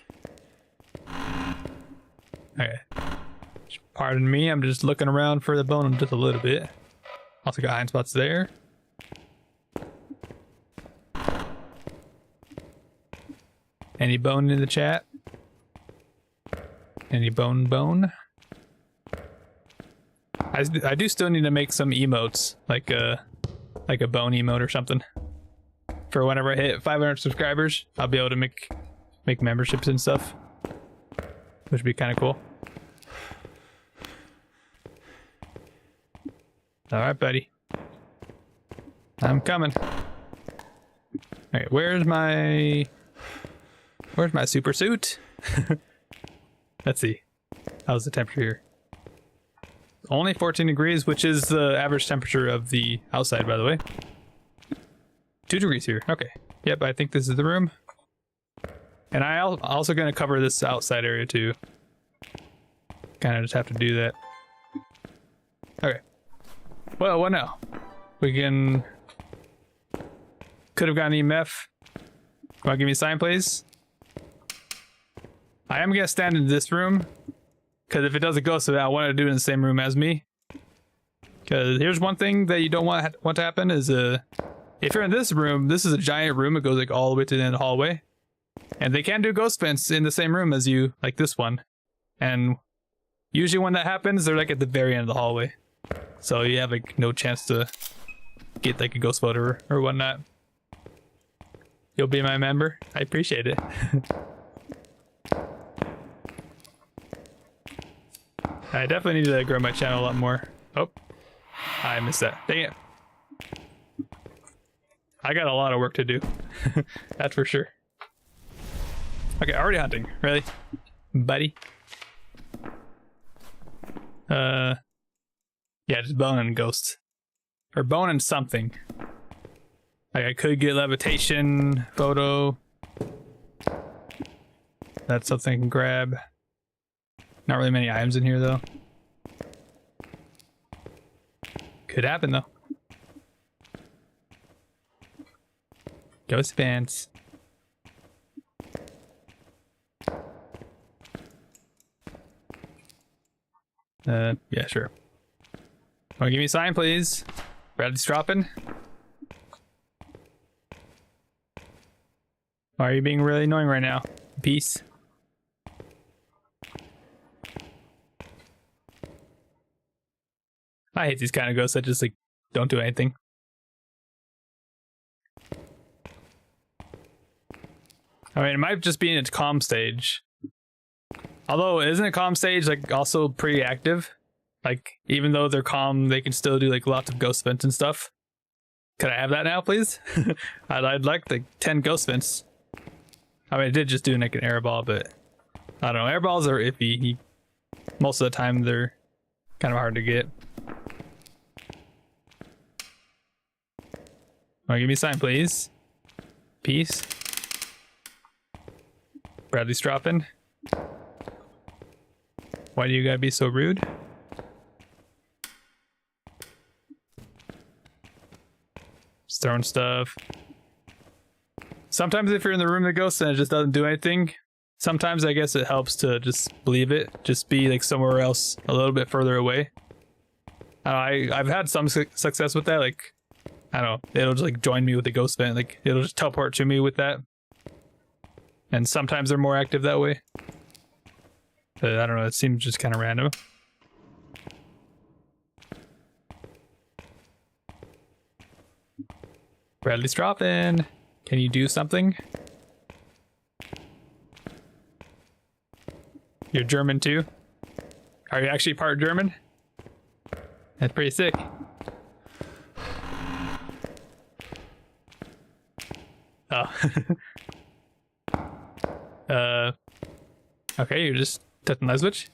Okay. Pardon me, I'm just looking around for the bone just a little bit. Also got hind spots there. Any bone in the chat? Any bone? I do still need to make some emotes, like a bone emote or something. For whenever I hit 500 subscribers, I'll be able to make memberships and stuff, which would be kind of cool. All right, buddy. I'm coming. Okay, where's my super suit? Let's see. How's the temperature here? Only 14 degrees, which is the average temperature of the outside, by the way. 2 degrees here. Okay. Yep, I think this is the room. And I'm also going to cover this outside area too. Kind of just have to do that. Okay. Well, what now? We can could have gotten EMF. Want to give me a sign, please? I am gonna stand in this room, because if it does a ghost event, I want to do it in the same room as me. Because here's one thing that you don't want to happen is if you're in this room, this is a giant room. It goes like all the way to the end of the hallway, and they can do ghost events in the same room as you, like this one. And usually when that happens, they're like at the very end of the hallway, so you have like no chance to get like a ghost photo or whatnot. You'll be my member. I appreciate it. I definitely need to grow my channel a lot more. Oh, I missed that. Dang it. I got a lot of work to do. That's for sure. Okay, already hunting. Really? Buddy? Yeah, just bone and ghosts. Or bone and something. Like I could get levitation photo. That's something I can grab. Not really many items in here though. Could happen though. Ghost pants. Yeah, sure. Wanna give me a sign, please? Bradley's dropping. Why are you being really annoying right now? Peace. I hate these kind of ghosts that just like don't do anything. I mean, it might just be in its calm stage. Although, isn't a calm stage like also pretty active? Like, even though they're calm, they can still do like lots of ghost vents and stuff. Could I have that now, please? I'd like like 10 ghost vents. I mean, I did just do like an air ball, but I don't know. Air balls are iffy. Most of the time, they're kind of hard to get. Give me a sign, please. Peace. Bradley's dropping. Why do you gotta be so rude? Just throwing stuff. Sometimes if you're in the room of the ghost and it just doesn't do anything, sometimes I guess it helps to just believe it. Just be like somewhere else a little bit further away. I've had some success with that. Like, I don't know, it'll just like join me with the ghost vent. Like, it'll just teleport to me with that. And sometimes they're more active that way. But I don't know, it seems just kind of random. Bradley's dropping. Can you do something? You're German too? Are you actually part German? That's pretty sick. Oh. Okay, you're just touching that switch.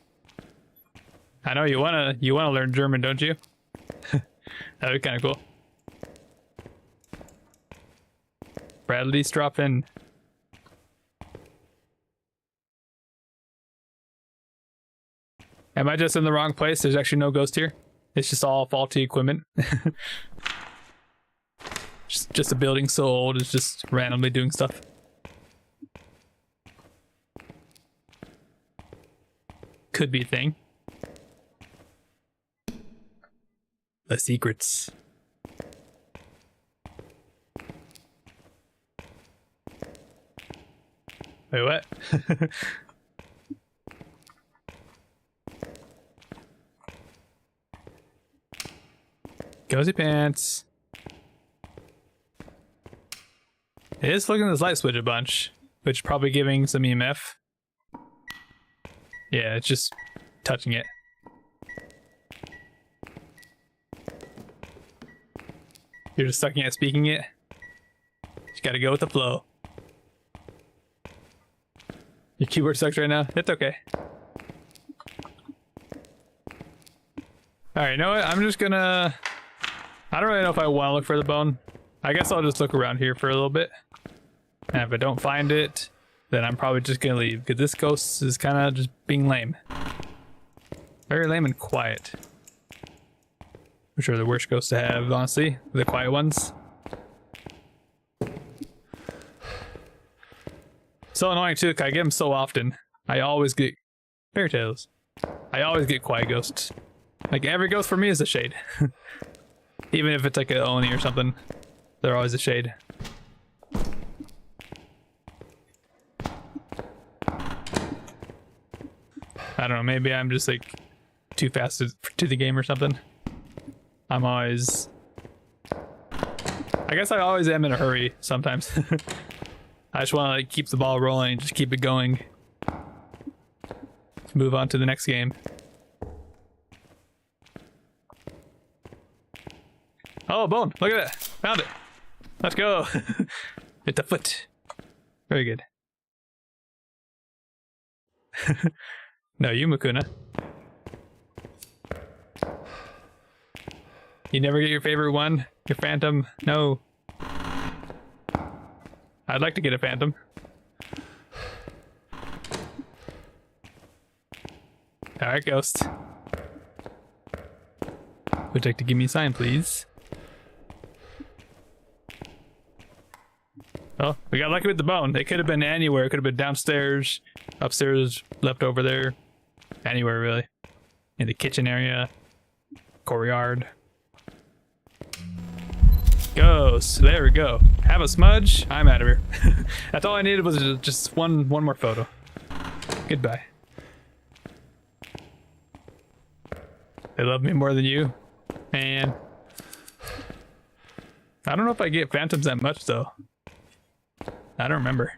I know you wanna learn German, don't you? That'd be kind of cool. Bradley's dropping. Am I just in the wrong place? There's actually no ghost here. It's just all faulty equipment. just a building so old, it's just randomly doing stuff. Could be a thing. The secrets. Wait, what? Cozy pants. It is flicking this light switch a bunch, which is probably giving some EMF. Yeah, it's just touching it. You're just sucking at speaking it. You gotta go with the flow. Your keyboard sucks right now? It's okay. Alright, you know what? I'm just gonna... I don't really know if I want to look for the bone. I guess I'll just look around here for a little bit. And if I don't find it, then I'm probably just gonna leave, because this ghost is kind of just being lame. Very lame and quiet. Which are the worst ghosts to have, honestly. The quiet ones. So annoying too, 'cause I get them so often. I always get fairy tales. I always get quiet ghosts. Like every ghost for me is a shade. Even if it's like an Oni or something, they're always a shade. I don't know, maybe I'm just like too fast to the game or something. I'm always... I guess I always am in a hurry sometimes. I just want to like keep the ball rolling and just keep it going. Let's move on to the next game. Oh, a bone. Look at that. Found it. Let's go. It's a foot. Very good. No, you, Makuna. You never get your favorite one? Your phantom? No. I'd like to get a phantom. Alright, ghost. Would you like to give me a sign, please? Oh, we got lucky with the bone. It could have been anywhere. It could have been downstairs, upstairs, left over there. Anywhere, really. In the kitchen area. Courtyard. Ghost. There we go. Have a smudge. I'm out of here. That's all I needed was just one more photo. Goodbye. They love me more than you. Man. I don't know if I get phantoms that much, though. I don't remember.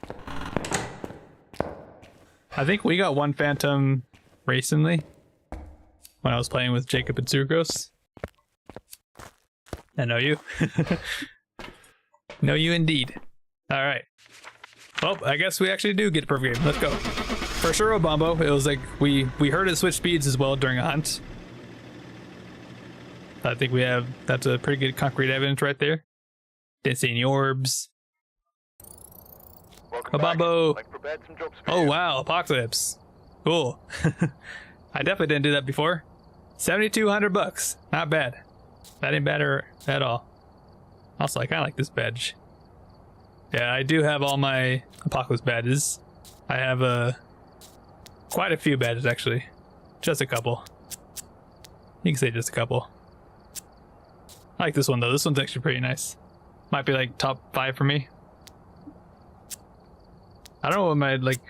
I think we got one phantom recently when I was playing with Jacob and Sucrose. I know you. Know you indeed. Alright. Well, I guess we actually do get a perfect game. Let's go. For sure, Obombo, it was like we heard it switch speeds as well during a hunt. I think we have, that's a pretty good concrete evidence right there. Didn't see any orbs. Obombo! Oh wow, Apocalypse. Cool. I definitely didn't do that before. 7,200 bucks. Not bad. That ain't bad at all. Also, I kind of like this badge. Yeah, I do have all my Apocalypse badges. I have quite a few badges actually. Just a couple. You can say just a couple. I like this one though. This one's actually pretty nice. Might be like top 5 for me. I don't know what my like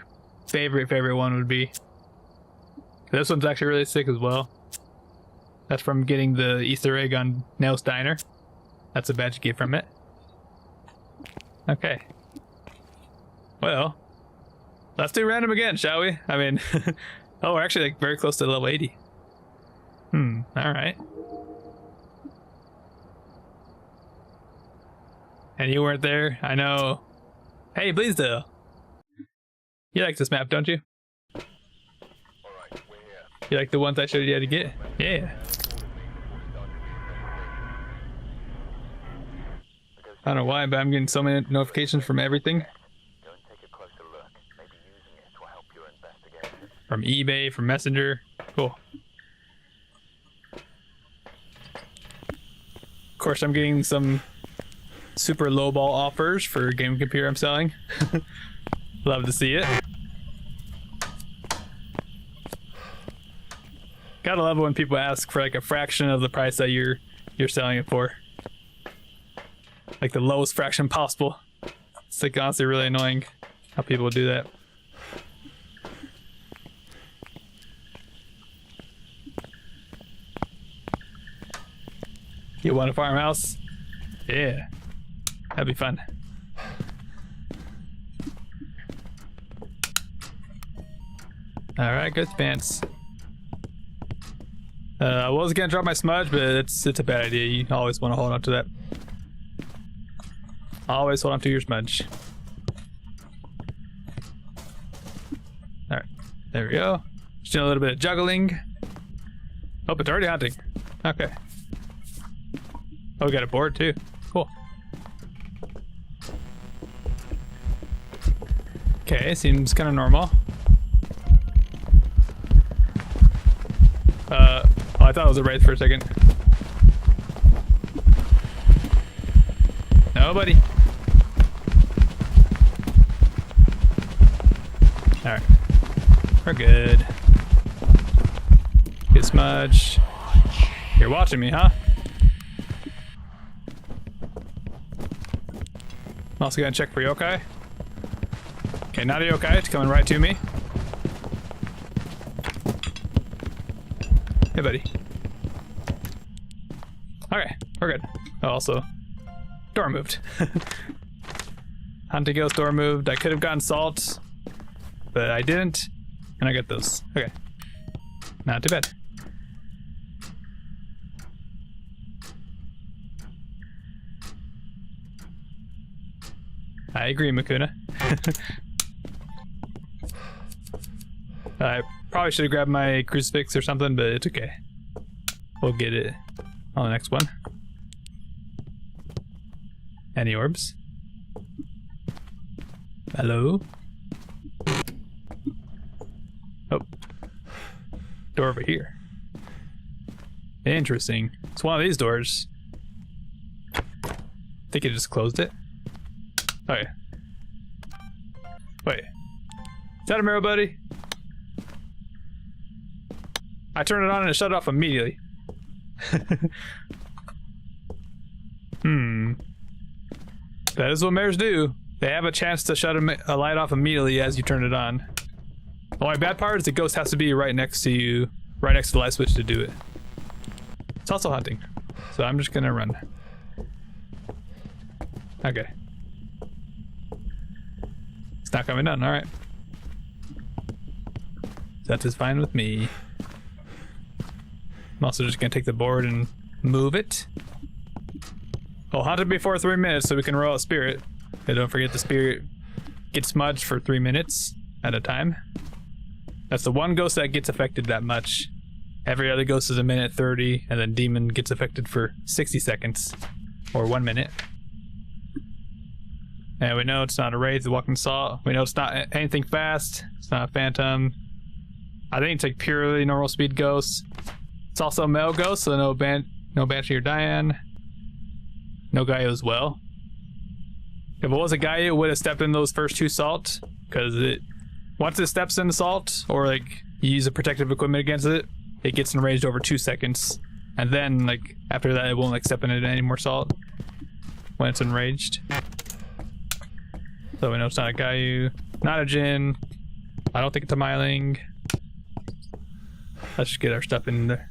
favorite one would be. This one's actually really sick as well. That's from getting the Easter egg on Nell's Diner. That's a badge you get from it. Okay. Well, let's do random again, shall we? I mean, oh, we're actually like very close to level 80. Alright. And you weren't there? I know. Hey, Bleasdale. You like this map, don't you? You like the ones I showed you how to get? Yeah. I don't know why, but I'm getting so many notifications from everything. From eBay, from Messenger. Cool. Of course, I'm getting some super lowball offers for game computer I'm selling. Love to see it. Gotta love it when people ask for like a fraction of the price that you're selling it for. Like the lowest fraction possible. It's like honestly really annoying how people do that. You want a farmhouse? Yeah. That'd be fun. Alright, good pants. I was gonna drop my smudge, but it's a bad idea. You always want to hold on to that. Always hold on to your smudge. Alright, there we go. Just doing a little bit of juggling. Oh, it's already hunting. Okay. Oh, we got a board too. Cool. Okay, seems kind of normal. Oh, I thought it was a wraith for a second. No, buddy. Alright. We're good. Get smudge. You're watching me, huh? I'm also gonna check for yokai. Okay, not a yokai, it's coming right to me. Hey, buddy. Okay, we're good. Oh, also, door moved. Hunting ghost door moved. I could have gotten salt, but I didn't, and I got those. Okay, not too bad. I agree, Makuna. I probably should have grabbed my crucifix or something, but it's okay. We'll get it on the next one. Any orbs? Hello? Oh. Door over here. Interesting. It's one of these doors. I think it just closed it. Oh yeah. Wait. Is that a mirror, buddy? I turned it on and it shut off immediately. That is what mirrors do. They have a chance to shut a light off immediately as you turn it on. The only bad part is the ghost has to be right next to you, right next to the light switch to do it. It's also hunting, so I'm just gonna run. Okay. It's not coming down, alright. That is fine with me. I'm also just gonna take the board and move it. Well, hunt it before 3 minutes so we can roll a spirit. And don't forget the spirit gets smudged for 3 minutes at a time. That's the one ghost that gets affected that much. Every other ghost is a minute 30, and then demon gets affected for 60 seconds. Or 1 minute. And we know it's not a wraith, the walking salt. We know it's not anything fast. It's not a phantom. I think it's like purely normal speed ghosts. It's also a male ghost, so no Banshee or Diane. No Gaio as well. If it was a Gaio, it would have stepped in those first 2 salt, because once it steps in the salt, or like you use a protective equipment against it, it gets enraged over 2 seconds. And then like after that, it won't like step in it any more salt when it's enraged. So we know it's not a Gaio, not a Jinn. I don't think it's a Myling. Let's just get our stuff in there,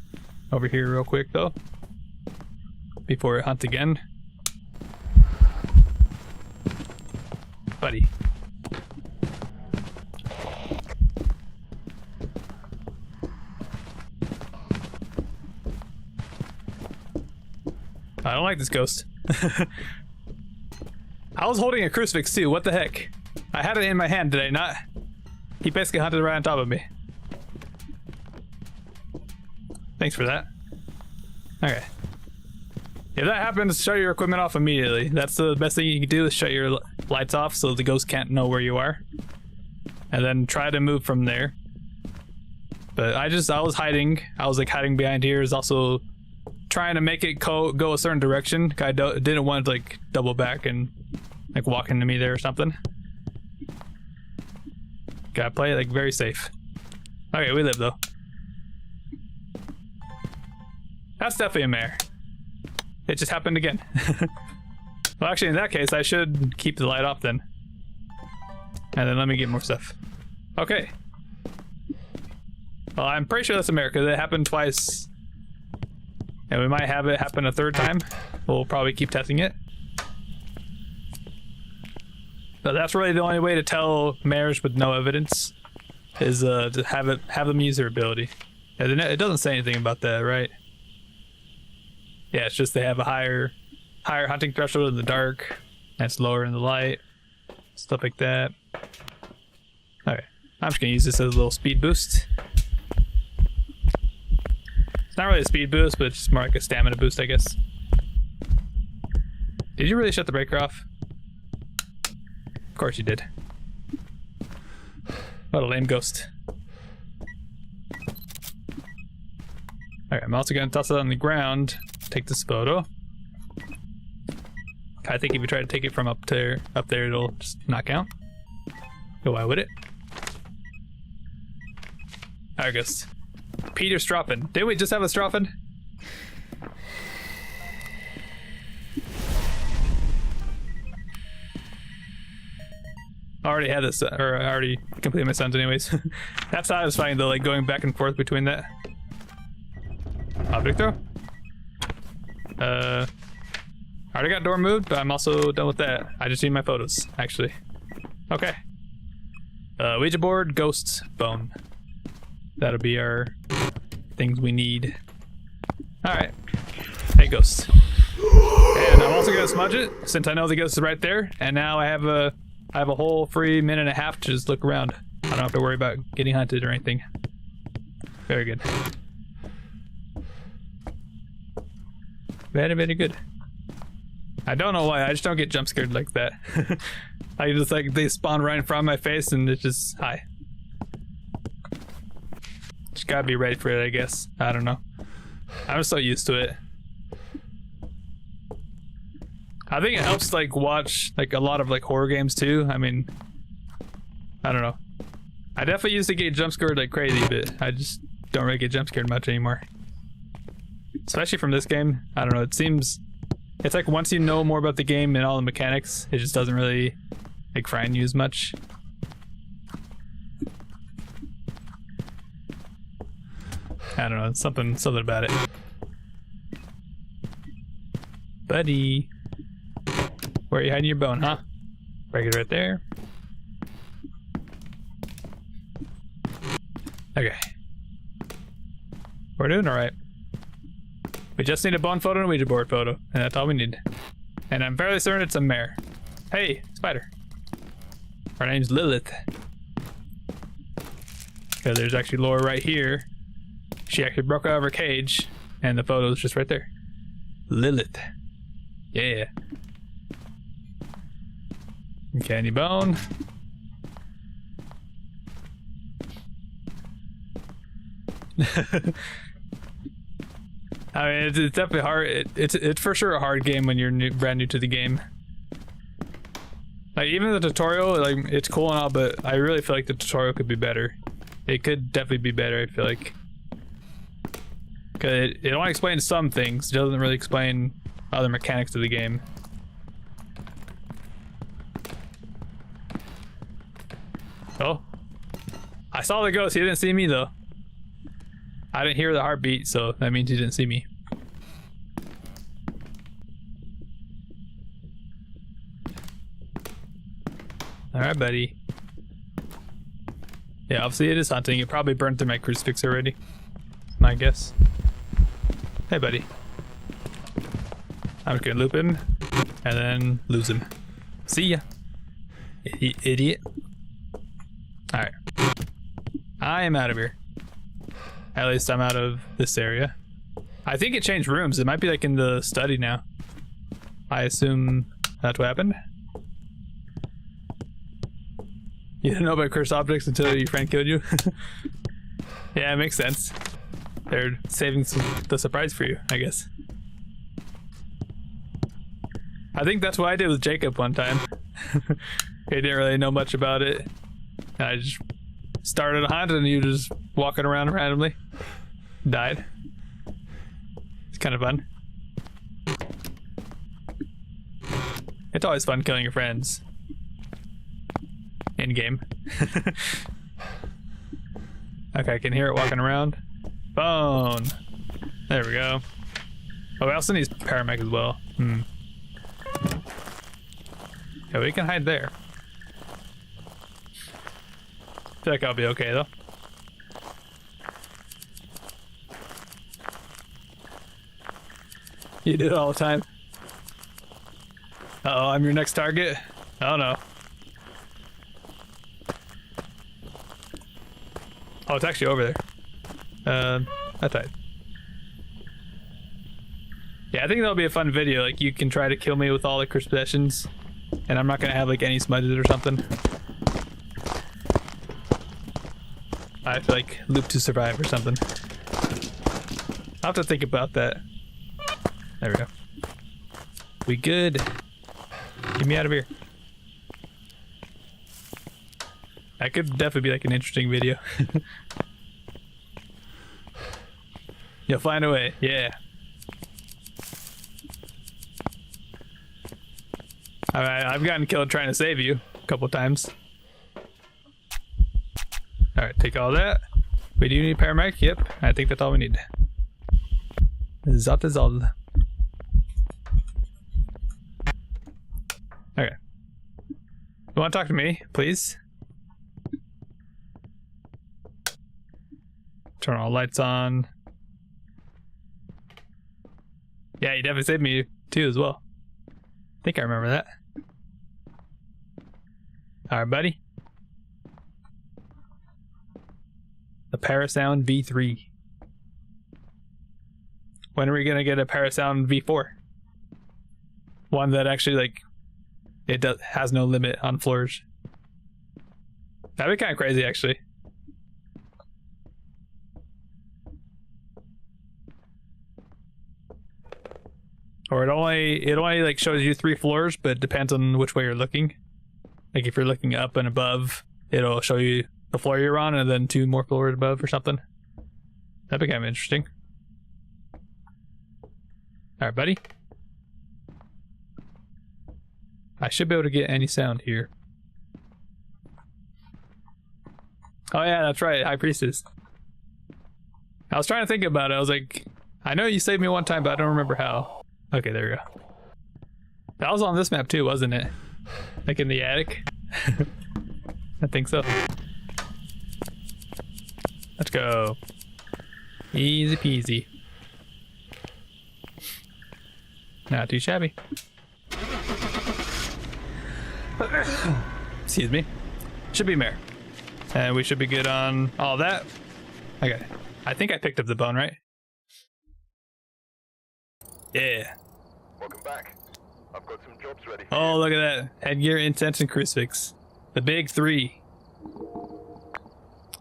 over here real quick though, before it hunts again. Buddy. I don't like this ghost. I was holding a crucifix too, what the heck? I had it in my hand, did I not? He basically hunted right on top of me. Thanks for that. Okay. If that happens, shut your equipment off immediately. That's the best thing you can do, is shut your lights off so the ghost can't know where you are. And then try to move from there. But I was hiding. I was like hiding behind here. Is also trying to make it go a certain direction. I didn't want to like double back and like walk into me there or something. Gotta play it like very safe. Okay, we live though. That's definitely a mare. It just happened again. Well, actually, in that case, I should keep the light off then. And then let me get more stuff. Okay. Well, I'm pretty sure that's America. That happened twice. And we might have it happen a 3rd time. We'll probably keep testing it. But that's really the only way to tell mares with no evidence, is to have them use their ability. And it doesn't say anything about that, right? Yeah, it's just they have a higher hunting threshold in the dark, and it's lower in the light, stuff like that. Okay, I'm just gonna use this as a little speed boost. It's not really a speed boost, but it's just more like a stamina boost, I guess. Did you really shut the breaker off? Of course you did. What a lame ghost. Alright, I'm also gonna toss it on the ground. Take this photo. I think if you try to take it from up there, it'll just not count. So why would it? Alright, Ghost. Peter Stroppin. Didn't we just have a Stroppin? I already had this, or I already completed my sons anyways. That's satisfying though, like going back and forth between that. Object throw? I already got door moved, but I'm also done with that. I just need my photos, actually. Okay. Ouija board, ghosts, bone. That'll be our things we need. Alright. Hey, ghosts. And I'm also gonna smudge it, since I know the ghost is right there, and now I have a whole free minute and a half to just look around. I don't have to worry about getting hunted or anything. Very good. Very, very good. I don't know why, I just don't get jump scared like that. I just like, they spawn right in front of my face and it's just, hi. Just gotta be ready for it, I guess. I don't know. I'm so used to it. I think it helps like watch like a lot of like horror games too. I mean, I don't know. I definitely used to get jump scared like crazy, but I just don't really get jump scared much anymore. Especially from this game. I don't know, it seems, it's like once you know more about the game and all the mechanics, it just doesn't really like frighten you as much. I don't know, something about it. Buddy. Where are you hiding your bone, huh? Break it right there. Okay. We're doing alright. We just need a bone photo and a Ouija board photo, and that's all we need. And I'm fairly certain it's a mare. Hey, spider. Her name's Lilith. Because there's actually Laura right here. She actually broke out of her cage, and the photo's just right there. Lilith. Yeah. Candy bone. I mean, it's definitely hard. It's for sure a hard game when you're brand new to the game. Like even the tutorial, like it's cool and all, but I really feel like the tutorial could be better. It could definitely be better. I feel like, cause it only explains some things. It doesn't really explain other mechanics of the game. Oh, I saw the ghost. He didn't see me though. I didn't hear the heartbeat, so that means he didn't see me. Alright, buddy. Yeah, obviously it is hunting. It probably burned through my crucifix already. My guess. Hey, buddy. I'm just gonna loop him and then lose him. See ya. Idiot. Alright. I am out of here. At least I'm out of this area. I think it changed rooms. It might be like in the study now. I assume that's what happened. You didn't know about cursed objects until your friend killed you? Yeah, it makes sense. They're saving the surprise for you, I guess. I think that's what I did with Jacob one time. He didn't really know much about it. I just started a hunt and you just walking around randomly. Died. It's kind of fun. It's always fun killing your friends. In game. Okay, I can hear it walking around. Bone. There we go. Oh, we also need paramech as well. Yeah, we can hide there. I feel like I'll be okay though. You do it all the time. Uh-oh, I'm your next target? Oh no. Oh, it's actually over there. That's right. Yeah, I think that'll be a fun video. Like, you can try to kill me with all the cursed possessions, and I'm not gonna have like any smudges or something. I have to like loop to survive or something. I'll have to think about that. There we go. We good. Get me out of here. That could definitely be like an interesting video. You'll find a way. Yeah. I've gotten killed trying to save you a couple times. Alright, take all that. We do need paramedic? Yep. I think that's all we need. That is all. Okay. You want to talk to me, please? Turn all lights on. Yeah, you definitely saved me too as well. I think I remember that. Alright, buddy. The Parasound V3. When are we gonna get a Parasound V4? One that actually, like, has no limit on floors. That'd be kind of crazy, actually. Or it only like shows you 3 floors, but it depends on which way you're looking. Like if you're looking up and above, it'll show you the floor you're on and then 2 more floors above or something. That'd be kind of interesting. Alright, buddy. I should be able to get any sound here. Oh yeah, that's right, High Priestess. I was trying to think about it. I was like, I know you saved me one time, but I don't remember how. Okay, there we go. That was on this map too, wasn't it? Like in the attic? I think so. Let's go. Easy peasy. Not too shabby. Excuse me. Should be mare. And we should be good on all that. Okay. I think I picked up the bone, right? Yeah. Welcome back. I've got some jobs ready. Oh, look at that. Headgear, incense, and crucifix. The big 3.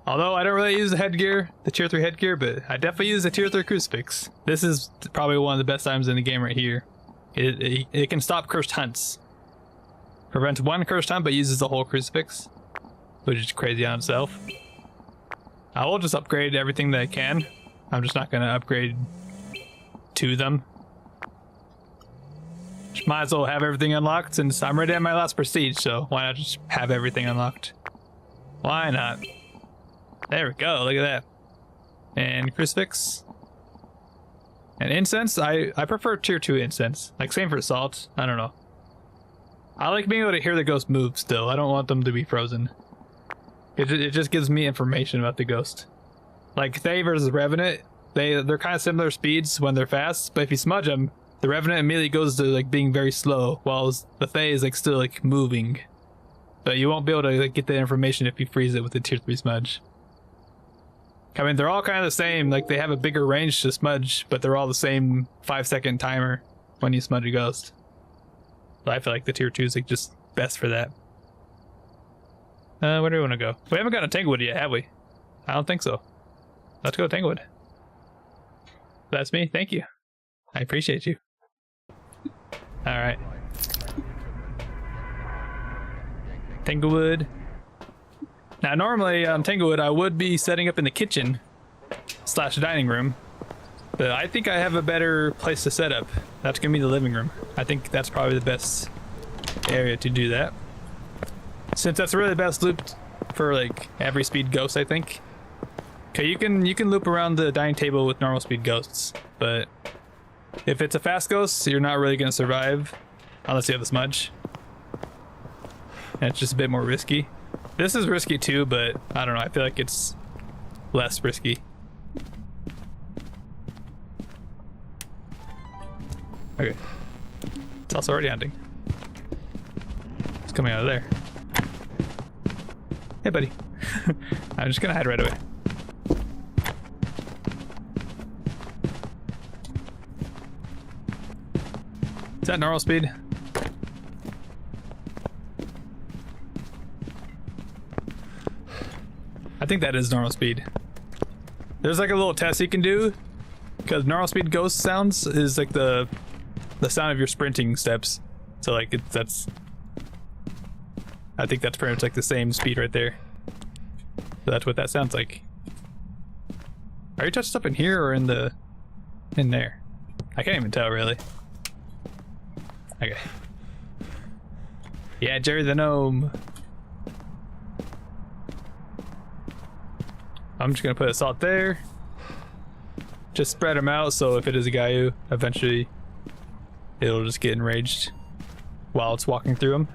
Although I don't really use the headgear, the tier 3 headgear, but I definitely use the tier 3 crucifix. This is probably one of the best items in the game right here. It can stop cursed hunts. Prevents 1 cursed hunt, but uses the whole crucifix, which is crazy on itself. I will just upgrade everything that I can. I'm just not going to upgrade to them. Just might as well have everything unlocked since I'm already at my last prestige, so why not just have everything unlocked? Why not? There we go, look at that. And crucifix. And incense, I prefer tier 2 incense. Like same for salt, I don't know. I like being able to hear the ghost move still. I don't want them to be frozen. It just gives me information about the ghost. Like Thay versus Revenant, they're kind of similar speeds when they're fast, but if you smudge them, the Revenant immediately goes to like being very slow, while the Thay is like still like moving. But you won't be able to like, get that information if you freeze it with the tier 3 smudge. I mean, they're all kind of the same, like they have a bigger range to smudge, but they're all the same 5-second timer when you smudge a ghost. But I feel like the tier 2 is like just best for that. Where do we want to go? We haven't gotten to Tanglewood yet, have we? I don't think so. Let's go to Tanglewood. That's me, thank you. I appreciate you. Alright. Tanglewood. Now normally on Tanglewood I would be setting up in the kitchen / dining room, but I think I have a better place to set up. That's gonna be the living room. I think that's probably the best area to do that, since that's really the best loop for like every speed ghost, I think. Okay, you can loop around the dining table with normal speed ghosts, but if it's a fast ghost, you're not really gonna survive unless you have the smudge. And it's just a bit more risky. This is risky too, but I don't know, I feel like it's less risky. Okay. It's also already hunting. It's coming out of there. Hey buddy. I'm just gonna hide right away. Is that normal speed? I think that is normal speed. There's like a little test you can do, because normal speed ghost sounds is like the sound of your sprinting steps. So like I think that's pretty much like the same speed right there. So that's what that sounds like. Are you touched up in here or in the in there? I can't even tell really. Okay. Yeah, Jerry the gnome. I'm just gonna put assault there. Just spread them out so if it is a guy who eventually it'll just get enraged while it's walking through them.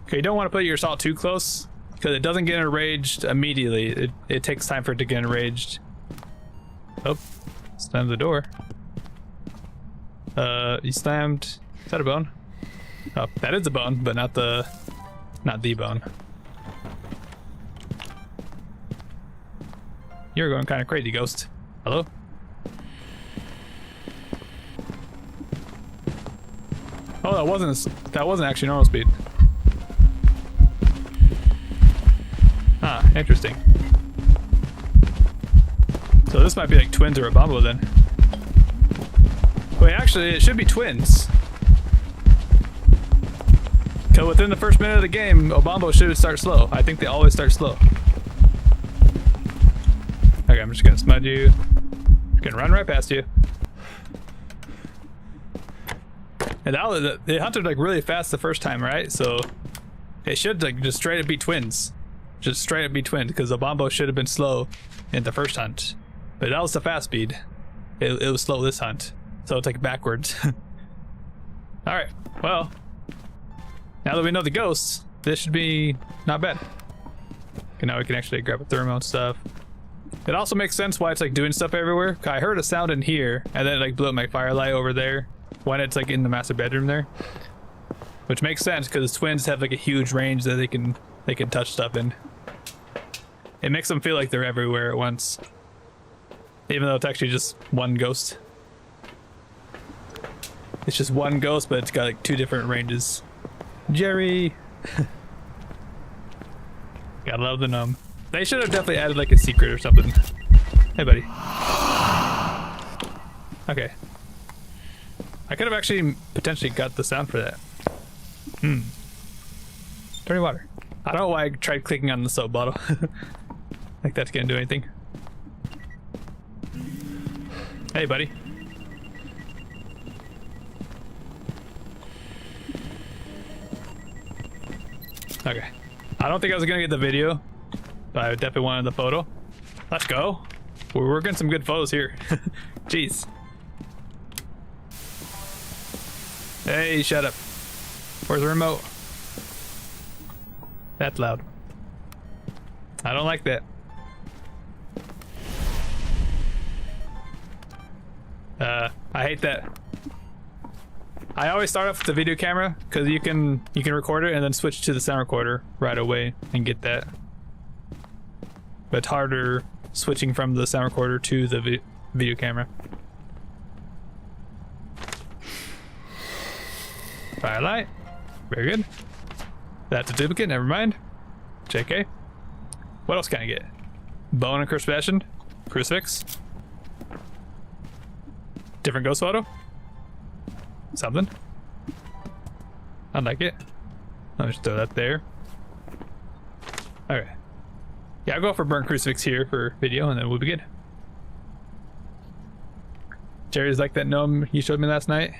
Okay, you don't want to put your assault too close because it doesn't get enraged immediately. It takes time for it to get enraged. Oh, slammed the door. You slammed. Is that a bone? Oh, that is a bone, but not the bone. You're going kind of crazy, ghost. Hello? Oh, that wasn't actually normal speed. Ah, interesting. So this might be like twins or a Bombo then. Wait, actually, it should be twins. Cause within the first minute of the game, Obambo should start slow. I think they always start slow. Okay, I'm just gonna smudge you. I'm gonna run right past you. And they hunted like really fast the first time, right? So it should like just straight up be twins. Just straight up be twins, because Obambo should have been slow in the first hunt. But that was the fast speed. It was slow this hunt. So it's like backwards. Alright, well. Now that we know the ghosts, this should be not bad. Okay, now we can actually grab a thermo and stuff. It also makes sense why it's like doing stuff everywhere. I heard a sound in here, and then it like blew up my firelight over there when it's like in the master bedroom there. Which makes sense because twins have like a huge range that they can touch stuff in. It makes them feel like they're everywhere at once. Even though it's actually just one ghost. It's just one ghost, but it's got like two different ranges. Jerry! Gotta love the gnome. They should have definitely added like a secret or something. Hey, buddy. Okay. I could have actually potentially got the sound for that. Dirty water. I don't know why I tried clicking on the soap bottle. Like that's gonna do anything. Hey, buddy. Okay. I don't think I was gonna get the video, but I definitely wanted the photo. Let's go. We're working some good photos here. Jeez. Hey, shut up. Where's the remote? That's loud. I don't like that. I hate that. I always start off with the video camera because you can record it and then switch to the sound recorder right away and get that. But it's harder switching from the sound recorder to the video camera. Firelight. Very good. That's a duplicate, never mind. JK. What else can I get? Bone and crucifixion. Crucifix. Different ghost photo. Something. I like it. Let me just throw that there. Okay. Yeah, I'll go for burnt crucifix here for video and then we'll be good. Jerry's like that gnome you showed me last night.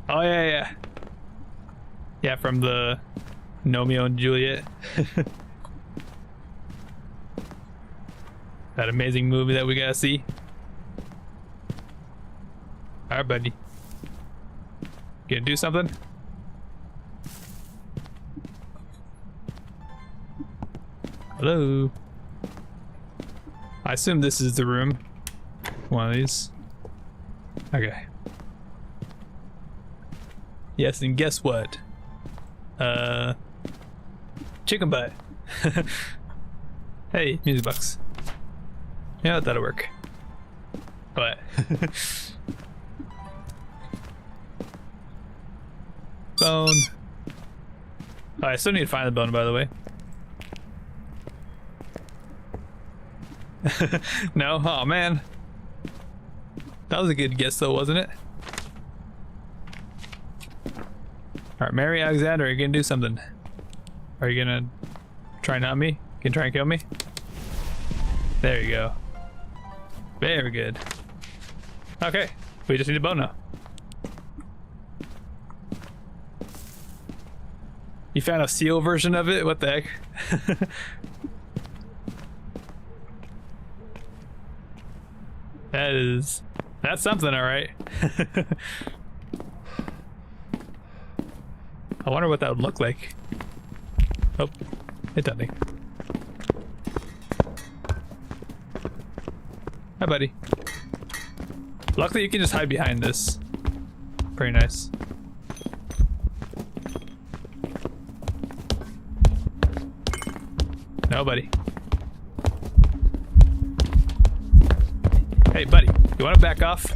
Oh yeah. Yeah, from the Romeo and Juliet. That amazing movie that we gotta see. Alright, buddy. Gonna do something? Hello? I assume this is the room. One of these. Okay. Yes, and guess what? Chicken butt. Hey, music box. Yeah, that'll work. But bone. Oh, I still need to find the bone, by the way. No? Oh man. That was a good guess though, wasn't it? Alright, Mary Alexander, are you gonna do something? Are you gonna try not me? You can try and kill me? There you go. Very good. Okay, we just need a bow now. You found a seal version of it? What the heck? That's something, alright. I wonder what that would look like. Oh, it doesn't. Hi, buddy. Luckily, you can just hide behind this. Pretty nice. No, buddy. Hey, buddy. You want to back off?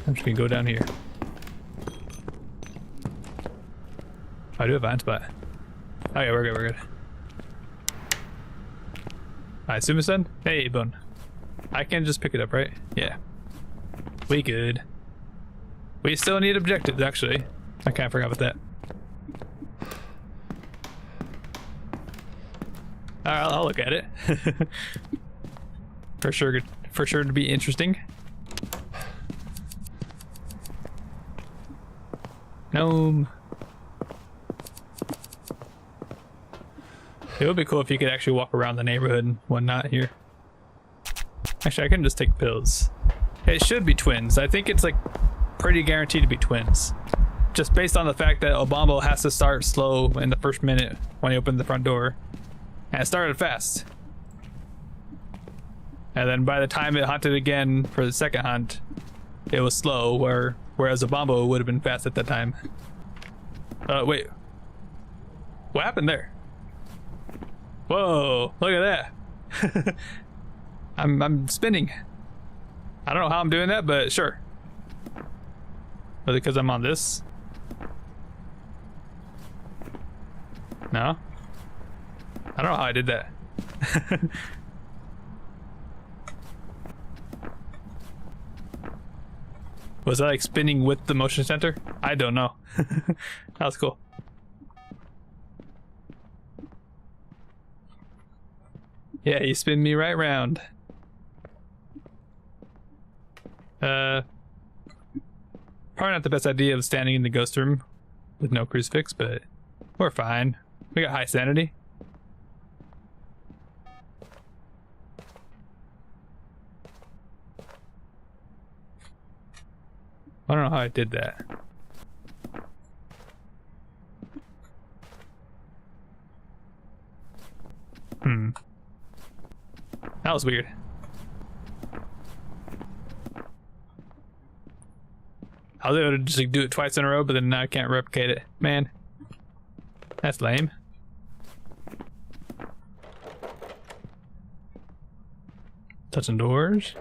I'm just gonna go down here. I do have a blind spot. Oh yeah, we're good, we're good. I assume it's done? Hey, bone. I can just pick it up, right? Yeah. We good. We still need objectives, actually. I kind of forgot about that. Alright, I'll look at it. For sure to be interesting. Gnome. It would be cool if you could actually walk around the neighborhood and whatnot here. Actually, I can just take pills. It should be twins. I think it's like pretty guaranteed to be twins. Just based on the fact that Obambo has to start slow in the first minute when he opened the front door. And it started fast. And then by the time it hunted again for the second hunt, it was slow, whereas Obambo would have been fast at that time. Wait. What happened there? Whoa, look at that. I'm spinning. I don't know how I'm doing that, but sure. Was it because I'm on this? No? I don't know how I did that. Was I like spinning with the motion center? I don't know. That was cool. Yeah, you spin me right round. Probably not the best idea of standing in the ghost room with no crucifix, but we're fine. We got high sanity. I don't know how I did that. That was weird. I was able to just like, do it twice in a row, but then now I can't replicate it. Man, that's lame. Touching doors.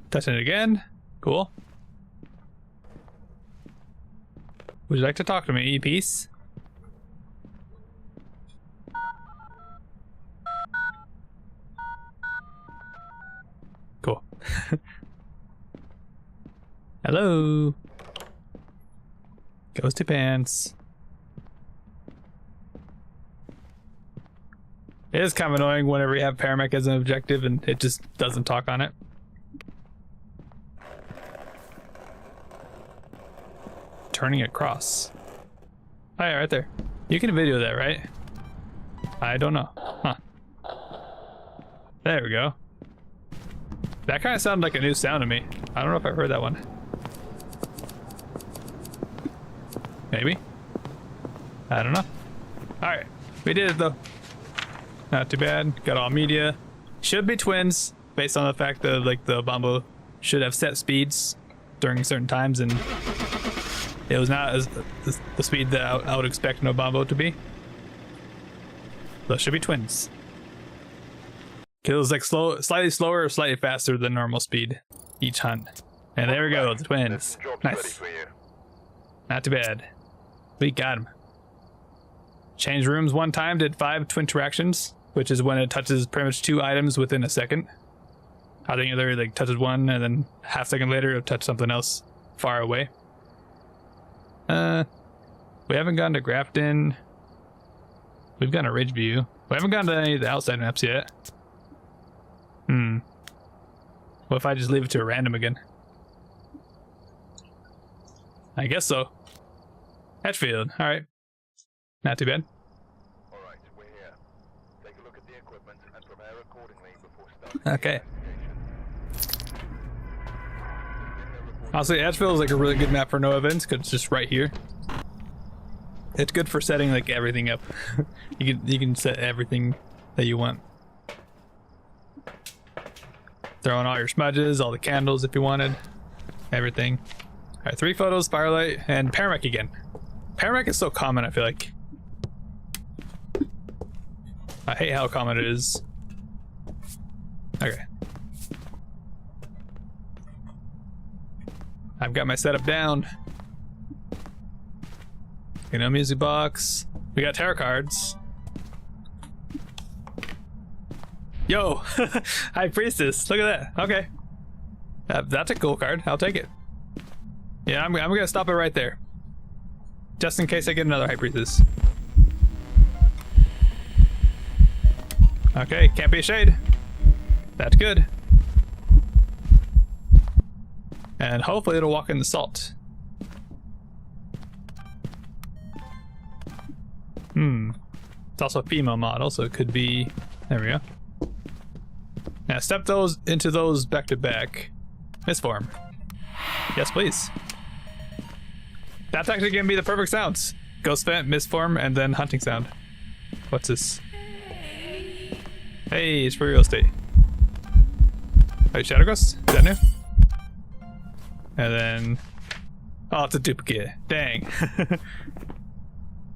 Touching it again. Cool. Would you like to talk to me, peace? Cool. Hello. Ghosty pants. It is kind of annoying whenever you have Paramec as an objective and it just doesn't talk on it. Turning across. Oh yeah, right there. You can video that, right? I don't know. Huh. There we go. That kind of sounded like a new sound to me. I don't know if I heard that one. Maybe. I don't know. Alright. We did it though. Not too bad. Got all media. Should be twins, based on the fact that like the Bombo should have set speeds during certain times, and it was not as the speed that I would expect no Bombo to be. Those should be twins. It was like slightly slower or slightly faster than normal speed each hunt. And there we go, the twins. Nice. Not too bad. We got him. Changed rooms one time, did 5 twin interactions, which is when it touches pretty much 2 items within a second. I think either like touches one and then half second later it'll touch something else far away. We haven't gone to Grafton. We've gone to Ridgeview. We haven't gone to any of the outside maps yet. What if I just leave it to a random again? I guess so. Hatchfield, alright. Not too bad. Alright, we're here. Take a look at the equipment and prepare accordingly before starting. Okay. Honestly, Hatchfield is like a really good map for no events because it's just right here. It's good for setting like everything up. you can set everything that you want. Throw in all your smudges, all the candles if you wanted, everything. All right, 3 photos, firelight, and paramec again. Paramec is so common, I feel like. I hate how common it is. Okay. I've got my setup down. Okay, no music box. We got tarot cards. Yo, High Priestess, look at that. Okay. That's a cool card, I'll take it. Yeah, I'm gonna stop it right there. Just in case I get another High Priestess. Okay, can't be a shade. That's good. And hopefully it'll walk in the salt. It's also a female model, so it could be... There we go. Now step those into those back to back. Misform. Yes, please. That's actually gonna be the perfect sounds. Ghost vent, misform, and then hunting sound. What's this? Hey, it's for real estate. Wait, Shadow Ghost? Is that new? And then... Oh, it's a duplicate. Dang.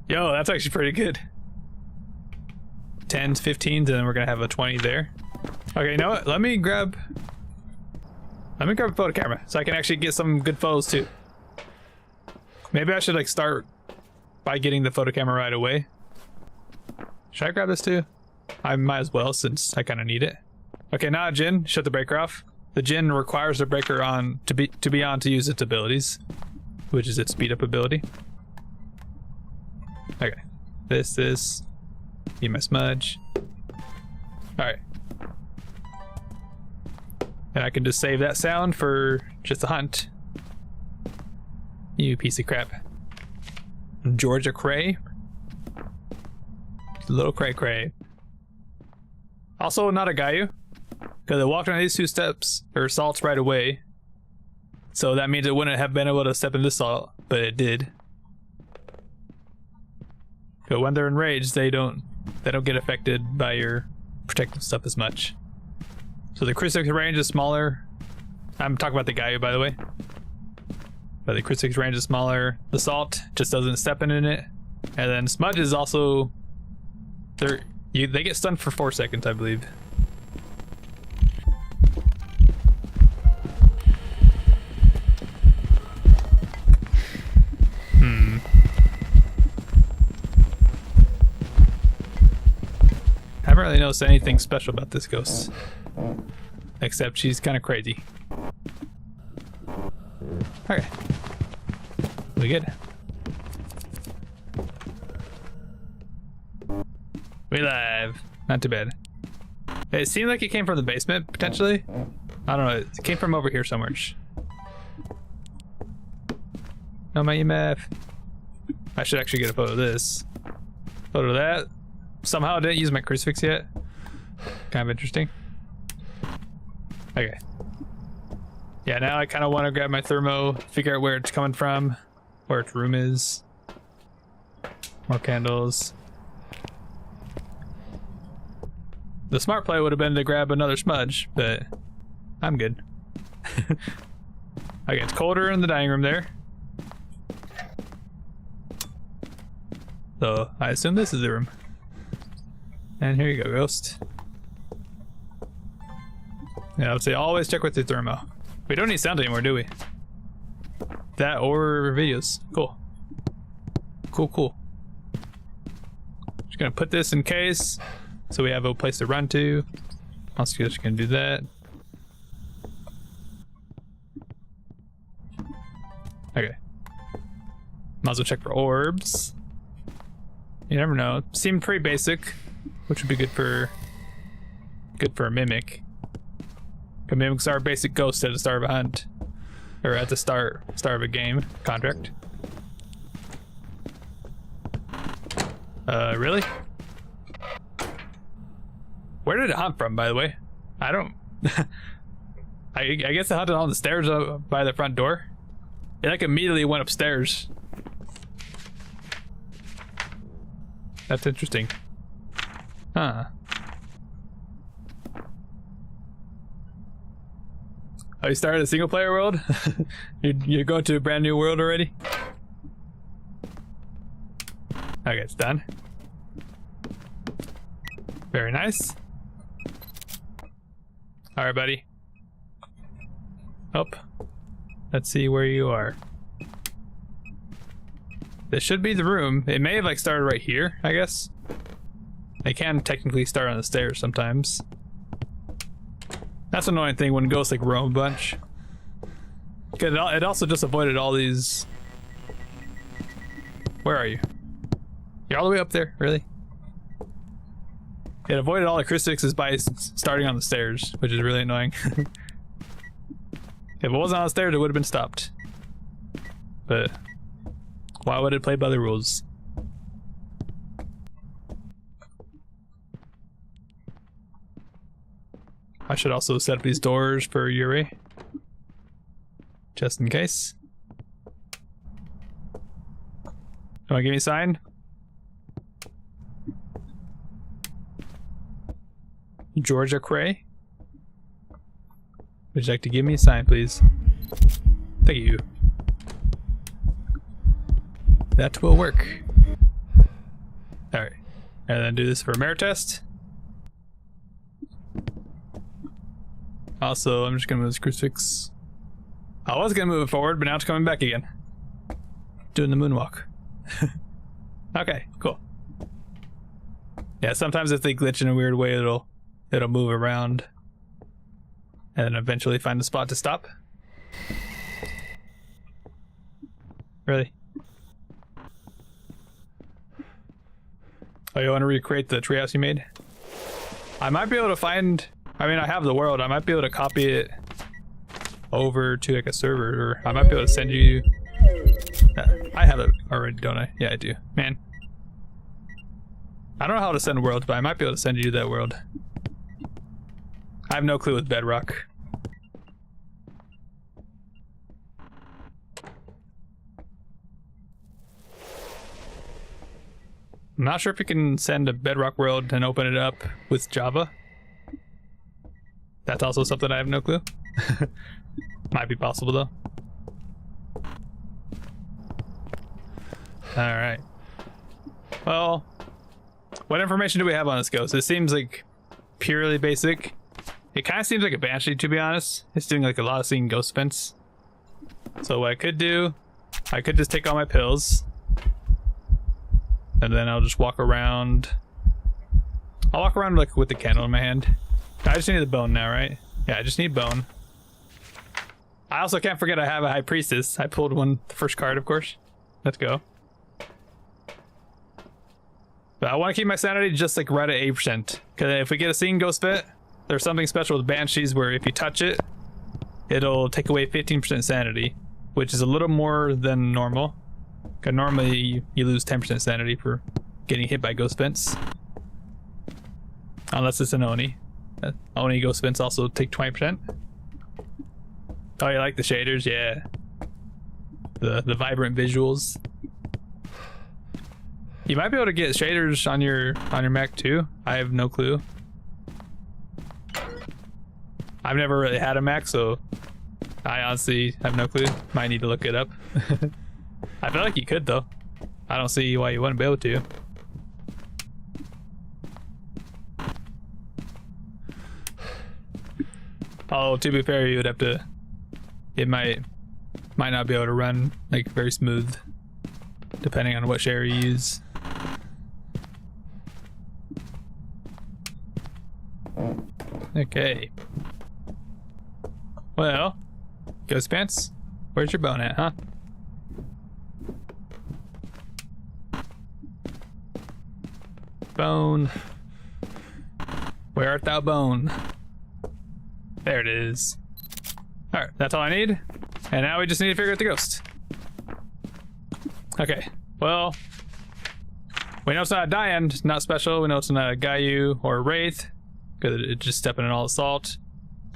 Yo, that's actually pretty good. 10s, 15s, and then we're gonna have a 20 there. Okay, you know what? Let me grab a photo camera so I can actually get some good photos too. Maybe I should like start by getting the photo camera right away. Should I grab this too? I might as well since I kind of need it. Okay, now Jinn, shut the breaker off. The Jinn requires the breaker on to be on to use its abilities, which is its speed up ability. Okay, this, get my smudge. All right. And I can just save that sound for just a hunt. You piece of crap. Georgia Cray. Little cray cray. Also not a Gayu. Because I walked on these 2 steps, or salts right away. So that means it wouldn't have been able to step in this salt, but it did. But when they're enraged, they don't get affected by your protective stuff as much. So the crucifix range is smaller. I'm talking about the Gayu, by the way. But the crucifix range is smaller. The salt just doesn't step in it. And then smudge is also... They get stunned for 4 seconds, I believe. I haven't really noticed anything special about this ghost. Except she's kind of crazy. Okay. We good? We live. Not too bad. It seemed like it came from the basement, potentially. I don't know. It came from over here somewhere. No, my EMF. I should actually get a photo of this. Photo of that. Somehow I didn't use my crucifix yet. Kind of interesting. Okay. Yeah, now I kind of want to grab my thermo, figure out where it's coming from, where its room is. More candles. The smart play would have been to grab another smudge, but I'm good. Okay, it's colder in the dining room there. So I assume this is the room. And here you go, ghost. Yeah, I would say always check with your thermo. We don't need sound anymore, do we? That or videos. Cool. Cool. Just gonna put this in case so we have a place to run to. Also just gonna do that. Okay. Might as well check for orbs. You never know. Seemed pretty basic, which would be good for a mimic. Mimics are basic ghosts at the start of a hunt. Or at the start of a game contract. Really? Where did it hunt from, by the way? I don't... I guess it hunted on the stairs by the front door. It like immediately went upstairs. That's interesting. Huh. Oh, you started a single player world? You're going to a brand new world already? Okay, it's done. Very nice. Alright, buddy. Up. Let's see where you are. This should be the room. It may have like started right here, I guess. They can technically start on the stairs sometimes. That's an annoying thing when ghosts like roam a bunch. It also just avoided all these... Where are you? You're all the way up there, really? It avoided all the crucifixes by starting on the stairs, which is really annoying. If it wasn't on the stairs, it would have been stopped. But why would it play by the rules? I should also set up these doors for Yuri. Just in case. You wanna give me a sign? Georgia Cray? Would you like to give me a sign, please? Thank you. That will work. Alright. And then do this for a merit test. Also, I'm just gonna move this crucifix. I was gonna move it forward, but now it's coming back again. Doing the moonwalk. Okay, cool. Yeah, sometimes if they glitch in a weird way, it'll move around. And then eventually find a spot to stop. Really? Oh, you want to recreate the treehouse you made? I might be able to find... I mean, I have the world. I might be able to copy it over to like a server, or I might be able to send you... I have it already, don't I? Yeah, I do. Man. I don't know how to send worlds, but I might be able to send you that world. I have no clue with Bedrock. I'm not sure if you can send a Bedrock world and open it up with Java. That's also something I have no clue. Might be possible though. Alright. Well, what information do we have on this ghost? It seems like purely basic. It kind of seems like a banshee, to be honest. It's doing like a lot of seeing ghost fence. So what I could do, I could just take all my pills. And then I'll just walk around. I'll walk around like with the candle in my hand. I just need the bone now, right? Yeah, I just need bone. I also can't forget I have a high priestess. I pulled one, the first card, of course. Let's go. But I want to keep my sanity just like right at 8%. Because if we get a seeing ghost fit, there's something special with banshees where if you touch it, it'll take away 15% sanity, which is a little more than normal. Because normally you lose 10% sanity for getting hit by ghost fence. Unless it's an Oni. Oni ghost fence also take 20%. Oh, you like the shaders? Yeah. The vibrant visuals. You might be able to get shaders on your mech too. I have no clue. I've never really had a Mac, so I honestly have no clue. Might need to look it up. I feel like you could though. I don't see why you wouldn't be able to. Oh, to be fair, you would have to... It might not be able to run like very smooth, depending on what share you use. Okay. Well, Ghost Pants, where's your bone at, huh? Bone. Where art thou, bone? There it is. Alright, that's all I need. And now we just need to figure out the ghost. Okay, well, we know it's not a Dian, not special. We know it's not a Gayu or a Wraith, because it's just stepping in all the salt.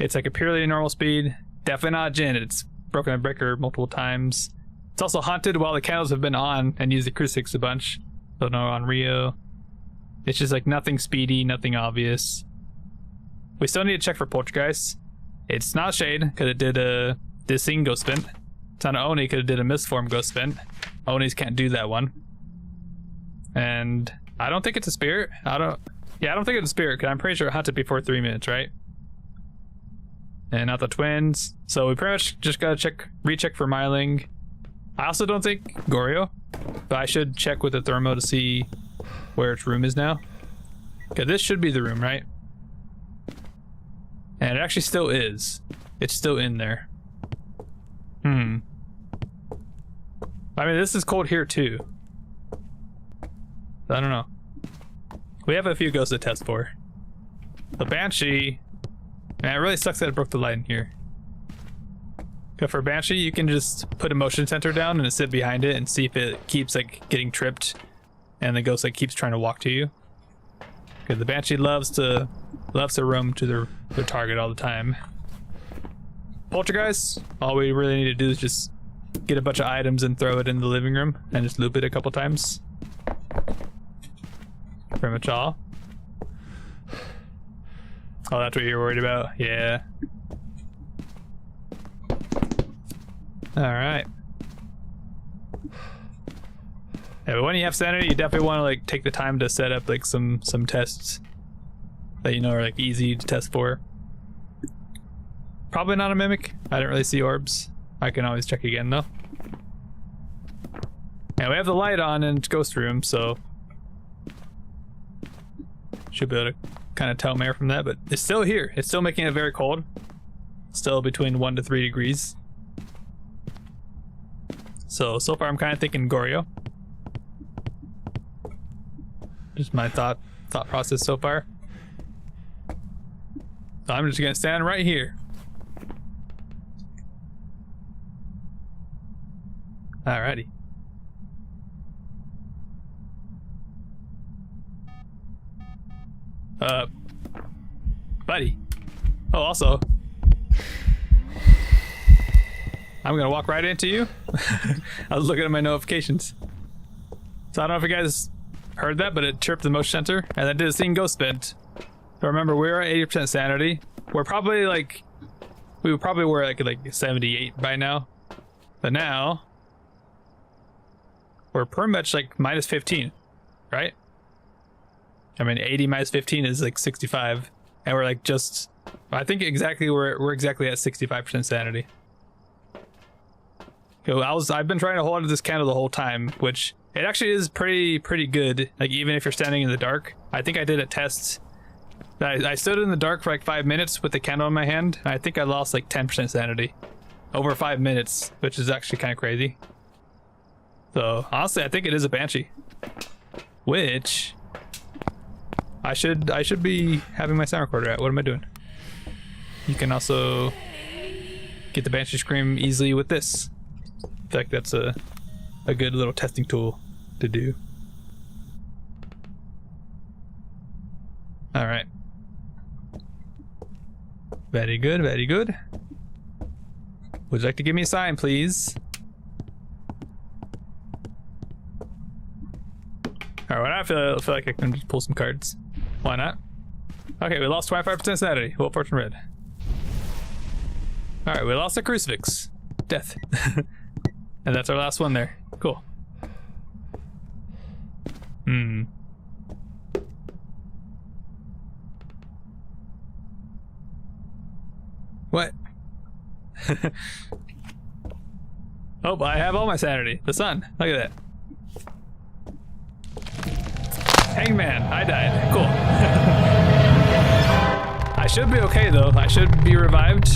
It's like a purely normal speed. Definitely not a Jinn. It's broken a breaker multiple times. It's also haunted while the candles have been on and used the crucifix a bunch. So no on Rio. It's just like nothing speedy, nothing obvious. We still need to check for Poltergeist. It's not Shade, because it did a Scene Ghost Spin. It's not an Oni, because it did a Mistform Ghost Spin. Onis can't do that one. And I don't think it's a spirit. I don't think it's a spirit, because I'm pretty sure it hunted before 3 minutes, right? And not the twins. So we pretty much just gotta recheck for Myling. I also don't think Goryo, but I should check with the thermo to see where its room is now. Okay, this should be the room, right? And it actually still is. It's still in there. I mean, this is cold here too. I don't know. We have a few ghosts to test for. The Banshee, man, it really sucks that it broke the light in here. But for Banshee, you can just put a motion sensor down and sit behind it and see if it keeps like getting tripped and the ghost like keeps trying to walk to you. Because the Banshee loves to roam to their target all the time. Poltergeist, all we really need to do is just get a bunch of items and throw it in the living room and just loop it a couple times. Pretty much all. Oh, that's what you're worried about? Yeah. Alright. Yeah, but when you have sanity, you definitely want to like take the time to set up like some tests that you know are like easy to test for. Probably not a mimic. I didn't really see orbs. I can always check again though. And we have the light on in ghost room, so should be able to kind of tell Mare from that, but it's still here. It's still making it very cold. Still between 1 to 3 degrees. So far I'm kind of thinking Goryo. Just my thought process so far. So I'm just gonna stand right here. Alrighty. Buddy. Oh, also, I'm gonna walk right into you. I was looking at my notifications. So I don't know if you guys heard that, but it tripped the motion sensor and then did a Scene Ghost Spin. So remember, we're at 80% sanity. We probably were like 78 by now. But now we're pretty much like minus 15, right? I mean, 80 minus 15 is like 65, and we're like just, I think exactly we're exactly at 65% sanity. So I've been trying to hold on to this candle the whole time, which it actually is pretty good. Like even if you're standing in the dark, I think I did a test. I stood in the dark for like 5 minutes with the candle in my hand. And I think I lost like 10% sanity over 5 minutes, which is actually kind of crazy. So honestly, I think it is a Banshee, which I should be having my sound recorder at. What am I doing? You can also get the Banshee scream easily with this. I feel like that's a good little testing tool to do. All right. Very good, very good. Would you like to give me a sign, please? All right, I feel like I can just pull some cards. Why not? Okay, we lost 25% sanity. Well, fortune red. All right, we lost a crucifix. Death. And that's our last one there. Cool. What? Oh, I have all my sanity. The sun. Look at that. Hangman. I died. Cool. I should be okay though. I should be revived.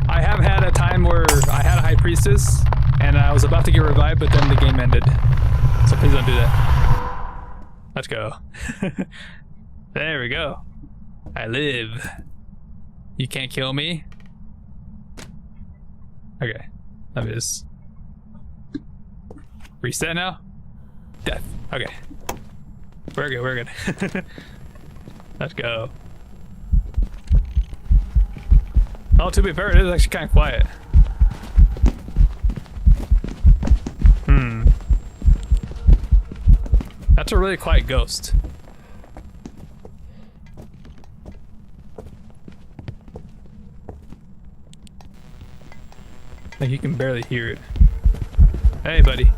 I have had a time where I had a high priestess and I was about to get revived, but then the game ended. So please don't do that. Let's go. There we go. I live. You can't kill me. Okay. Let me just reset now. Death. Okay. We're good, we're good. Let's go. Oh, to be fair, it is actually kind of quiet. That's a really quiet ghost. Like you can barely hear it. Hey, buddy.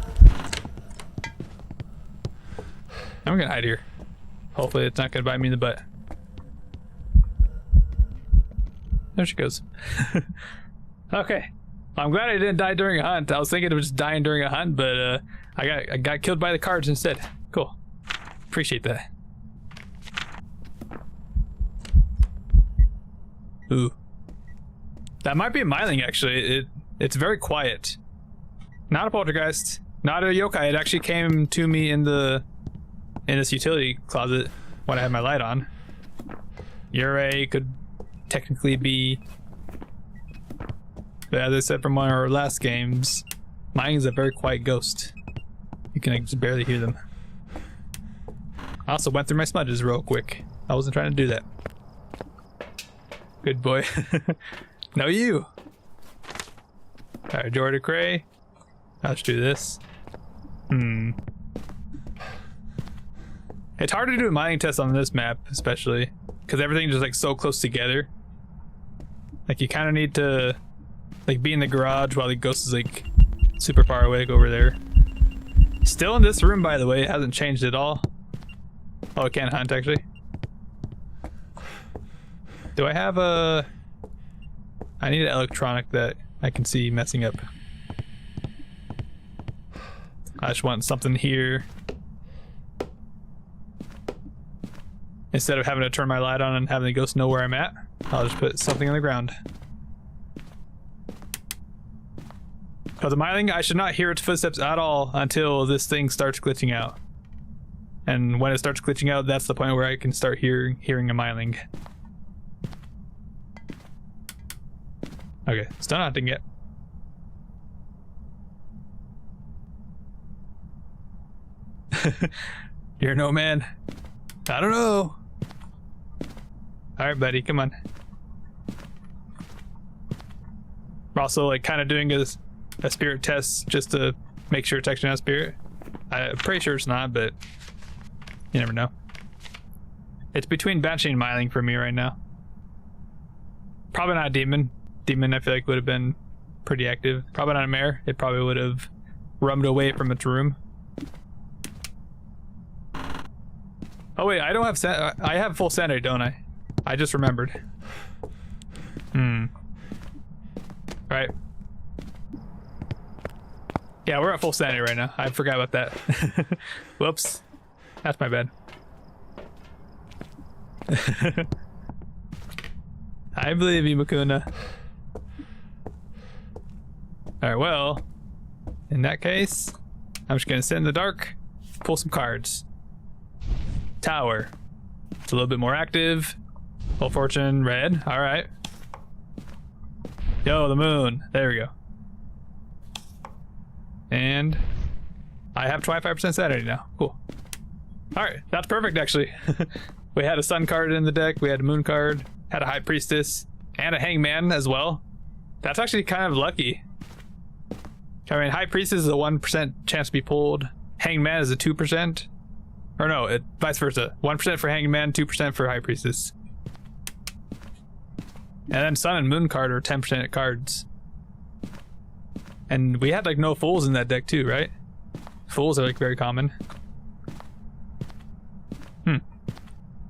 I'm gonna hide here. Hopefully it's not gonna bite me in the butt. There she goes. Okay. I'm glad I didn't die during a hunt. I was thinking of just dying during a hunt, but I got killed by the cards instead. Cool. Appreciate that. Ooh. That might be a myling actually. It's very quiet. Not a poltergeist, not a yokai. It actually came to me in this utility closet when I had my light on. Yurei could technically be, but as I said from one of our last games, mine is a very quiet ghost. You can just barely hear them. I also went through my smudges real quick. I wasn't trying to do that. Good boy. No, you. Alright, Jordan Cray. Let's do this. It's hard to do a mining test on this map, especially because everything's just like so close together. Like you kind of need to like be in the garage while the ghost is like super far away over there. Still in this room, by the way. It hasn't changed at all. Oh, it can't hunt actually. Do I have a? I need an electronic that I can see messing up. I just want something here. Instead of having to turn my light on and having the ghost know where I'm at, I'll just put something on the ground. For the myling, I should not hear its footsteps at all until this thing starts glitching out. And when it starts glitching out, that's the point where I can start hearing a myling. Okay, still not hunting yet. You're no man. I don't know. Alright, buddy, come on. We're also like kind of doing a spirit test just to make sure it's actually not spirit. I'm pretty sure it's not, but you never know. It's between Banshee and myling for me right now. Probably not a demon. Demon I feel like would have been pretty active. Probably not a mare. It probably would have rummed away from its room. Oh wait, I don't have I have full sanity, don't I? I just remembered. Right. Yeah, we're at full sanity right now. I forgot about that. Whoops. That's my bad. I believe you, Makuna. Alright, well, in that case, I'm just gonna sit in the dark, pull some cards. Tower. It's a little bit more active. Full fortune, red. Alright. Yo, the moon. There we go. And I have 25% sanity now. Cool. Alright, that's perfect actually. We had a sun card in the deck, we had a moon card, had a high priestess, and a hangman as well. That's actually kind of lucky. I mean, high priestess is a 1% chance to be pulled. Hangman is a 2%. Or no, vice versa. 1% for hangman, 2% for high priestess. And then sun and moon card are 10% cards. And we had like no fools in that deck too, right? Fools are like very common.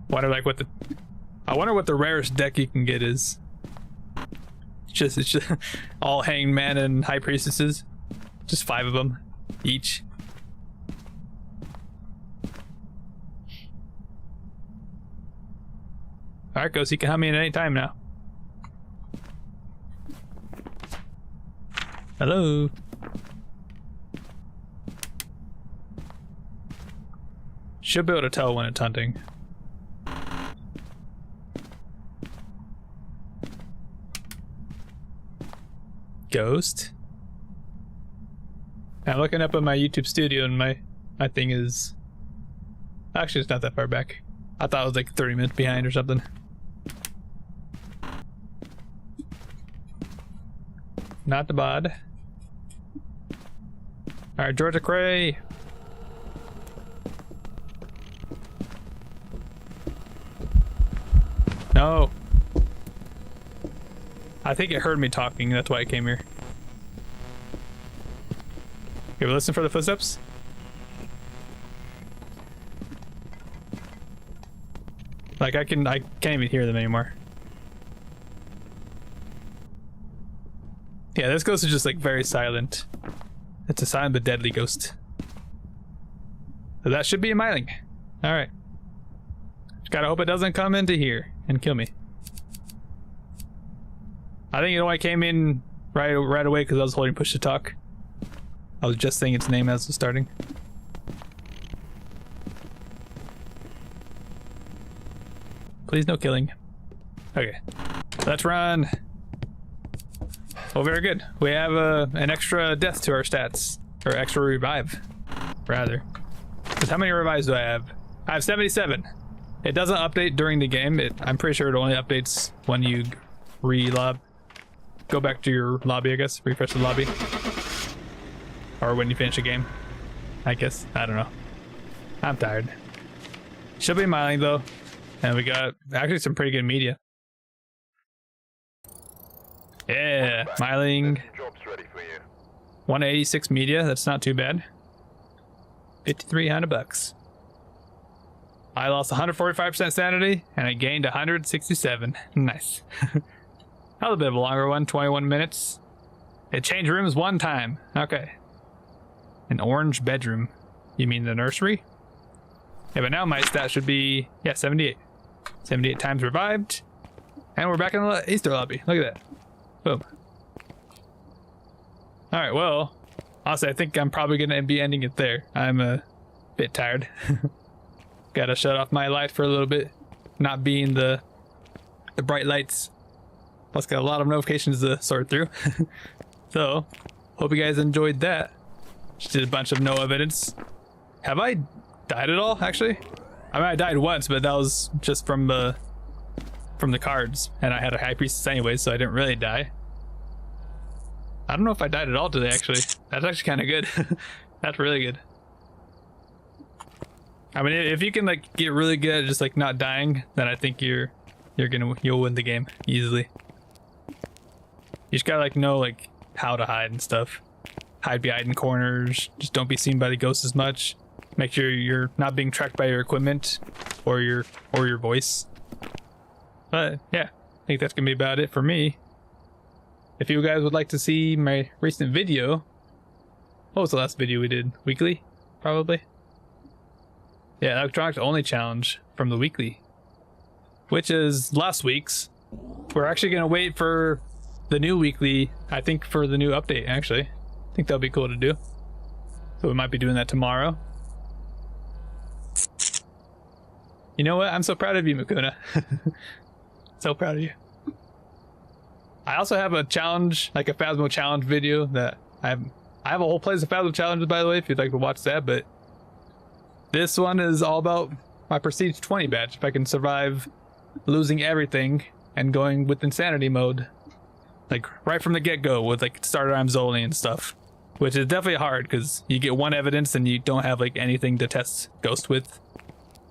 Wonder like what the I wonder what the rarest deck you can get is. It's just all hangman and high priestesses. Just 5 of them each. Alright, Ghost, you can hunt me at any time now. Hello. Should be able to tell when it's hunting. ghost. I'm looking up on my YouTube studio and my thing is... Actually, it's not that far back. I thought it was like 30 minutes behind or something. Not the bod. Alright, Georgia Cray. No. I think it heard me talking, that's why I came here. Okay, we listen for the footsteps. Like I can't even hear them anymore. Yeah, this ghost is just like very silent. It's a silent but deadly ghost. So that should be a myling. Alright. Just gotta hope it doesn't come into here and kill me. I think it only came in right away because I was holding push to talk. I was just saying its name as it was starting. Please no killing. Okay, let's run. Oh, very good. We have an extra death to our stats, or extra revive, rather. Because how many revives do I have? I have 77. It doesn't update during the game. I'm pretty sure it only updates when you go back to your lobby, I guess. Refresh the lobby. Or when you finish a game, I guess. I don't know. I'm tired. Should be myling though. And we got actually some pretty good media. Yeah, myling. Jobs ready for you. 186 media, that's not too bad. 5,300 bucks. I lost 145% sanity and I gained 167. Nice. That was a bit of a longer one, 21 minutes. It changed rooms one time. Okay. An orange bedroom. You mean the nursery? Yeah, but now my stat should be, yeah, 78. 78 times revived. And we're back in the Easter lobby. Look at that. Boom. Alright, well, honestly, I think I'm probably going to be ending it there. I'm a bit tired. Gotta shut off my light for a little bit. Not being the bright lights. Plus got a lot of notifications to sort through. So, hope you guys enjoyed that. Just did a bunch of no evidence. Have I died at all, actually? I mean, I died once, but that was just from the cards. And I had a high priestess anyway, so I didn't really die. I don't know if I died at all today, actually. That's actually kind of good. That's really good. I mean, if you can like get really good at just like not dying, then I think you'll win the game easily. You just gotta like know like how to hide and stuff. Hide behind corners. Just don't be seen by the ghosts as much. Make sure you're not being tracked by your equipment or your voice. But yeah, I think that's gonna be about it for me. If you guys would like to see my recent video, what was the last video we did? Weekly, probably. Yeah, electronics only challenge from the weekly, which is last week's. We're actually gonna wait for the new weekly. I think for the new update. Actually, I think that'll be cool to do. So we might be doing that tomorrow. You know what? I'm so proud of you, Makuna. So proud of you. I also have a challenge, like a Phasmo challenge video that I have a whole playlist of Phasmo challenges, by the way, if you'd like to watch that. But this one is all about my Prestige 20 badge. If I can survive losing everything and going with insanity mode, like right from the get-go with like starter arms only and stuff, which is definitely hard because you get one evidence and you don't have like anything to test ghost with.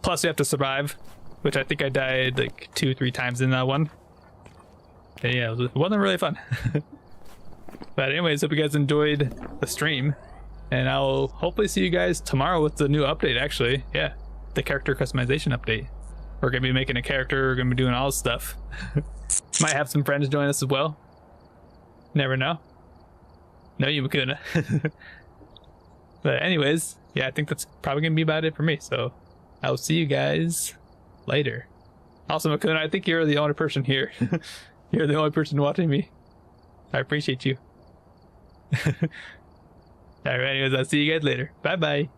Plus you have to survive, which I think I died like 2-3 times in that one. And yeah, it wasn't really fun. But anyways, hope you guys enjoyed the stream, and I'll hopefully see you guys tomorrow with the new update. Actually, yeah, the character customization update. We're gonna be making a character, we're gonna be doing all this stuff. Might have some friends join us as well. Never know. No, you Makuna. But anyways, yeah, I think that's probably gonna be about it for me. So I'll see you guys later. Also, Makuna, I think you're the only person here. You're the only person watching me. I appreciate you. Alright, anyways, I'll see you guys later. Bye bye.